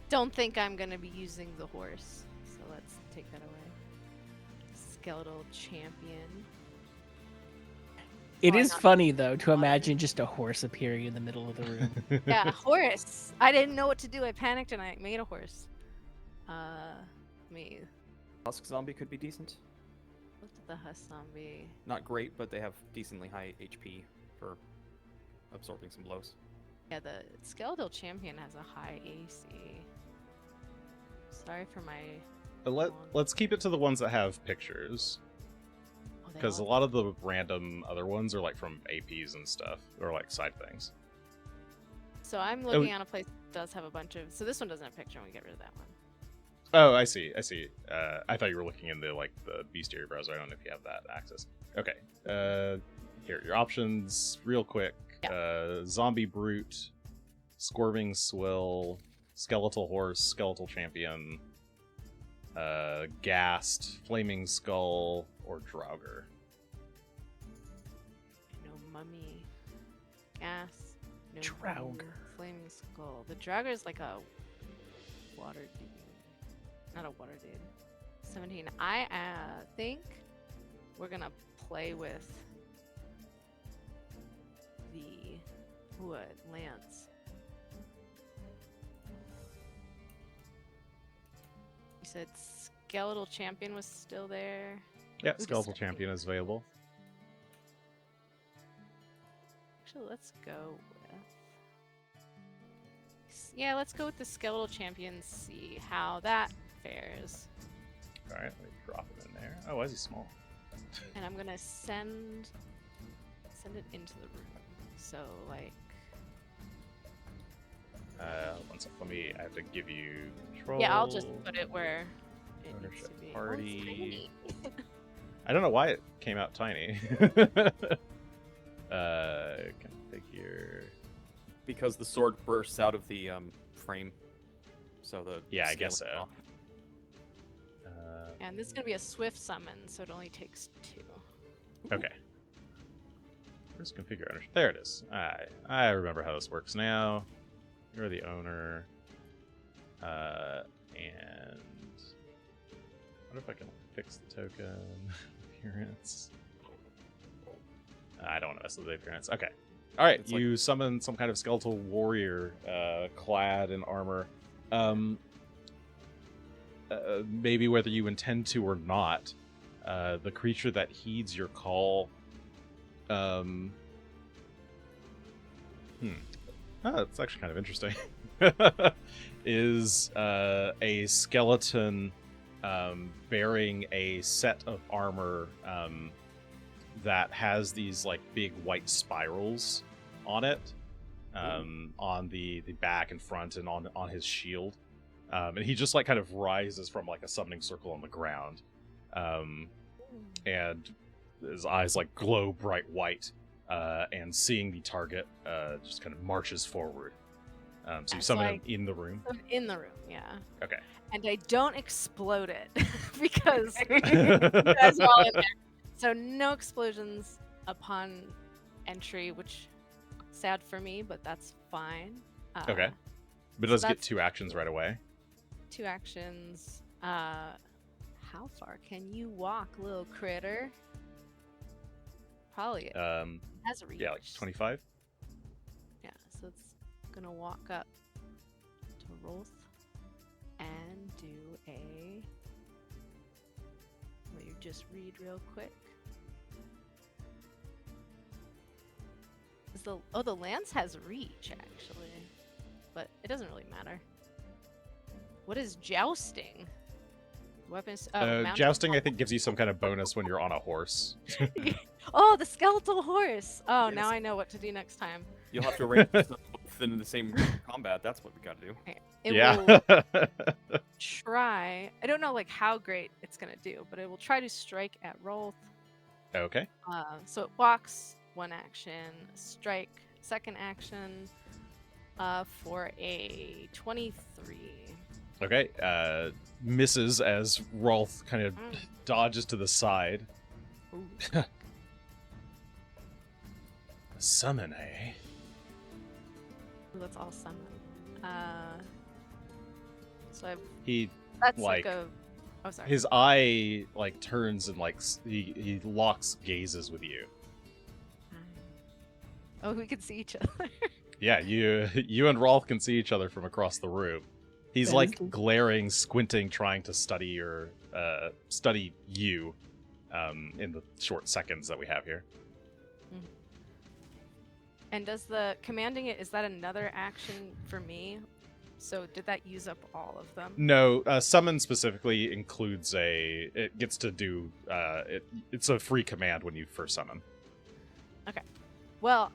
Don't think I'm gonna be using the horse, so let's take that away. Skeletal champion. It Why is not? funny though to Why? imagine just a horse appearing in the middle of the room. Yeah, horse. I didn't know what to do. I panicked and I made a horse. Me Husk zombie could be decent. looked at the husk zombie. Not great, but they have decently high HP for absorbing some blows. Yeah, the skeletal champion has a high AC. Sorry for my. Let's keep it to the ones that have pictures. Oh, they Because a all- lot of the random other ones are like from APs and stuff, or like side things. So I'm looking on a place that does have a bunch of. So this one doesn't have a picture, and we get rid of that one. Oh, I see. I thought you were looking in the bestiary browser. I don't know if you have that access. Okay. Here, your options, real quick. Zombie brute, squirming swill, skeletal horse, skeletal champion, ghast, flaming skull, or draugr. No mummy, gas, No Draugr. Flaming skull. The Draugr is like a water dude. Not a water dude. 17. I think we're gonna play with the wood lance. You said skeletal champion was still there. Yeah, Who skeletal decided? champion is available. Actually, let's go with. Yeah, let's go with the skeletal champion. See how that fares. All right, let me drop him in there. Oh, why is he small? And I'm gonna send it into the room. So like, One sec. I have to give you control. yeah, I'll just put it where it needs Ownership to be. party. Oh, it's tiny. I don't know why it came out tiny. Configure. Because the sword bursts out of the frame. So the Yeah, I scale guess is so. off. And this is gonna be a swift summon, so it only takes 2. Okay. Where's configure ownership? There it is. I remember how this works now. You're the owner. And what if I can fix the token appearance? I don't want to mess with the appearance. Okay. All right. It's like- You summon some kind of skeletal warrior clad in armor. Maybe whether you intend to or not, the creature that heeds your call. Oh, it's actually kind of interesting. Is a skeleton bearing a set of armor that has these like big white spirals on it, on the back and front and on his shield. And he just like kind of rises from like a summoning circle on the ground, and his eyes like glow bright white, and seeing the target, just kind of marches forward. So you It's summon like- him in the room. In the room, yeah. Okay. And I don't explode it because you guys are all in there. So no explosions upon entry, which sad for me, but that's fine. Okay. But it so does get that's- 2 actions right away. 2 actions. How far can you walk, little critter? Probably it has a reach. Yeah, like 25. Yeah, so it's gonna walk up to Rolth and do a. Let me just read real quick. Is the lance has reach actually, but it doesn't really matter. What is jousting? Weapons. Mounted Jousting, I think, gives you some kind of bonus when you're on a horse. Oh, the skeletal horse! Oh, Yes. now I know what to do next time. You'll have to arrange them both in the same combat. That's what we got to do. It yeah. will try. I don't know like how great it's gonna do, but it will try to strike at Rolth. Okay. So it walks 1 action, strike 2nd action, for a 23. Okay. Misses as Rolth kind of Mm. dodges to the side. Ooh. Summon, eh? Let's all summon. So I've He that's like, like a. Oh, sorry. his eye like turns and like he locks gazes with you. Oh, we can see each other. Yeah, you and Rolth can see each other from across the room. He's That is like cool. glaring, squinting, trying to study you in the short seconds that we have here. And does the commanding it, is that another action for me? So did that use up all of them? No, summon specifically includes it gets to do it's a free command when you first summon. Well,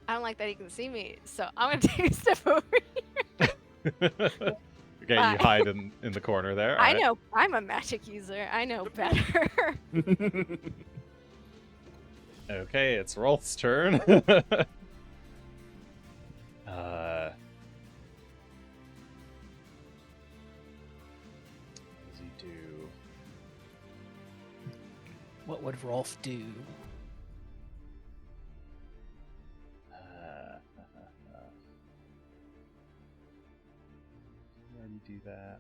I don't like that he can see me, so I'm gonna take a step over. Okay, Bye. you hide in the corner there. I alright. know I'm a magic user. I know better. Okay, it's Rolth's turn. What does he do? What would Rolf do? already do that?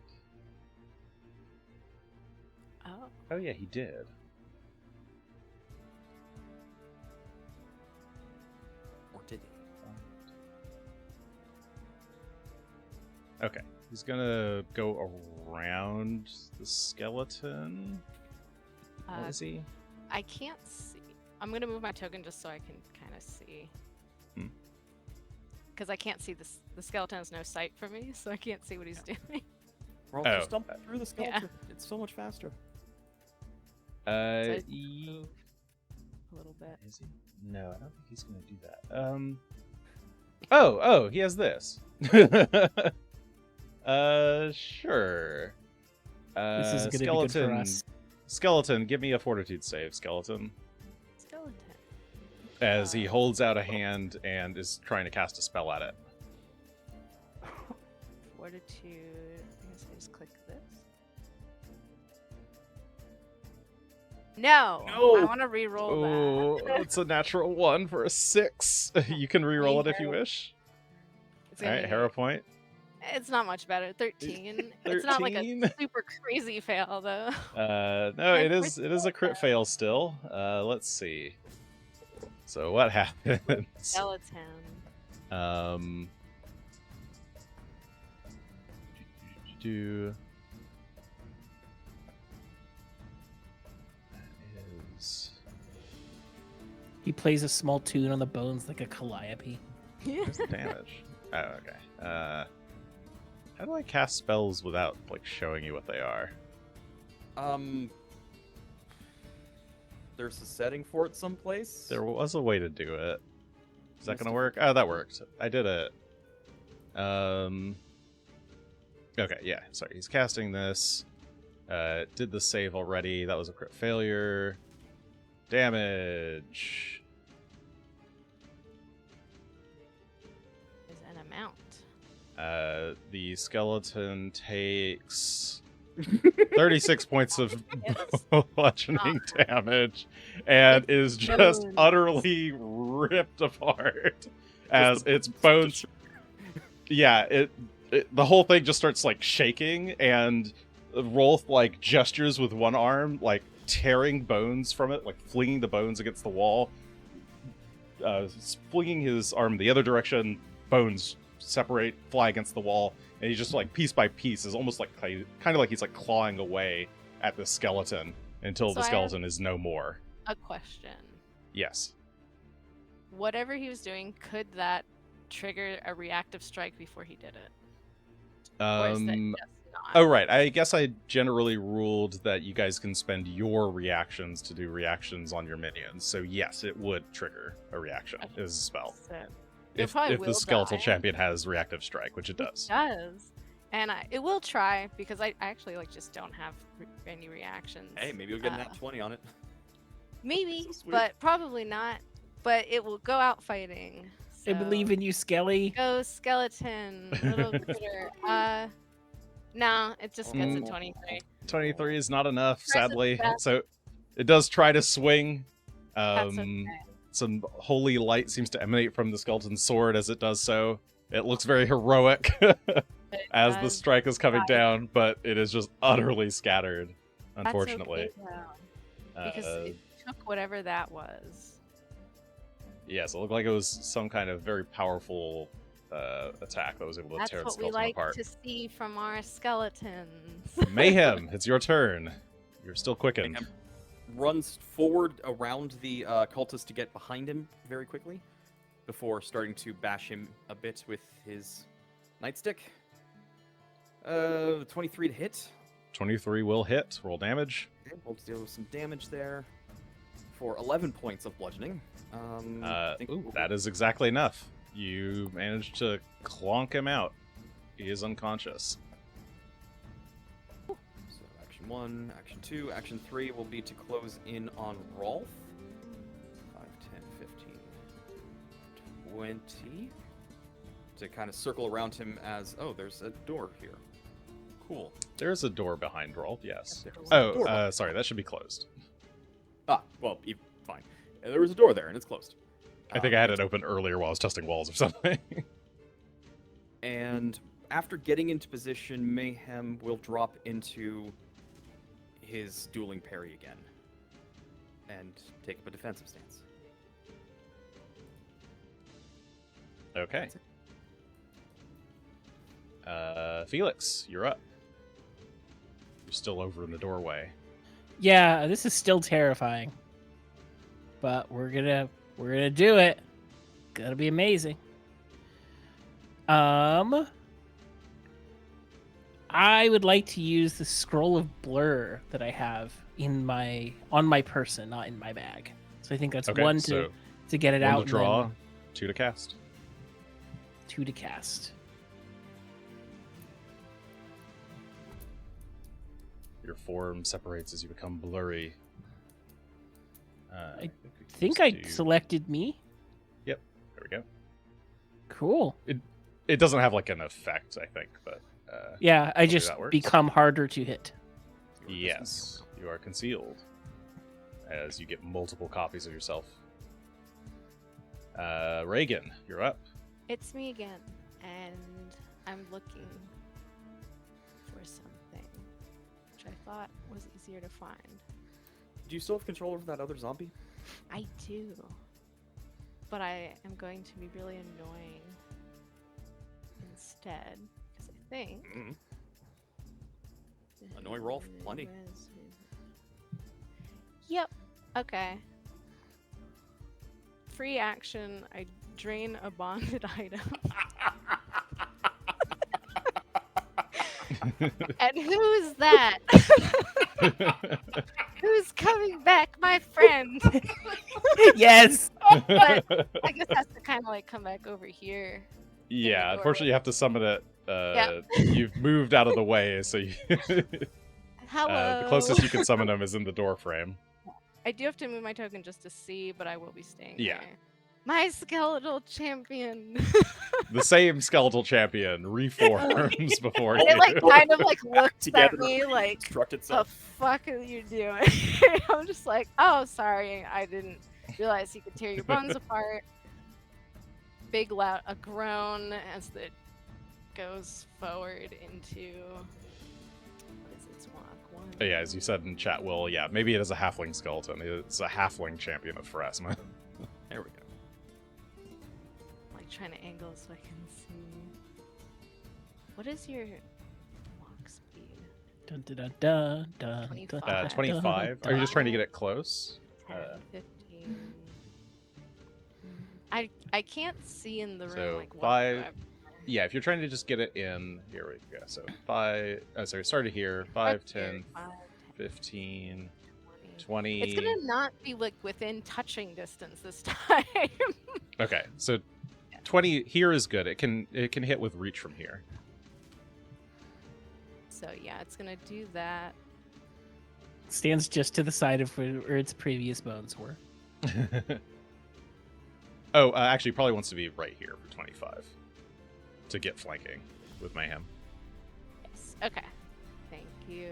Oh. Oh yeah, he did. Or did he? Okay, he's gonna go around the skeleton. What is he? I can't see. I'm gonna move my token just so I can kind of see. Because I can't see this. The skeleton has no sight for me, so I can't see what he's doing. Rolth, Oh. just dump through the skeleton. It's so much faster. So I E- move a little bit. Is he? No, I don't think he's gonna do that. Oh, he has this. Sure. This is gonna be good for us. Skeleton, give me a fortitude save, skeleton. Skeleton. As he holds out a hand and is trying to cast a spell at it. Fortitude. I guess I just click this. No. No. I want to re-roll Oh, that. it's a natural 1 for a 6. You can re-roll it if you wish. It's All gonna right, be- hero point. It's not much better. 13. It's not like a 13? super crazy fail though. No, it is a crit fail still. Let's see. So what happens? Skeleton. Do that is He plays a small tune on the bones like a calliope. where's the damage? Oh, okay. How do I cast spells without like showing you what they are? There's a setting for it someplace. There was a way to do it. Is that gonna work? Oh, that worked. I did it. Okay, yeah. Sorry, he's casting this. Did the save already. That was a crit failure. Damage. Is an amount. The skeleton takes 36 points of bludgeoning damage and is just Bones. utterly ripped apart as its bones. Yeah, the whole thing just starts like shaking, and Rolth like gestures with one arm, like tearing bones from it, like flinging the bones against the wall. Flinging his arm the other direction, bones separate, fly against the wall, and he just like piece by piece is almost like kind of like he's like clawing away at the skeleton until So the I have- skeleton is no more. A question. Yes. Whatever he was doing, could that trigger a reactive strike before he did it? Or is that just not? Oh right, I guess I generally ruled that you guys can spend your reactions to do reactions on your minions. So yes, it would trigger a reaction Okay. as a spell. So, If probably the will skeletal die. champion has reactive strike, which it does. It does. And it will try, because I actually like just don't have any reactions. Hey, maybe you'll get a Uh, nat 20 on it. Maybe, So sweet. but probably not. But it will go out fighting. I believe in you, Skelly. Go skeleton, little critter. No, it just gets a 23. 23 is not enough, Tries its sadly. best. So it does try to swing. That's okay. Some holy light seems to emanate from the skeleton's sword as it does so. It looks very heroic It as the does strike is coming try. down, but it is just utterly scattered, That's unfortunately. okay, though, because Uh, it took whatever that was. yes, it looked like it was some kind of very powerful attack that was able to That's tear the what we skeleton like apart. to see from our skeletons. Mayhem, it's your turn. You're still quickened. Mayhem runs forward around the cultist to get behind him very quickly before starting to bash him a bit with his nightstick. 23 to hit. 23 will hit. Roll damage. Okay, we'll deal with some damage there for 11 points of bludgeoning. I think we'll- That is exactly enough. You managed to clonk him out. He is unconscious. So action 1, action 2, action 3 will be to close in on Rolth. 5, 10, 15, 20. To kind of circle around him as, oh, there's a door here. Cool. There's a door behind Rolth, yes. There was a door Oh, behind- sorry, that should be closed. Ah, well, fine. There was a door there, and it's closed. I think I had it open earlier while I was testing walls or something. And after getting into position, Mayhem will drop into his dueling parry again and take up a defensive stance. Okay. Felix, you're up. You're still over in the doorway. Yeah, this is still terrifying. But we're gonna do it. Gonna be amazing. I would like to use the scroll of blur that I have on my person, not in my bag. So I think that's Okay, one so to get it one out. to and draw, then 2 to cast. 2 to cast. Your form separates as you become blurry. I we think just I do- selected me. Yep, there we go. Cool. It doesn't have like an effect, I think, but Yeah, I hopefully just that works. become harder to hit. Yes, you are concealed as you get multiple copies of yourself. Regan, you're up. It's me again, and I'm looking for something, which I thought was easier to find. Do you still have control over that other zombie? I do, but I am going to be really annoying instead, because I think... Annoy Rolth, plenty. Yep, okay. Free action, I drain a bonded item. And who's that? Who's coming back? My friend. Yes. But I guess has to kind of like come back over here. Yeah, door. unfortunately you have to summon it. Yeah. You've moved out of the way, so you, Hello. the closest you can summon him is in the door frame. I do have to move my token just to see, but I will be staying Yeah. there. My skeletal champion. The same skeletal champion reforms before It you. like kind of like looks Together, at me like, construct the itself. fuck are you doing? I'm just like, oh, sorry, I didn't realize he could tear your bones apart. Big loud, a groan as it goes forward into. What is its walk? One. Yeah, as you said in chat, Will, yeah, maybe it is a halfling skeleton. It's a halfling champion of Pharasma. There we go. Like trying to angle so I can see. What is your walk speed? Dun, dun, dun, dun, dun, 25. dun, 25. Are you just trying to get it close? 10, 15. I can't see in the room So, like what 5. I'm- Yeah, if you're trying to just get it in, here we go. So 5, started here, 5, 10, 5, 15, 20. 20. It's gonna not be like within touching distance this time. Okay, so 20 here is good. It can hit with reach from here. So yeah, it's gonna do that. Stands just to the side of where its previous bones were. Oh, actually, probably wants to be right here for 25 to get flanking with Mayhem. Yes. Okay. Thank you.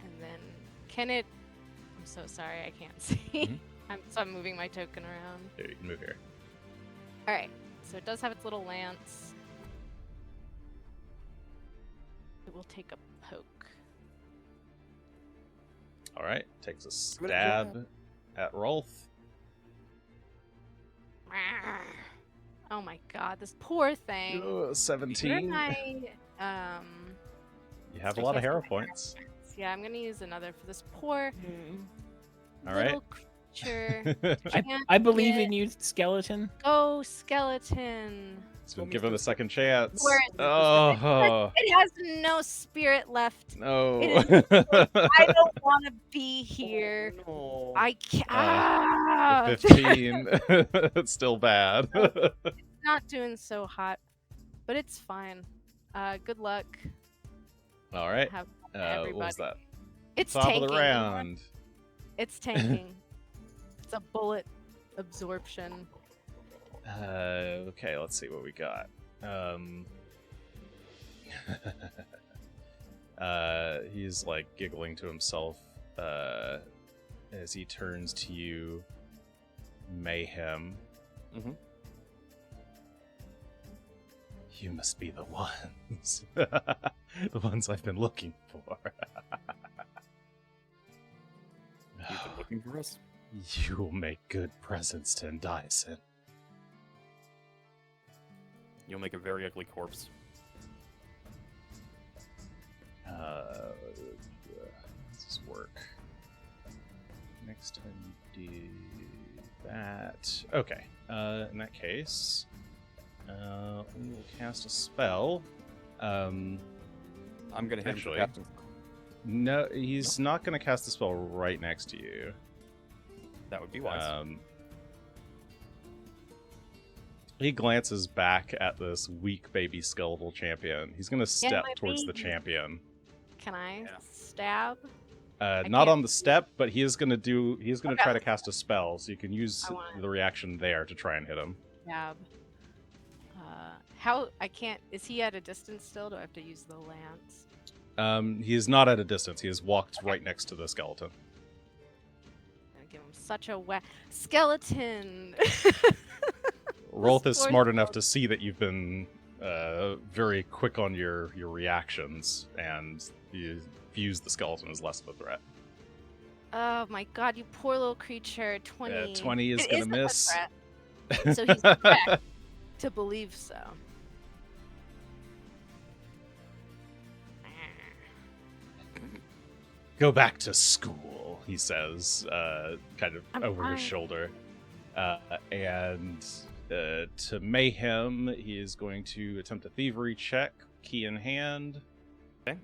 And then can it? I'm so sorry, I can't see. Mhm. I'm moving my token around. Here, you can move here. All right. So it does have its little lance. It will take a poke. All right, takes a Give it a stab at Rolth. Oh my god, this poor thing. Ugh, Where 17. am I, You have a I lot of can't hero see my points. Yeah, I'm gonna use another for this poor All little creature. I believe in you, skeleton. Go skeleton. So give him a second chance. Where is it? Oh, It has no spirit left. no. It I don't want to be here. Oh, no. I can't. The 15. It's still bad. Not doing so hot, but it's fine. Good luck. All right. Have What was that? It's Top tanking. of the round. It's tanking. It's a bullet absorption. Okay, let's see what we got. He's like giggling to himself as he turns to you, Mayhem. Mhm. You must be the ones. The ones I've been looking for. You've been looking for us? You'll make good presents to Dyson. You'll make a very ugly corpse. How does this work? Next time you do that... Okay, in that case, we will cast a spell. I'm gonna hit Actually, him for casting. no, he's not going to cast the spell right next to you. That would be wise. He glances back at this weak baby skeletal champion. He's going to step my towards the baby. champion. Can I Yeah. stab? Not can't- on the step, but he is going to do. He's going to Okay. try to cast a spell, so you can use I wanna- the reaction there to try and hit him. Stab. How I can't. Is he at a distance still? Do I have to use the lance? He is not at a distance. He has walked right next to the skeleton. I'm gonna give him such a skeleton. Rolth is poor smart enough to see that you've been very quick on your reactions, and you views the skeleton as less of a threat. Oh my god, you poor little creature. 20. 20 is It going to isn't a miss. threat, so he's correct to believe so. Go back to school, he says, kind of I'm over his fine. shoulder. And to Mayhem, he is going to attempt a thievery check, key in hand. Okay.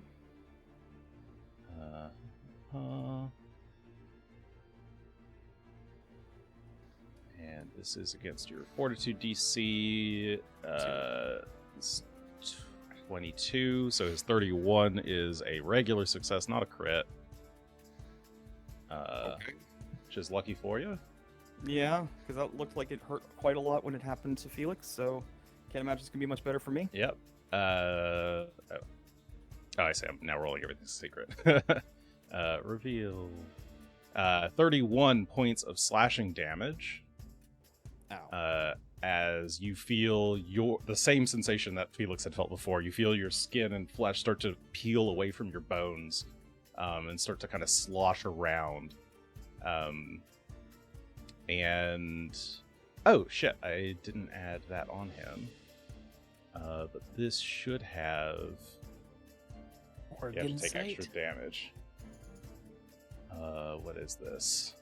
And this is against your Fortitude DC. It's 22, so his 31 is a regular success, not a crit. Okay. Which is lucky for you. Yeah, because that looked like it hurt quite a lot when it happened to Felix, so can't imagine it's gonna be much better for me. Yep. I say I'm now rolling everything's secret. Reveal. 31 points of slashing damage. Ow. As you feel the same sensation that Felix had felt before. You feel your skin and flesh start to peel away from your bones, and start to kind of slosh around. And oh shit, I didn't add that on him. But this should have. You have Organ to take sight. extra damage. What is this?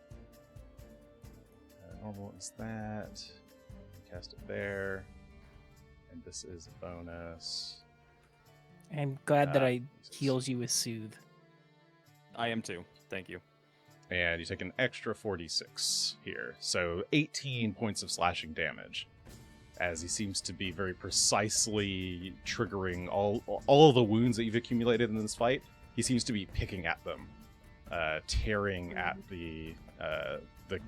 Normal is that. Cast it there. And this is a bonus. I'm glad that I Jesus. heals you with Soothe. I am too. Thank you. And you take an extra 46 here. So 18 points of slashing damage. As he seems to be very precisely triggering all of the wounds that you've accumulated in this fight. He seems to be picking at them. Tearing at the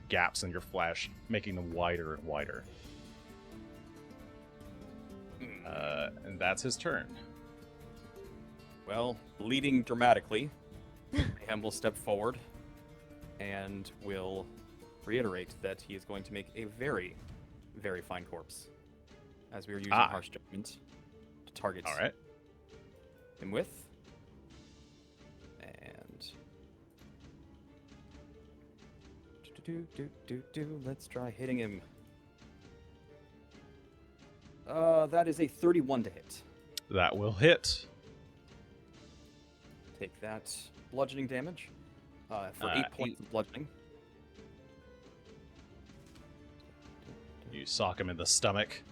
gaps in your flesh, making them wider and wider. And that's his turn. Well, bleeding dramatically, Mayhem will step forward and will reiterate that he is going to make a very, very fine corpse, as we are using harsh judgment to target All right. him with. And let's try hitting him. That is a 31 to hit. That will hit. Take that bludgeoning damage for 8 points of bludgeoning. You sock him in the stomach.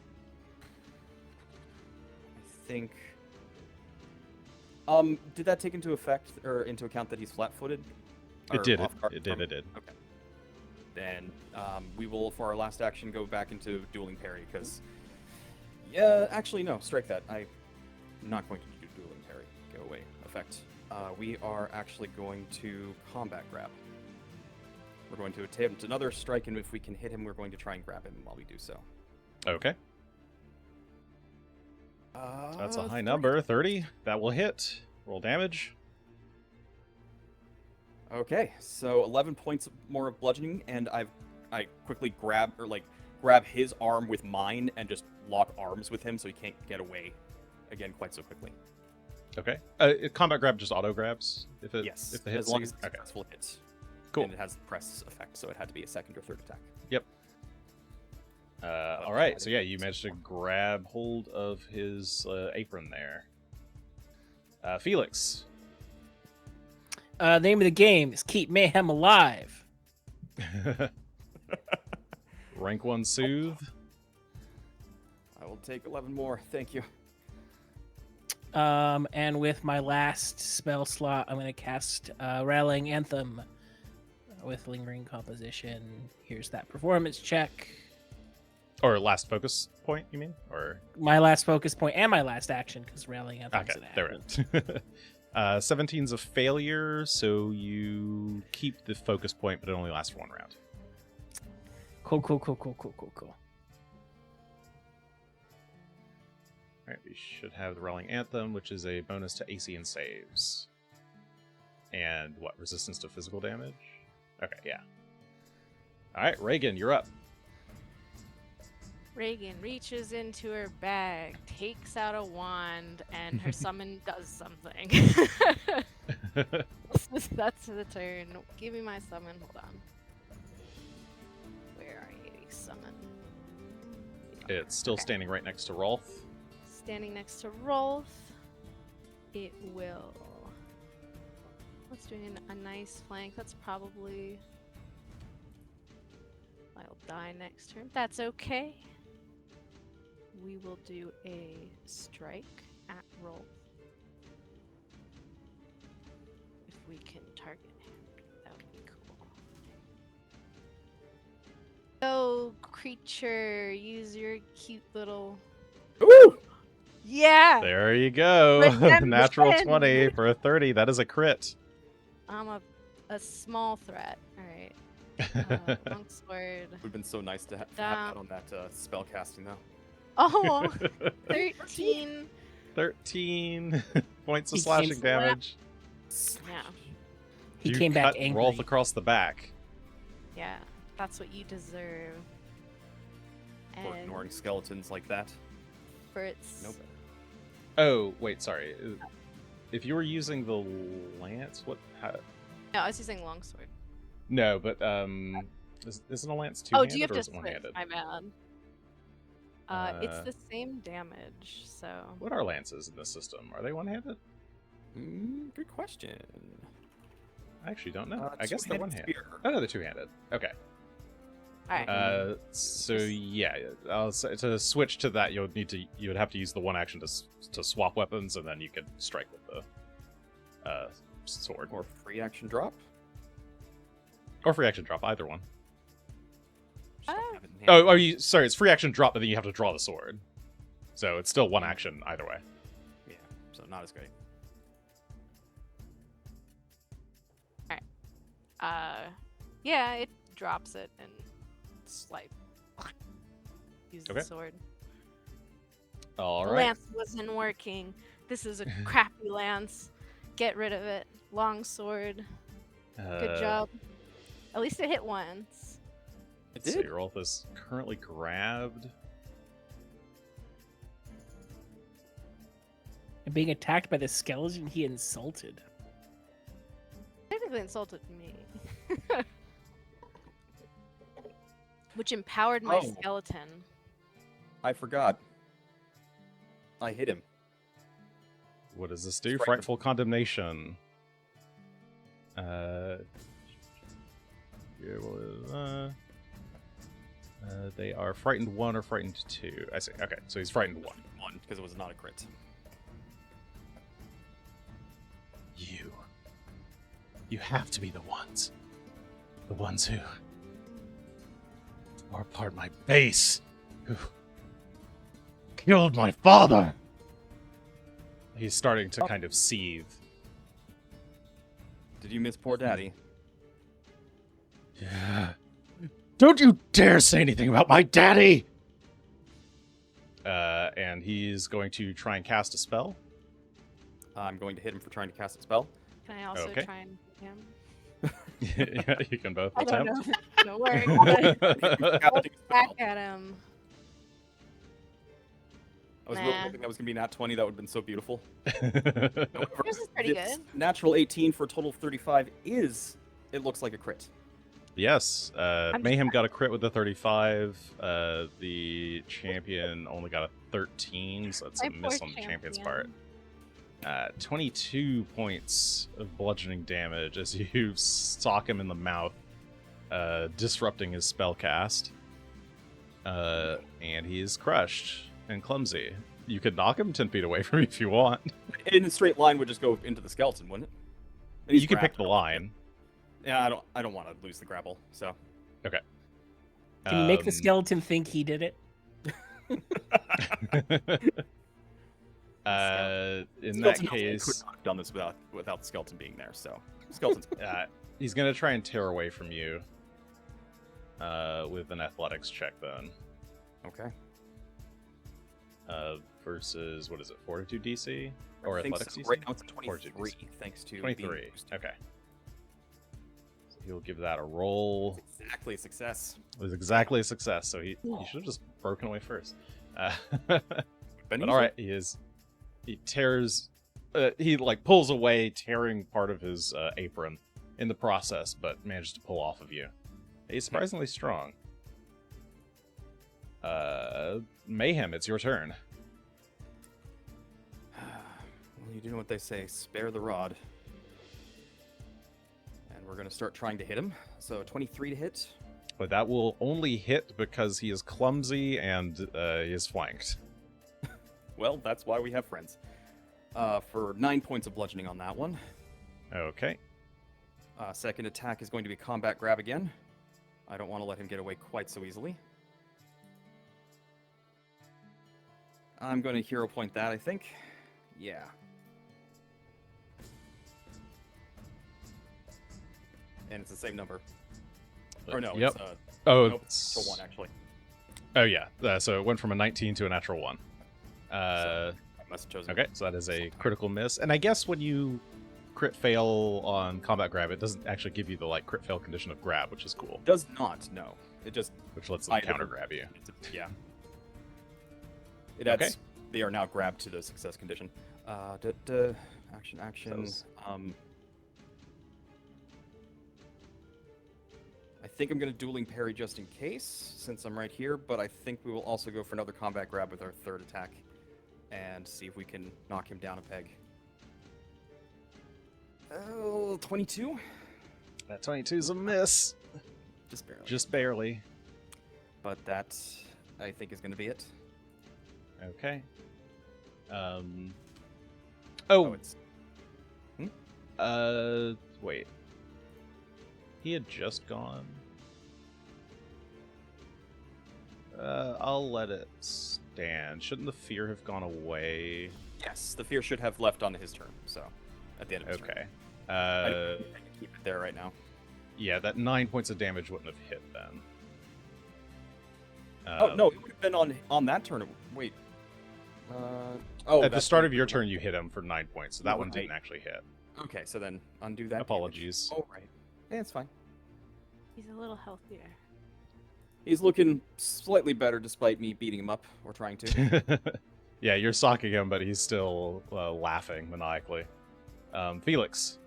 I think. Did that take into account that he's flat-footed? It did. It It did. Okay. Then we will, for our last action, go back into dueling parry because. Yeah, actually no. Strike that. I'm not going to do dueling parry. Go away. Effect. We are actually going to combat grab. We're going to attempt another strike, and if we can hit him, we're going to try and grab him while we do so. Okay. That's a high number. 30. That will hit. Roll damage. Okay, so 11 points more of bludgeoning, and I quickly grab his arm with mine and just lock arms with him so he can't get away again quite so quickly. Okay. Combat grab just auto grabs if it Yes, if the hit as long as succeeds? it's a successful hit. Cool. And it has the press effect, so it had to be a second or third attack. Yep. All right. So yeah, you managed to grab hold of his apron there. Felix. The name of the game is Keep Mayhem Alive. Rank 1 soothe. I will take 11 more. Thank you. And with my last spell slot, I'm going to cast Rallying Anthem with Lingering Composition. Here's that performance check. Or last focus point, you mean? Or My last focus point and my last action, because Rallying Anthem is okay, an there action. it is. 17's a failure, so you keep the focus point, but it only lasts for 1 round. Cool. All right, we should have the Rolling Anthem, which is a bonus to AC and saves. And what, resistance to physical damage? Okay, yeah. All right, Regan, you're up. Regan reaches into her bag, takes out a wand, and her summon does something. That's the turn. Give me my summon. Hold on. Where are you, summon? It's still Okay. standing right next to Rolth. Standing next to Rolth. It will. Let's do a nice flank. That's probably. I'll die next turn. That's okay. We will do a strike at Rolth. If we can target him, that would be cool. Go, creature, use your cute little. Ooh! Yeah! There you go. Redemption! Natural 20 for a 30. That is a crit. I'm a small threat. Alright. Longsword. It would have been so nice to have That- that on that spell casting, though. Oh! 13. 13 points of He slashing came- damage. Yeah. He You came back cut angry. Rolth across the back. Yeah. That's what you deserve. Or And ignoring skeletons like that. for its. Nope. Oh, wait, sorry. If you were using the lance, what? No, I was using longsword. No, but isn't a lance Oh, two-handed do you have or to is it switch? one-handed? My bad. It's the same damage, so. What are lances in this system? Are they one-handed? Good question. I actually don't know. I guess they're Two-handed one-handed. spear. Oh, no, they're two-handed. Okay. Alright. So yeah, I'll say, to switch to that, you would have to use the one action to swap weapons, and then you could strike with the sword Or free action drop. or free action drop, either one. Just don't have it in Oh, hand. are you sorry? It's free action drop, but then you have to draw the sword, so it's still one action either way. Yeah, so not as great. Yeah, it drops it and it's like. Use Okay. the sword. All The right. lance wasn't working. This is a crappy lance. Get rid of it. Long sword. Good job. At least it hit once. It Let's see, did? Rolth is currently grabbed. And being attacked by the skeleton he insulted. Technically insulted me. Which empowered my Oh. skeleton. I forgot. I hit him. What does this do? Strike Frightful condemnation. Yeah, they are frightened 1 or frightened 2. I see. Okay, so he's frightened 1. One, because it was not a crit. You have to be the ones who tore apart my base, who killed my father. He's starting to kind of seethe. Did you miss poor daddy? Yeah. Don't you dare say anything about my daddy! And he's going to try and cast a spell. I'm going to hit him for trying to cast a spell. Can I also Okay. try and hit him? Yeah, you can both I don't know attempt. if it's gonna work, but Casting a back spell. at him. I was really Nah. hoping that was going to be nat 20. That would have been so beautiful. Yours is pretty This good. Natural 18 for a total of 35 is, it looks like a crit. Yes, I'm Mayhem got a crit with the 35. The champion only got a 13, so that's My a miss poor on the champion's part. 22 points of bludgeoning damage as you sock him in the mouth, disrupting his spell cast. And he is crushed and clumsy. You could knock him 10 feet away from you if you want. In a straight line would just go into the skeleton, wouldn't it? And he's You can pick grabbed. the line. Yeah, I don't want to lose the grapple, so. Can you make the Um, skeleton think he did it? In Skeleton that could case, not have done this without the skeleton being there, so. Skeleton's he's gonna try and tear away from you with an athletics check then. okay. Versus, what is it, Fortitude DC? Or I think Athletics so. DC? Right now it's a Fortitude 23, DC. thanks to 23. being boosted. Okay. So he'll give that a roll. It's exactly a success. It was exactly a success, so he should have just broken away first. Been But easy. all right, he tears, he like pulls away, tearing part of his apron in the process, but managed to pull off of you. He's surprisingly strong. Mayhem, it's your turn. Well, you do know what they say, spare the rod. And we're gonna start trying to hit him. So 23 to hit. But that will only hit because he is clumsy and he is flanked. Well, that's why we have friends. For 9 points of bludgeoning on that one. Okay. Second attack is going to be combat grab again. I don't want to let him get away quite so easily. I'm going to hero point that, I think. Yeah. And it's the same number. Or no, Yep. it's Oh, nope, it's a 1 actually. Oh yeah. So it went from a 19 to a natural 1. I must have chosen. Okay, so that is a critical miss. And I guess when you crit fail on combat grab, it doesn't actually give you the like crit fail condition of grab, which is cool. Does not, no. It just Which lets them I counter don't- grab you. yeah. It adds. Okay. They are now grabbed to the success condition. Action. Those- I think I'm going to dueling parry just in case, since I'm right here, but I think we will also go for another combat grab with our third attack and see if we can knock him down a peg. Oh, 22? That 22 is a miss. Just barely. Just barely. But that, I think, is going to be it. Okay. Oh, Oh, it's... wait. He had just gone. I'll let it stand. Shouldn't the fear have gone away? Yes, the fear should have left on his turn, so, at the end of his turn. Okay. I don't think I can keep it there right now. Yeah, that 9 points of damage wouldn't have hit then. Oh, no, it would have been on that turn. Wait. Oh, At the that's start right. of your turn, you hit him for 9 points, so that one didn't Right. actually hit. Okay, so then undo that. damage. Apologies. Oh, right. Yeah, it's fine. He's a little healthier. He's looking slightly better despite me beating him up, or trying to. Yeah, you're socking him, but he's still laughing maniacally. Felix.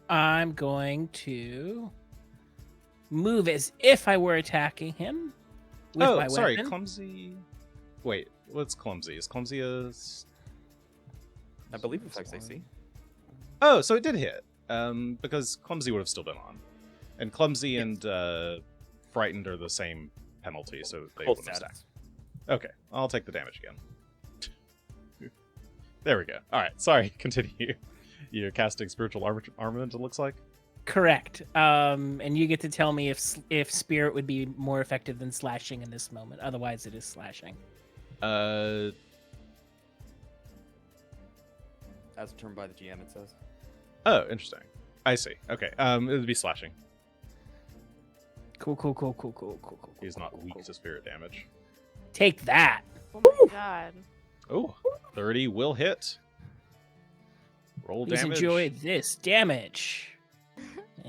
I'm going to move as if I were attacking him with my sorry, weapon. clumsy. Wait, what's clumsy? Is clumsy a? I believe it affects AC. Oh, so it did hit. Because clumsy would have still been on, and clumsy and frightened are the same penalty, so they Both wouldn't have stacked. stats. Okay, I'll take the damage again. There we go. All right, sorry. Continue. You're casting spiritual armament. It looks like. Correct. And you get to tell me if spirit would be more effective than slashing in this moment. Otherwise, it is slashing. As determined by the GM, it says. Oh, interesting. I see. Okay. It would be slashing. Cool. He's not weak to spirit damage. Take that. Oh my god. Oh, 30 will hit. Roll Please damage. enjoy this damage.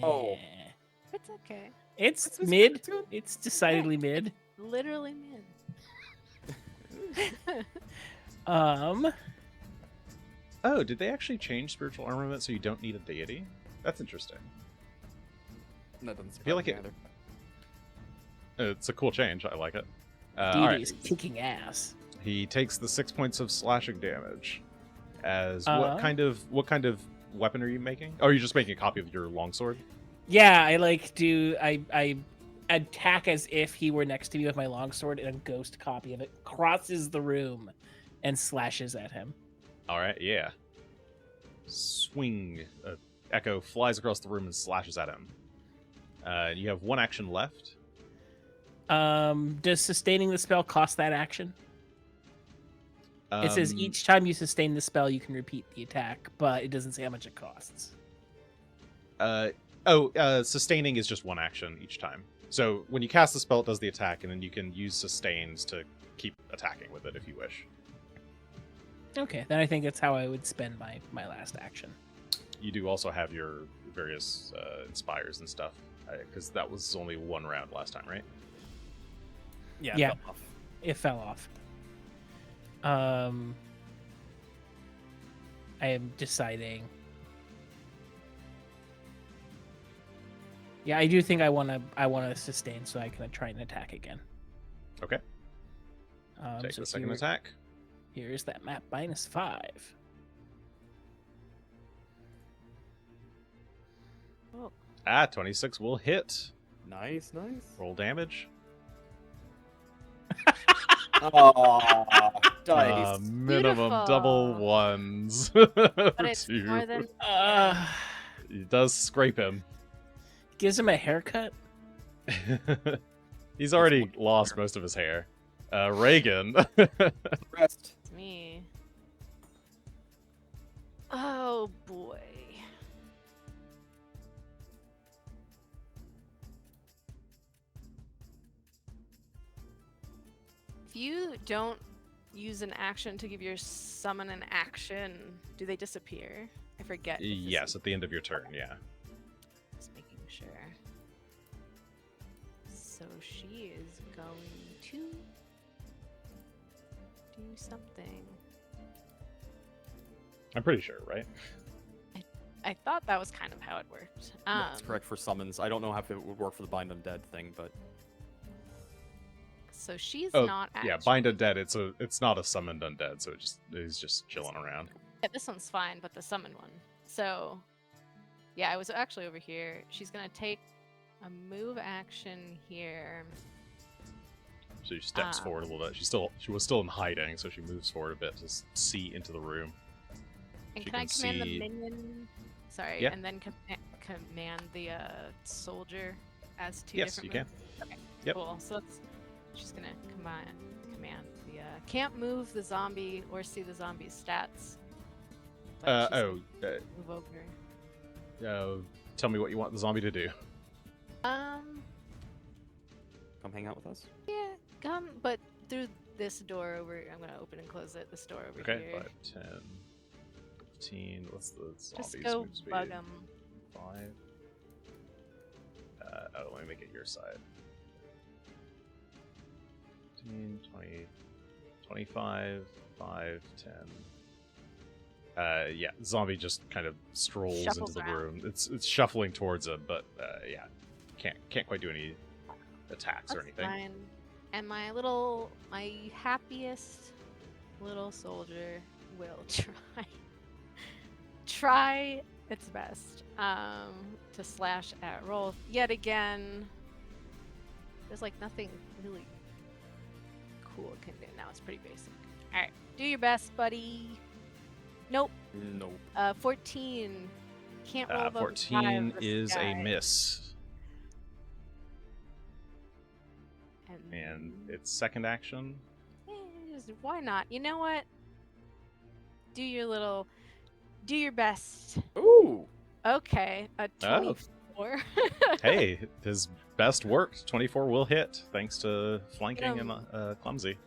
Oh. Eh. It's okay. It's It's mid. good. It's decidedly mid. Literally mid. Oh, did they actually change spiritual armament so you don't need a deity? That's interesting. That doesn't I feel like surprise me either. It's a cool change. I like it. All Deity right. is kicking ass. He takes the 6 points of slashing damage. As Uh-huh. what kind of weapon are you making? Oh, you're just making a copy of your longsword. Yeah, I attack as if he were next to me with my longsword, and a ghost copy of it crosses the room and slashes at him. All right, yeah. Swing. Echo flies across the room and slashes at him. You have 1 action left. Does sustaining the spell cost that action? It says each time you sustain the spell, you can repeat the attack, but it doesn't say how much it costs. Sustaining is just 1 action each time. So when you cast the spell, it does the attack, and then you can use sustains to keep attacking with it if you wish. Okay, then I think that's how I would spend my last action. You do also have your various inspires and stuff, because that was only 1 round last time, right? Yeah. Yeah. Fell off. It fell off. I am deciding. Yeah, I do think I want to sustain so I can try and attack again. Okay. Take the second attack. Here's that map -5. Oh, 26 will hit. Nice. Roll damage. Oh, dice. Minimum Beautiful. double 1s. but it's Two. more than It does scrape him. Gives him a haircut. He's already lost most of his hair. Regan. Rest. it's me. Oh boy. If you don't use an action to give your summon an action, do they disappear? I forget. if this Yes, is- at the end of your turn, yeah. Just making sure. So she is going to do something. I'm pretty sure, right? I thought that was kind of how it worked. That's correct for summons. I don't know how it would work for the Bind Undead thing, but So she's Oh, not actually. yeah, Bind Undead, it's not a summoned undead, so he's just chilling around. Yeah, this one's fine, but the summon one. So, yeah, I was actually over here. She's gonna take a move action here. So she steps forward a little bit. She was still in hiding, so she moves forward a bit to see into the room. And She can I can command see- the minion? Sorry, Yeah. and then command the soldier as 2 Yes, different you can. moves? Okay, Yep. cool. So she's gonna command the can't move the zombie or see the zombie's stats. but she's gonna move over. Tell me what you want the zombie to do. Um, come hang out with us. yeah, come, but through this door over. I'm gonna open and close it. This door over Okay, here. 5, 10, 15. What's the Just zombie's go move speed? bug him. 5. Let me make it your side. 15, 20, 25, 5, 10. Yeah, zombie just kind of strolls Shuffles into the around. room. It's shuffling towards him, but yeah, can't quite do any attacks or That's anything. fine. And my happiest little soldier will try its best to slash at Rolth yet again. There's like nothing really cool it can do. Now it's pretty basic. All right, do your best, buddy. Nope. Nope. 14. Can't roll above a 14 5 for is a Sky. miss, And and its second action. why not? You know what? Do your best. Ooh. Okay, a Oh. 24. Hey, his best worked. 24 will hit thanks to flanking Get and clumsy.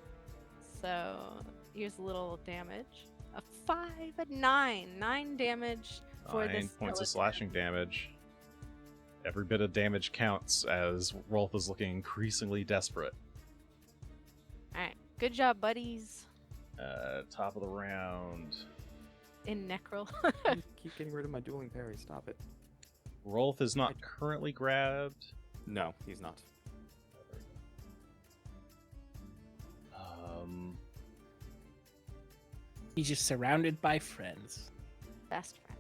So here's a little damage. A 5, a 9. 9 damage for 9 this points of skeleton. slashing damage. Every bit of damage counts as Rolth is looking increasingly desperate. Alright, Good job, buddies. Top of the round. In Necrol. Keep getting rid of my dueling parry. Stop it. Rolth is not currently grabbed. No, he's not. He's just surrounded by friends. Best friends.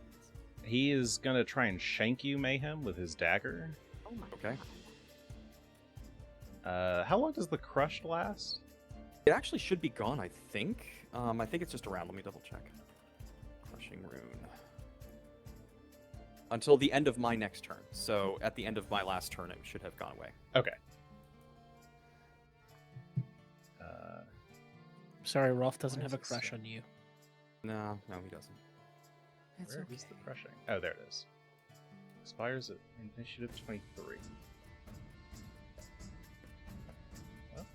He is gonna try and shank you, Mayhem, with his dagger. Oh my Okay. god. How long does the crush last? It actually should be gone, I think. I think it's just around. Let me double check. Crushing rune. Until the end of my next turn. So at the end of my last turn, it should have gone away. Okay. Sorry, Rolf doesn't Why have a does it crush say- on you. No, he doesn't. It's Where is the crushing? Oh, there it is. Expires at initiative 23. What?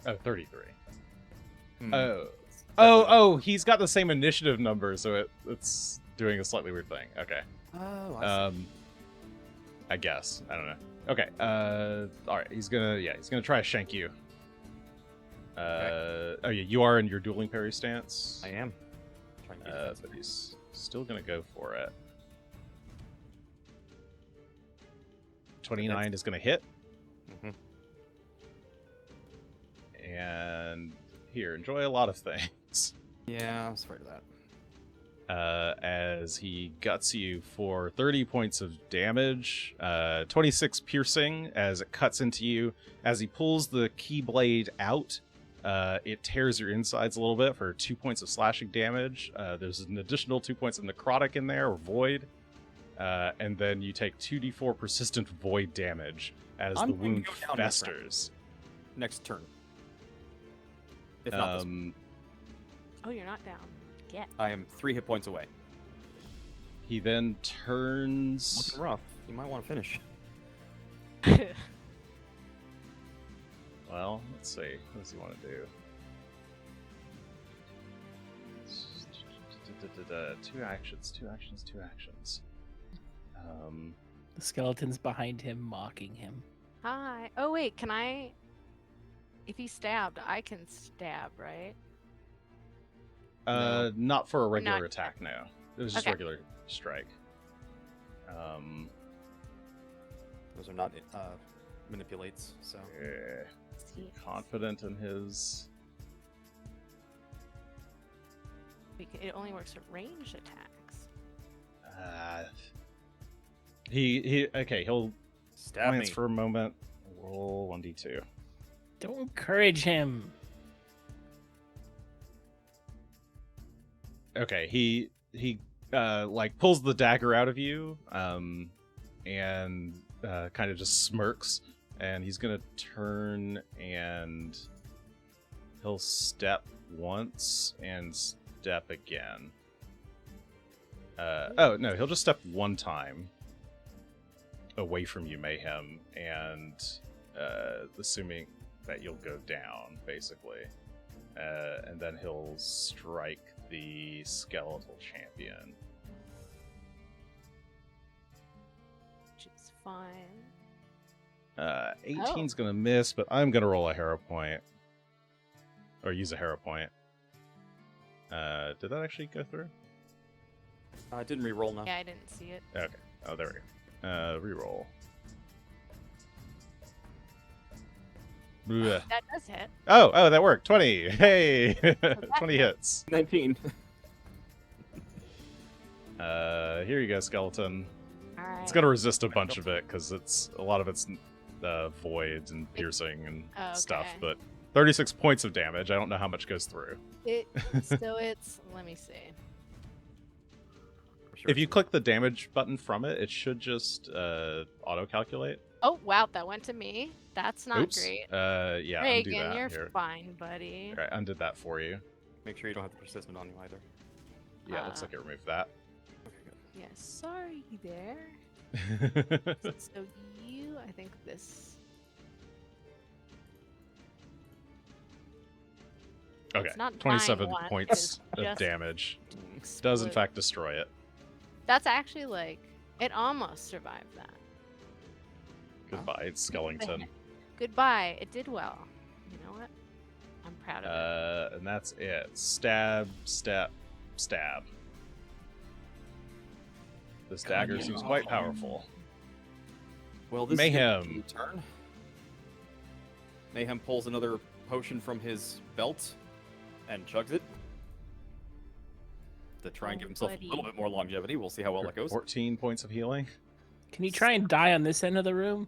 Oh, 33. Hmm. Oh, he's got the same initiative number, so it's doing a slightly weird thing. Okay. Oh, I see. I guess. I don't know. Okay. All right. He's gonna try to shank you. Okay. Oh yeah, you are in your dueling parry stance. I am. Trying to be defensive. But he's still gonna go for it. 29 is gonna hit, Mhm. and here, enjoy a lot of things. Yeah, I was afraid of that. As he guts you for 30 points of damage, 26 piercing as it cuts into you. As he pulls the keyblade out, it tears your insides a little bit for 2 points of slashing damage. There's an additional 2 points of necrotic in there, or void. And then you take 2d4 persistent void damage as I'm the going to wound go down next round. festers. Next turn. If not this one. Oh, you're not down. Get. I am 3 hit points away. He then turns. Looking rough. You might want to finish. Well, let's see. What does he want to do? Two actions. The skeleton's behind him, mocking him. Hi. Oh wait, can I? If he's stabbed, I can stab, right? No. Not for a regular Not- attack, no. It was just Okay. regular strike. Those are not manipulates, so. Yeah. See. Confident in his. It only works for ranged attacks. He'll Stab glance me. for a moment. Roll 1d2. Don't encourage him. Okay, he like pulls the dagger out of you, and kind of just smirks, and he's gonna turn and he'll step once and step again. Oh no, he'll just step one time away from you, Mayhem, and assuming that you'll go down, basically, and then he'll strike the skeletal champion. Which is fine. 18's gonna miss, but I'm gonna roll a hero point. Or use a hero point. Did that actually go through? I didn't re-roll now. Yeah, I didn't see it. Okay. Oh, there we go. Reroll. Bleh. That does hit. Oh, that worked. 20. Hey! 20 hits. 19. Here you go, skeleton. All right. It's gonna resist a bunch of it because a lot of it's voids and piercing and stuff. Okay. But 36 points of damage. I don't know how much goes through. It's. Let me see. If you click the damage button from it, it should just auto calculate. Oh wow, that went to me. That's not Oops. great. Yeah, undo Regan, that. you're Here. fine, buddy. All right, undid that for you. Make sure you don't have the persistent on you either. Yeah, it looks like it removed that. Okay, good. Yeah, sorry there. So you, I think this. Okay, It's not 27 dying one, points it's of just damage. Does in explode. fact destroy it. That's actually like it almost survived that. Goodbye, Skellington. Goodbye. It did well. You know what? I'm proud of it. And that's it. Stab, step, stab. This dagger seems quite powerful. Well, this Mayhem. is your turn. Mayhem pulls another potion from his belt and chugs it to try and give himself a little bit more longevity. We'll see how well that goes. 14 points of healing. Can you try and die on this end of the room?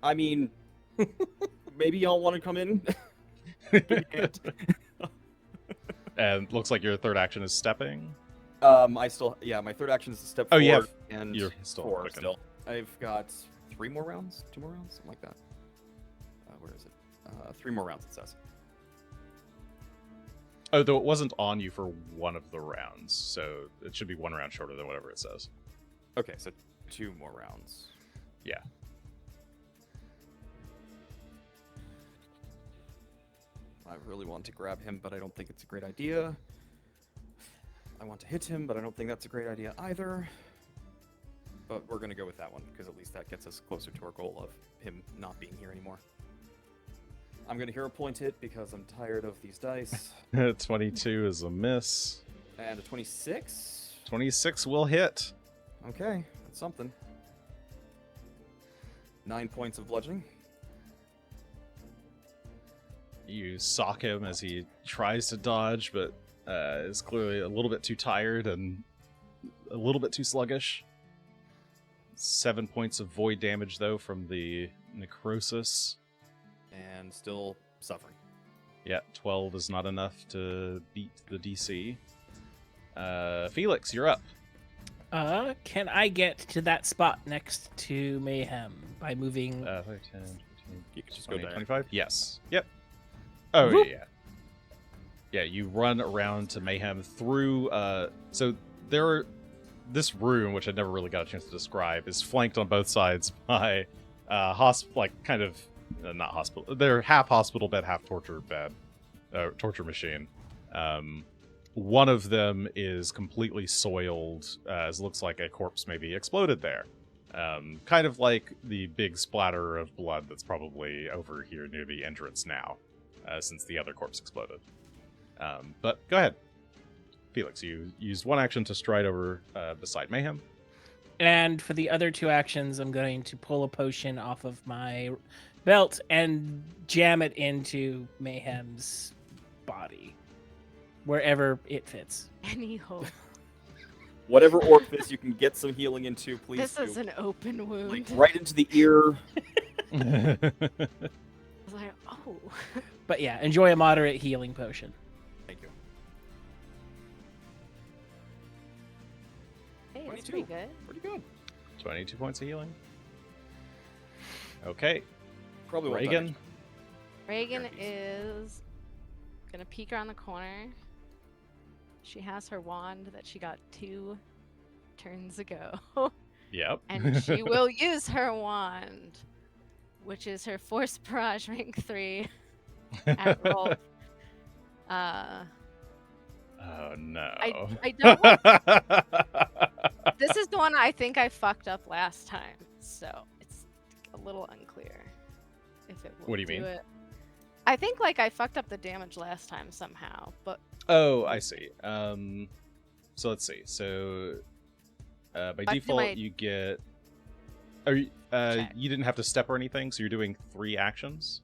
I mean, maybe y'all want to come in. And looks like your third action is stepping. My third action is to step Oh, forward. you have- and you're still 4 quicken. still. I've got 3 more rounds, 2 more rounds, something like that. Where is it? 3 more rounds, it says. Oh, though it wasn't on you for one of the rounds, so it should be 1 round shorter than whatever it says. Okay, so 2 more rounds. Yeah. I really want to grab him, but I don't think it's a great idea. I want to hit him, but I don't think that's a great idea either. But we're going to go with that one, because at least that gets us closer to our goal of him not being here anymore. I'm going to hero point it, because I'm tired of these dice. 22 is a miss. And a 26? 26 will hit. Okay, that's something. 9 points of bludgeoning. You sock him as he tries to dodge, but is clearly a little bit too tired and a little bit too sluggish. 7 points of void damage, though, from the necrosis. And still suffering. Yeah, 12 is not enough to beat the DC. Felix, you're up. Can I get to that spot next to Mayhem by moving? 10, 15, You can just 20, go there. 25? Yes. Yep. Oh, Whoop. yeah. Yeah, you run around to Mayhem through... so there are... This room, which I never really got a chance to describe, is flanked on both sides by not hospital. They're half hospital bed, half torture bed. Torture machine. One of them is completely soiled, as looks like a corpse maybe exploded there. Kind of like the big splatter of blood that's probably over here near the entrance now, since the other corpse exploded. But go ahead. Felix, you used 1 action to stride over beside Mayhem. And for the other 2 actions, I'm going to pull a potion off of my belt and jam it into Mayhem's body, wherever it fits. Any hope? Whatever orifice you can get some healing into, please This do. is an open wound. Like, right into the ear. I was like, oh. But yeah, enjoy a moderate healing potion. Thank you. Hey, that's 22. pretty good. Pretty good. 22 points of healing. Okay. Probably won't Regan. damage. Regan Guarantees. is gonna peek around the corner. She has her wand that she got 2 turns ago. Yep. And she will use her wand, which is her Force Barrage rank 3 at Rolth. Oh no. I don't want... This is the one I think I fucked up last time, so it's a little unclear if it will What do you mean? it. I think like I fucked up the damage last time somehow, but Oh, I see. So let's see. So by Back to default, my- you get. Are you? Check. You didn't have to step or anything, so you're doing 3 actions.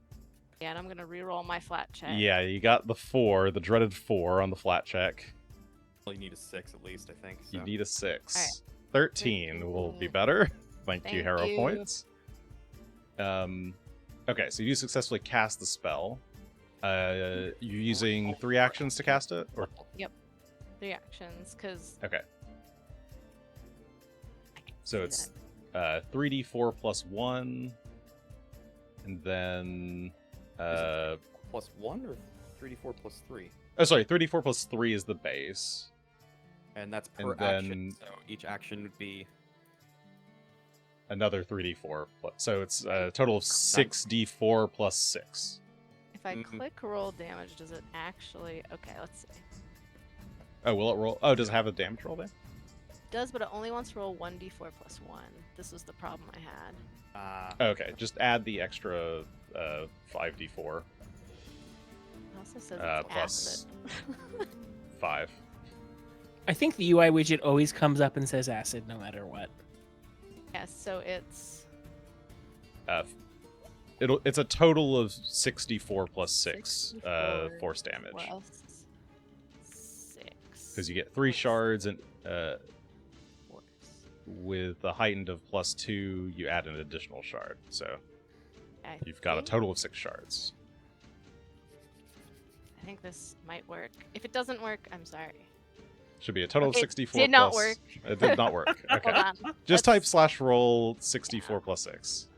yeah, and I'm gonna re-roll my flat check. Yeah, you got the 4, the dreaded 4 on the flat check. Well, you need a 6 at least, I think. So. You need a 6. Alright. 13 will be better. Thank you, Thank hero you. points. Okay, so you successfully cast the spell. You're using 3 actions to cast it, or 3 actions, because okay. So it's 3d4 plus 1, and then Plus 1 or 3d4 plus 3? oh sorry, 3d4 plus 3 is the base. And that's per And action, then- so each action would be... Another 3d4 plus, so it's a total of 6d4 plus 6. if I Mhm. click roll damage, does it actually? Okay, let's see. Oh, will it roll? Oh, does it have a damage roll then? It does, but it only wants to roll 1d4 plus 1. This was the problem I had. Okay, just add the extra 5d4. also says plus acid. 5. I think the UI widget always comes up and says acid no matter what. Yes, so it's It's a total of 64 plus 6 64 force damage. plus 6. Because you get 3 shards, and Force. with a heightened of plus 2, you add an additional shard. So I you've got a think- total of 6 shards. I think this might work. If it doesn't work, I'm sorry. Should be a total of It 64 did not plus- work. It did not work. Okay. Hold on. Just Let's- type /roll 64 plus 6.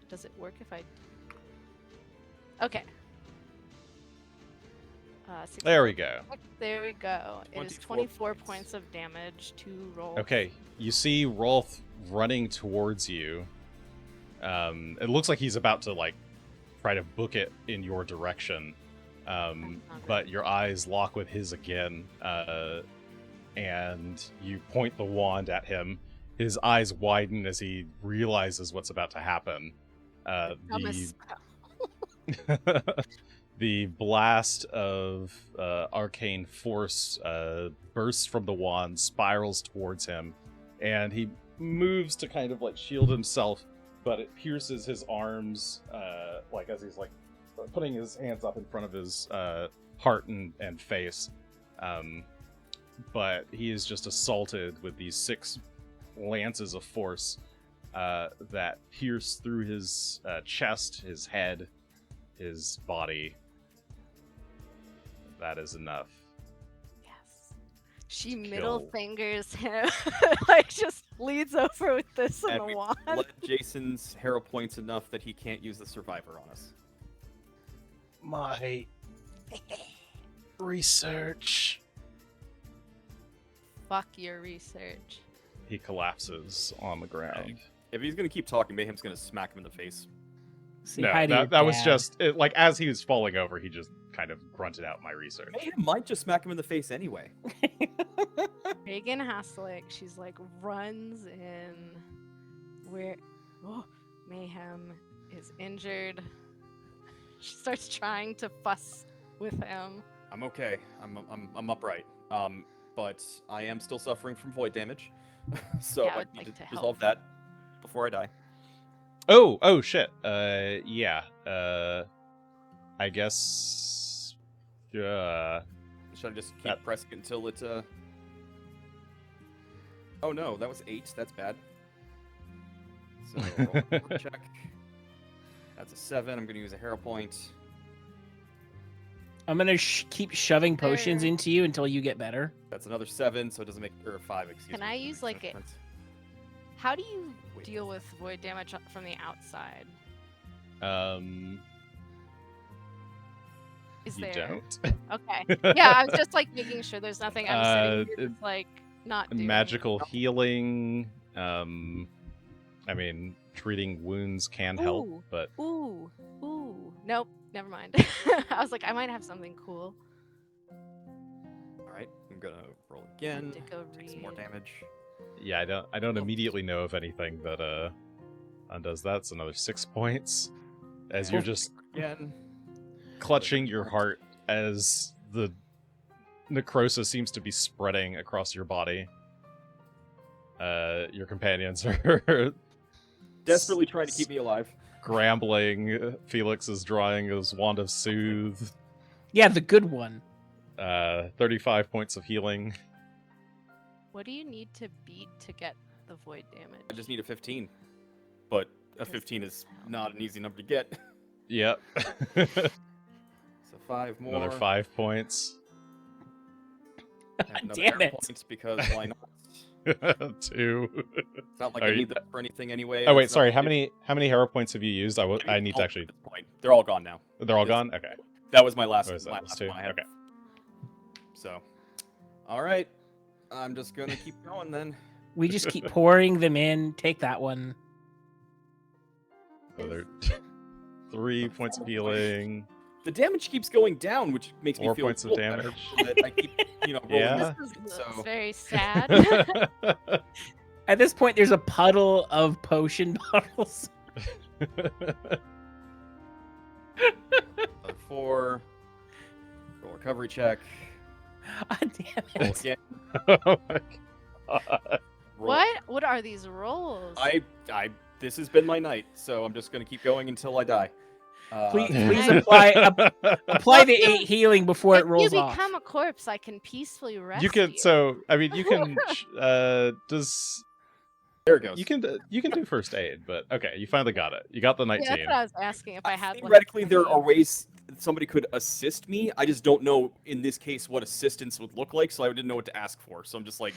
Does it work if I... Okay. 64. There we go. There we go. It is 24 24 points of damage to roll. Okay, you see Rolth running towards you. It looks like he's about to like try to book it in your direction, but your eyes lock with his again, and you point the wand at him. His eyes widen as he realizes what's about to happen. Become a spell. The blast of arcane force bursts from the wand, spirals towards him, and he moves to kind of like shield himself, but it pierces his arms, like as he's like putting his hands up in front of his heart and face. But he is just assaulted with these 6 lances of force that pierce through his chest, his head, his body. That is enough. Yes. She To middle kill. fingers him, like just leads over with this and And the we wand. let Jason's hero points enough that he can't use the survivor on us. My research. Fuck your research. He collapses on the ground. If he's gonna keep talking, Mayhem's gonna smack him in the face. Say No, hi to your that was dad. just like as he was falling over, he just kind of grunted out my research. Mayhem might just smack him in the face anyway. Regan has to like, she's like runs in where Mayhem is injured. She starts trying to fuss with him. I'm okay. I'm upright. But I am still suffering from void damage. So Yeah, I I would need like to to resolve help. that before I die. Oh shit. Yeah. I guess. Should I just keep That- pressing until it Oh no, that was 8. That's bad. So roll a quick check. That's a 7. I'm gonna use a hero point. I'm gonna keep shoving potions There. into you until you get better. That's another 7, so it doesn't make or 5. Excuse me. Can I doesn't use, make like, much a- difference. How do you Wait. deal with void damage from the outside? Is You there? don't. Okay. Yeah, I was just like making sure there's nothing I'm sitting here it- just, like not doing. Magical healing. I mean, treating wounds can help, Ooh. but Ooh. Nope. Never mind. I was like, I might have something cool. Alright, I'm gonna roll again. To go Take some more read. damage. yeah, I don't immediately know of anything that undoes that. It's another 6 points. As you're just Again. clutching your heart as the necrosis seems to be spreading across your body. Your companions are Desperately trying to keep me alive. scrambling. Felix is drawing his wand of soothe. Yeah, the good one. 35 points of healing. What do you need to beat to get the void damage? I just need a 15. But a 15 is not an easy number to get. Yep. So 5 more. Another 5 points. and another Damn hero it. point because why not? 2. It's not like Are I you- need that for anything anyway. Oh wait, It's not sorry. like How it- many hero points have you used? I need to all actually. at this point. They're all gone now. They're all Yes. gone. Okay. That was my last, What was that, my was last 2? one I had. Okay. So, all right. I'm just gonna keep going then. We just keep pouring them in. Take that one. Another 3 points of healing. The damage keeps going down, which makes 4 me feel points of a little better, damage. that I keep, rolling Yeah. This is So- very sad. At this point, there's a puddle of potion bottles. Another 4. Roll recovery check. Ah, damn Roll it. again. Oh my god. Roll. What are these rolls? This has been my night, so I'm just gonna keep going until I die. Please I- apply the 8 healing before it if rolls you off. become a corpse, I can peacefully rest You can. So I mean, you can. Does There it goes. you can do first aid? But okay, you finally got it. You got the Yeah, 19. that's what I was asking. If I had one. Theoretically, there are ways somebody could assist me. I just don't know in this case what assistance would look like, so I didn't know what to ask for. So I'm just like,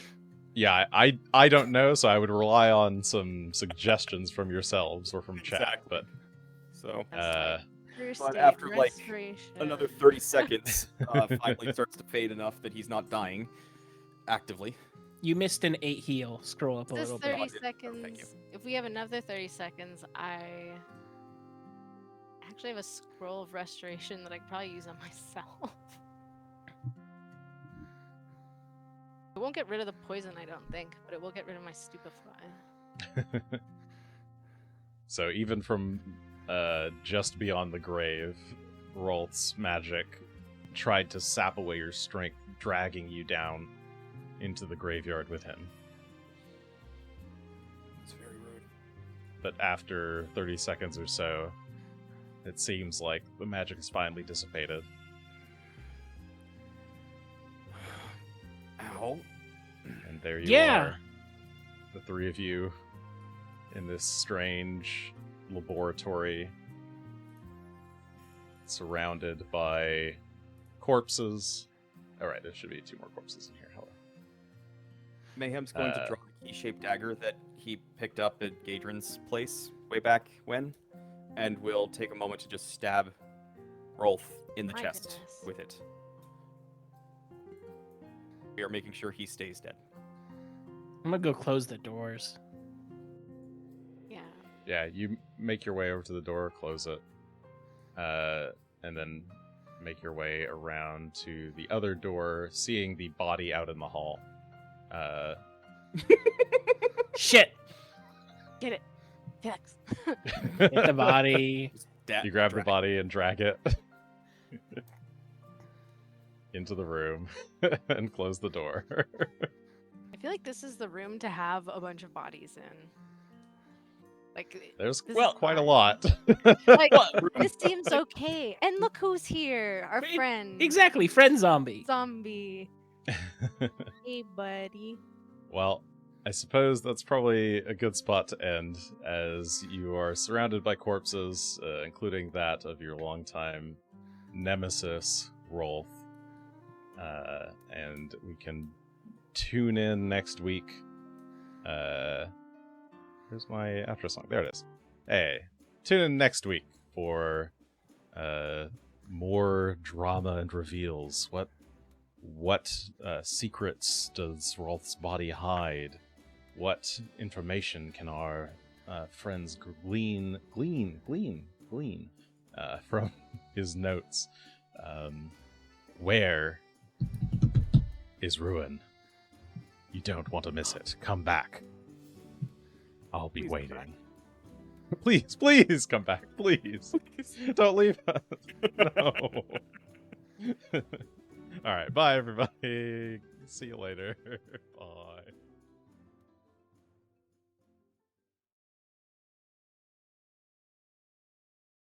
Yeah, I don't know, so I would rely on some suggestions from yourselves or from chat. Exactly. But so First but aid, after, like, restoration. another 30 seconds, finally starts to fade enough that he's not dying actively. You missed an 8 heal. Scroll up a This little bit. 30 Oh, thank you. seconds. If we have another 30 seconds, I actually have a scroll of restoration that I could probably use on myself. It won't get rid of the poison, I don't think, but it will get rid of my stupefy. so even from just beyond the grave, Rolth's magic tried to sap away your strength, dragging you down into the graveyard with him. It's very rude. But after 30 seconds or so, it seems like the magic is finally dissipated. Ow. And there you Yeah. are. The three of you in this strange laboratory, surrounded by corpses. Alright, there should be 2 more corpses in here. Hold on. Mayhem's going to draw the key-shaped dagger that he picked up at Gadrin's place way back when, and will take a moment to just stab Rolth in the My chest goodness. with it. We are making sure he stays dead. I'm gonna go close the doors. Yeah. Yeah, you make your way over to the door, close it, and then make your way around to the other door, seeing the body out in the hall. Shit! Get it. Felix. Hit the body. You grab the body and drag it into the room and close the door. I feel like this is the room to have a bunch of bodies in. Like, There's This is quite a fine. lot. like this seems okay. And look who's here. Our It- friend. Exactly, friend zombie. Zombie. Hey, buddy. Well, I suppose that's probably a good spot to end, as you are surrounded by corpses, including that of your longtime nemesis, Rolth. And we can tune in next week. Where's my outro song? There it is. Hey, tune in next week for more drama and reveals. What secrets does Rolth's body hide? What information can our friends glean from his notes? Where is Ruin? You don't want to miss it. Come back. I'll be Please come waiting. back. Please come back. Please. Don't leave us. No. All right. Bye, everybody. See you later. Bye.